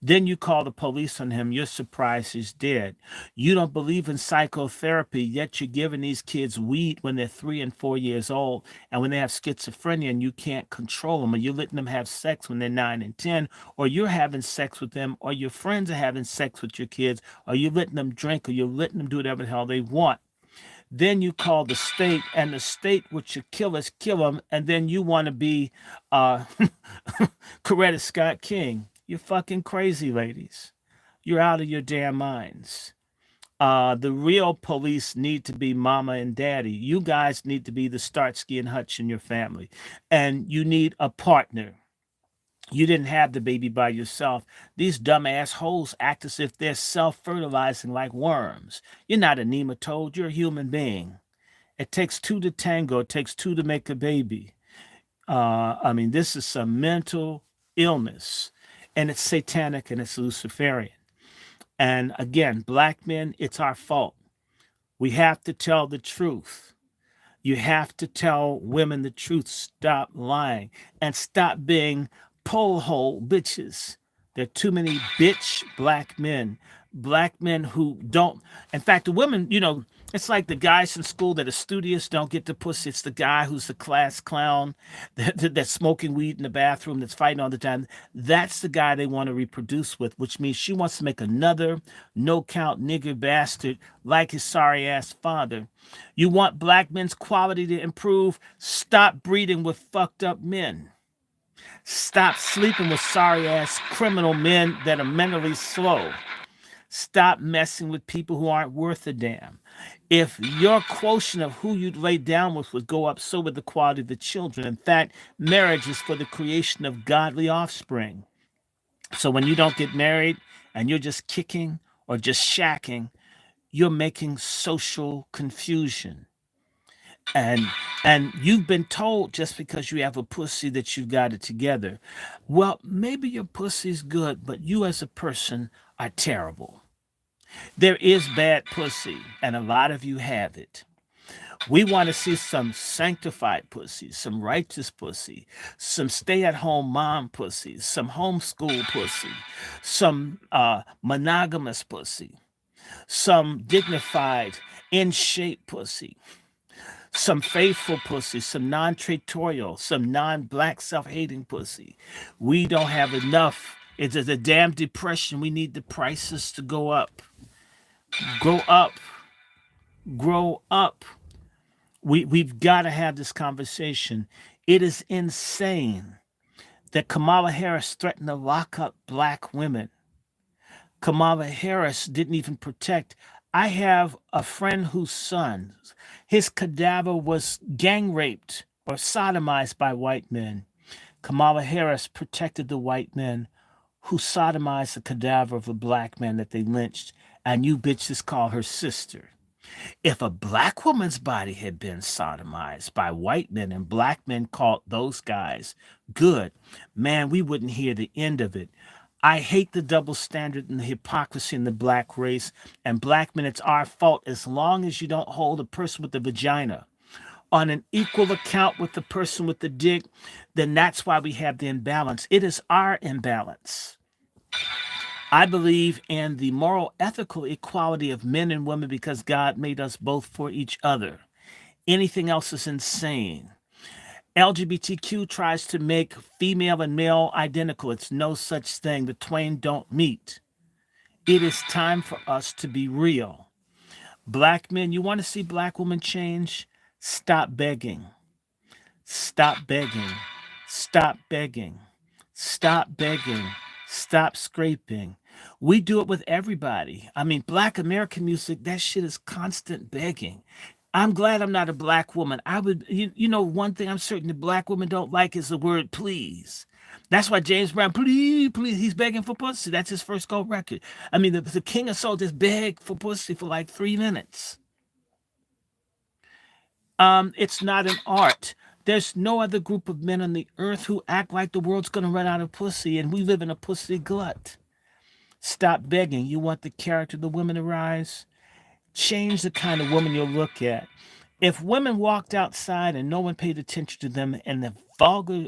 then you call the police on him. You're surprised he's dead. You don't believe in psychotherapy, yet you're giving these kids weed when they're 3 and 4 years old. And when they have schizophrenia and you can't control them, or you're letting them have sex when they're 9 and 10, or you're having sex with them, or your friends are having sex with your kids, or you're letting them drink, or you're letting them do whatever the hell they want. Then you call the state, and the state, which should kill us, kill them. And then you want to be uh, Coretta Scott King. You're fucking crazy, ladies. you're out of your damn minds. The real police need to be mama and daddy. You guys need to be the Starsky and Hutch in your family. And you need a partner. You didn't have the baby by yourself. These dumbass hoes act as if they're self fertilizing like worms. You're not a nematode, you're a human being. It takes two to tango, it takes two to make a baby. I mean, this is some mental illness, and it's satanic and it's Luciferian. And again, black men, it's our fault. We have to tell the truth. You have to tell women the truth. Stop lying and stop being pole hole bitches. There are too many bitch black men who don't. In fact, the women, it's like the guys in school that are studious don't get the pussy. It's the guy who's the class clown that's smoking weed in the bathroom, that's fighting all the time. That's the guy they want to reproduce with, which means she wants to make another no count nigger bastard like his sorry ass father. You want black men's quality to improve? Stop breeding with fucked up men. Stop sleeping with sorry ass criminal men that are mentally slow. Stop messing with people who aren't worth a damn. If your quotient of who you'd lay down with would go up, so would the quality of the children. In fact, marriage is for the creation of godly offspring. So when you don't get married and you're just kicking or just shacking, you're making social confusion. And and you've been told just because you have a pussy that you've got it together. Well, maybe your pussy's good, but you as a person are terrible. There is bad pussy, and a lot of you have it. We want to see some sanctified pussy, some righteous pussy, some stay at home mom pussy, some homeschool pussy, some monogamous pussy, some dignified, in shape pussy, some faithful pussy, some non traitorial, some non black self hating pussy. We don't have enough. It's a damn depression. We need the prices to go up. Grow up. Grow up. We've got to have this conversation. It is insane that Kamala Harris threatened to lock up black women. Kamala Harris didn't even protect. I have a friend whose son, his cadaver was gang raped or sodomized by white men. Kamala Harris protected the white men who sodomized the cadaver of a black man that they lynched, and you bitches call her sister. If a black woman's body had been sodomized by white men and black men called those guys good, man, we wouldn't hear the end of it. I hate the double standard and the hypocrisy in the black race. And black men, it's our fault as long as you don't hold a person with the vagina on an equal account with the person with the dick, then that's why we have the imbalance. It is our imbalance. I believe in the moral, ethical equality of men and women because God made us both for each other. Anything else is insane. LGBTQ tries to make female and male identical. It's no such thing. The twain don't meet. It is time for us to be real. Black men, you want to see black women change? Stop begging. Stop begging. Stop begging. Stop begging. Stop scraping. We do it with everybody. I mean, black American music, that shit is constant begging. I'm glad I'm not a black woman. I would, one thing I'm certain the black women don't like is the word please. That's why James Brown, please, please, he's begging for pussy. That's his first gold record. I mean, the King of Soul just begged for pussy for like 3 minutes. It's not an art. There's no other group of men on the earth who act like the world's going to run out of pussy, and we live in a pussy glut. Stop begging. You want the character of the women to rise? Change the kind of woman you'll look at. If women walked outside and no one paid attention to them and the vulgar,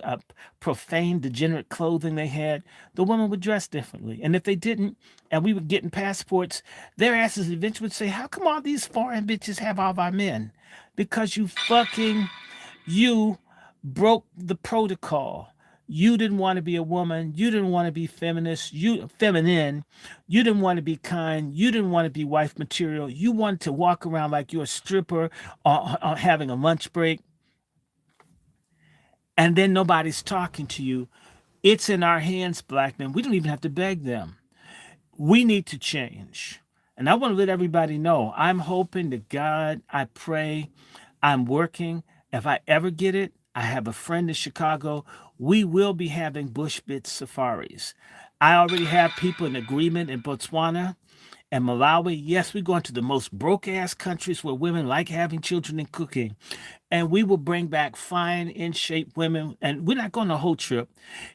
profane, degenerate clothing they had, the women would dress differently. And if they didn't, and we were getting passports, their asses eventually would say, how come all these foreign bitches have all of our men? Because you broke the protocol. You didn't want to be a woman. You didn't want to be feminist. Feminine. You didn't want to be kind. You didn't want to be wife material. You wanted to walk around like you're a stripper or having a lunch break. And then nobody's talking to you. It's in our hands, black men. We don't even have to beg them. We need to change. And I want to let everybody know I'm hoping to God, I pray, I'm working. If I ever get it, I have a friend in Chicago. We will be having bush bit safaris. I already have people in agreement in Botswana and Malawi. Yes, we're going to the most broke ass countries where women like having children and cooking. And we will bring back fine, in shape women. And we're not going the whole trip.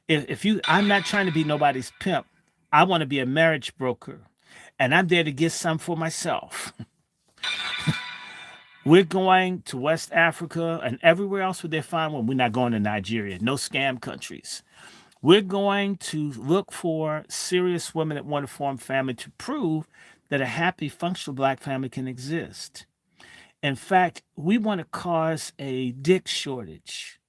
If you, I'm not trying to be nobody's pimp. I want to be a marriage broker. And I'm there to get some for myself. We're going to West Africa and everywhere else where they find one. We're not going to Nigeria, no scam countries. We're going to look for serious women that want to form family to prove that a happy, functional black family can exist. In fact, we want to cause a dick shortage.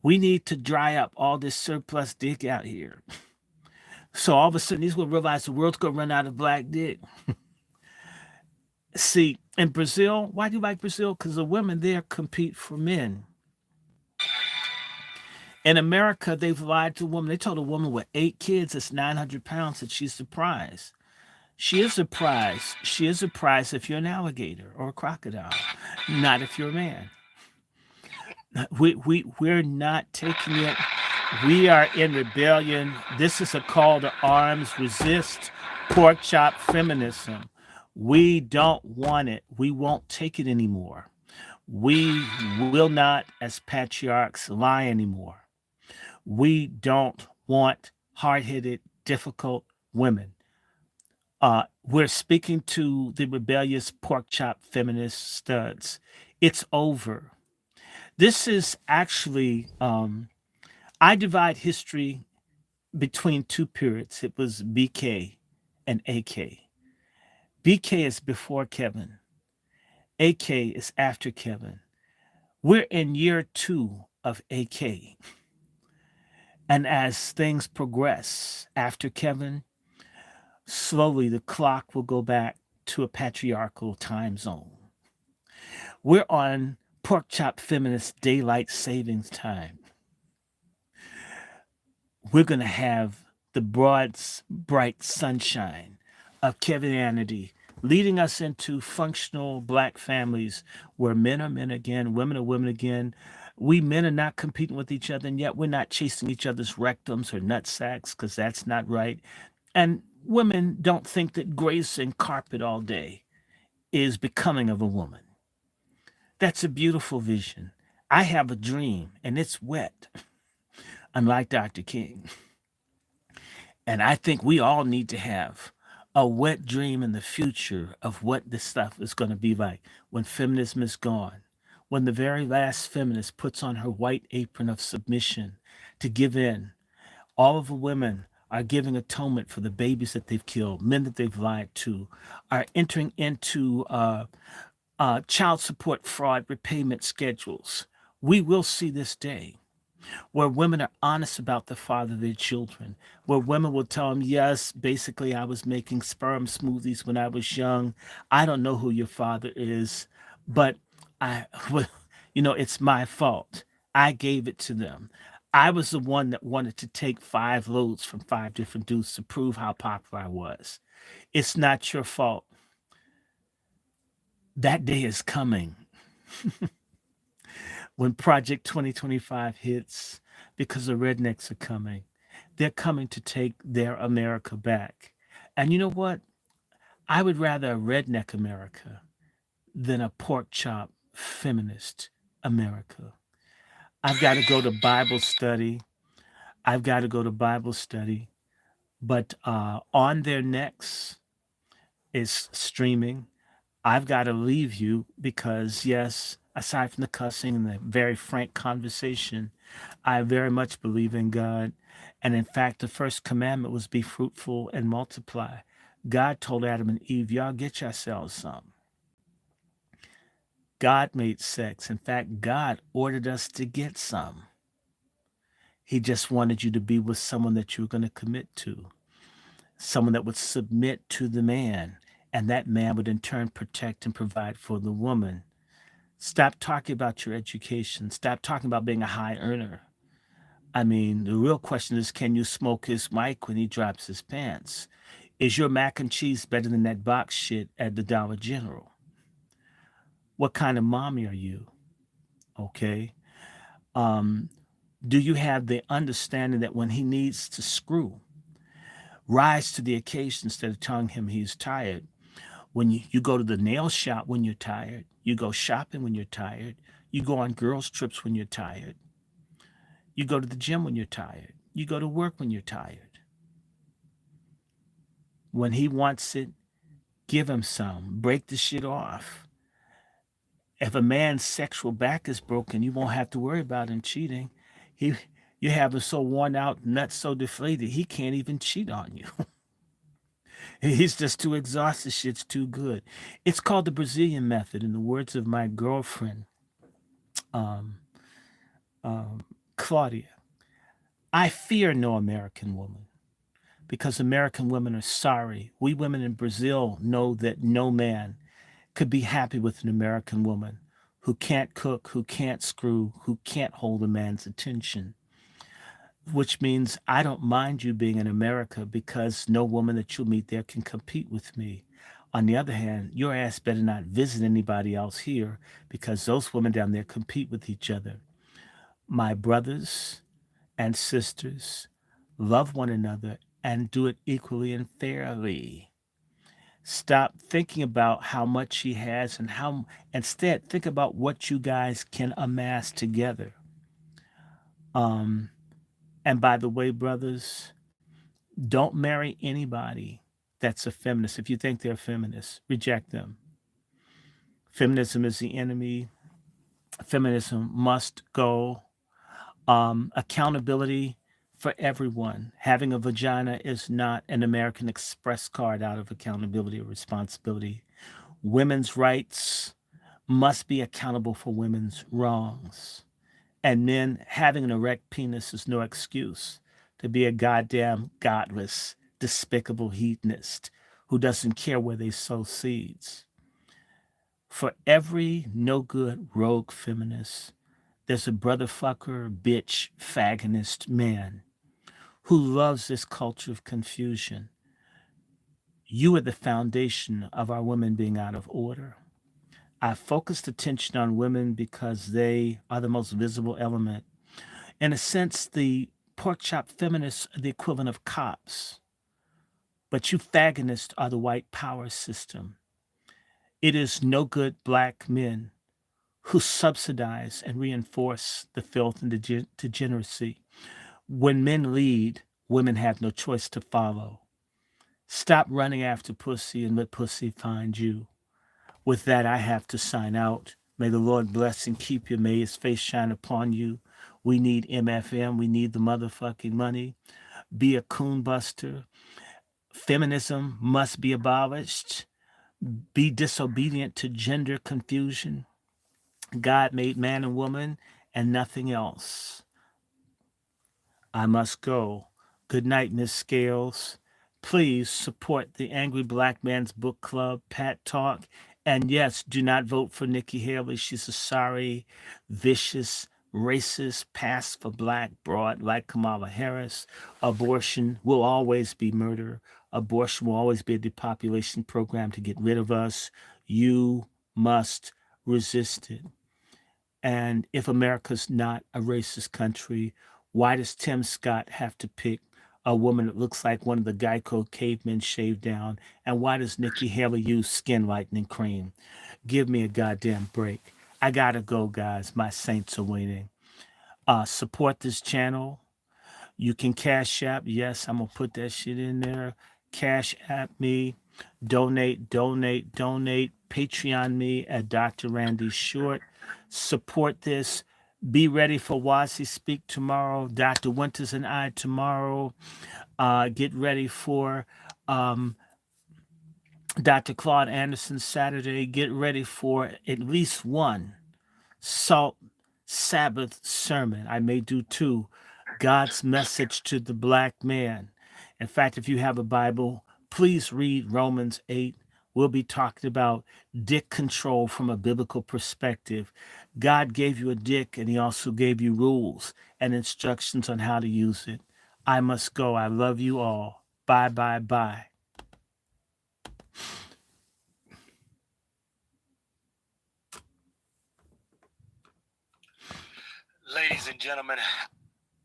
We need to dry up all this surplus dick out here. So all of a sudden, these will realize the world's going to run out of black dick. See, in Brazil, why do you like Brazil? Because the women there compete for men. In America, they've lied to a woman. They told a woman with 8 kids that's 900 pounds that she's the prize. She is a prize. She is a prize if you're an alligator or a crocodile, not if you're a man. We're not taking it. We are in rebellion. This is a call to arms. Resist pork chop feminism. We don't want it. We won't take it anymore. We will not, as patriarchs, lie anymore. We don't want hard headed, difficult women. We're speaking to the rebellious pork chop feminist studs. It's over. This is actually, I divide history between two periods. It was BK and AK. BK is before Kevin, AK is after Kevin. We're in year two of AK. And as things progress after Kevin, slowly the clock will go back to a patriarchal time zone. We're on pork chop feminist daylight savings time. We're going to have the broad, bright sunshine of Kevinanity leading us into functional black families where men are men again, women are women again. We men are not competing with each other, and yet we're not chasing each other's rectums or nut sacks because that's not right. And women don't think that gracing carpet all day is becoming of a woman. That's a beautiful vision. I have a dream, and it's wet, unlike Dr. King. And I think we all need to have a wet dream in the future of what this stuff is going to be like when feminism is gone, when the very last feminist puts on her white apron of submission to give in. All of the women are giving atonement for the babies that they've killed, men that they've lied to, are entering into child support fraud repayment schedules. We will see this day where women are honest about the father of their children, where women will tell them, yes, basically, I was making sperm smoothies when I was young. I don't know who your father is, but I, well, it's my fault. I gave it to them. I was the one that wanted to take 5 loads from 5 different dudes to prove how popular I was. It's not your fault. That day is coming when Project 2025 hits because the rednecks are coming. They're coming to take their America back. And you know what? I would rather a redneck America than a pork chop feminist America. I've got to go to Bible study. I've got to go to Bible study. But on their necks is streaming. I've got to leave you because, yes, aside from the cussing and the very frank conversation, I very much believe in God. And in fact, the first commandment was be fruitful and multiply. God told Adam and Eve, y'all get yourselves some. God made sex. In fact, God ordered us to get some. He just wanted you to be with someone that you were going to commit to, someone that would submit to the man, and that man would in turn protect and provide for the woman. Stop talking about your education. Stop talking about being a high earner. I mean, the real question is, can you smoke his mic when he drops his pants? Is your mac and cheese better than that box shit at the Dollar General? What kind of mommy are you? Okay. Um, do you have the understanding that when he needs to screw, rise to the occasion instead of telling him he's tired? When you go to the nail shop when you're tired, you go shopping when you're tired, you go on girls' trips when you're tired, you go to the gym when you're tired, you go to work when you're tired. When he wants it, give him some. Break the shit off. If a man's sexual back is broken, you won't have to worry about him cheating. He, you have him so worn out, nuts so deflated, he can't even cheat on you. He's just too exhausted. Shit's too good. It's called the Brazilian method, in the words of my girlfriend, um, um, Claudia. I fear no American woman because American women are sorry. We women in Brazil know that no man could be happy with an American woman who can't cook, who can't screw, who can't hold a man's attention. Which means I don't mind you being in America because no woman that you'll meet there can compete with me. On the other hand, your ass better not visit anybody else here because those women down there compete with each other. My brothers and sisters, love one another and do it equally and fairly. Stop thinking about how much he has and how instead think about what you guys can amass together. Um, and by the way, brothers, don't marry anybody that's a feminist. If you think they're feminists, reject them. Feminism is the enemy. Feminism must go. Accountability for everyone. Having a vagina is not an American Express card out of accountability or responsibility. Women's rights must be accountable for women's wrongs. And men having an erect penis is no excuse to be a goddamn godless, despicable hedonist who doesn't care where they sow seeds. For every no good rogue feminist, there's a brother fucker, bitch, fagonist man who loves this culture of confusion. You are the foundation of our women being out of order. I focused attention on women because they are the most visible element. In a sense, the pork chop feminists are the equivalent of cops, but you fagonists are the white power system. It is no good black men who subsidize and reinforce the filth and degeneracy. When men lead, women have no choice to follow. Stop running after pussy and let pussy find you. With that, I have to sign out. May the Lord bless and keep you. May his face shine upon you. We need MFM. We need the motherfucking money. Be a coon buster. Feminism must be abolished. Be disobedient to gender confusion. God made man and woman and nothing else. I must go. Good night, Miss Scales. Please support the Angry Black Man's Book Club, Pat Talk. And yes, do not vote for Nikki Haley. She's a sorry, vicious, racist, pass for black broad like Kamala Harris. Abortion will always be murder. Abortion will always be a depopulation program to get rid of us. You must resist it. And if America's not a racist country, why does Tim Scott have to pick a woman that looks like one of the Geico cavemen shaved down? And why does Nikki Haley use skin lightening cream? Give me a goddamn break. I gotta go, guys. My saints are waiting. Support this channel. You can cash app. Yes, I'm gonna put that shit in there. Cash app me. Donate, donate, donate. Patreon me at Dr. Randy Short. Support this. Be ready for Wasi Speak tomorrow. Dr. Winters and I tomorrow. Get ready for um, Dr. Claude Anderson Saturday. Get ready for at least one Salt Sabbath sermon. I may do two. God's message to the black man. In fact, if you have a Bible, please read Romans 8, We'll be talking about dick control from a biblical perspective. God gave you a dick and he also gave you rules and instructions on how to use it. I must go. I love you all. Bye, bye, bye. Ladies and gentlemen,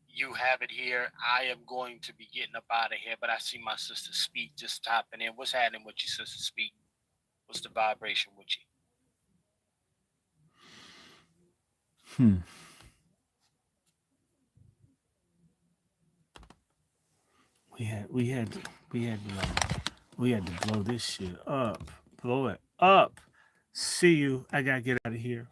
you have it here. I am going to be getting up out of here, but I see my sister Speak just tapping in. What's happening with you, sister Speak? What's the vibration with you? Hmm. We had we had we had we had to blow this shit up. Blow it up. See you. I gotta get out of here.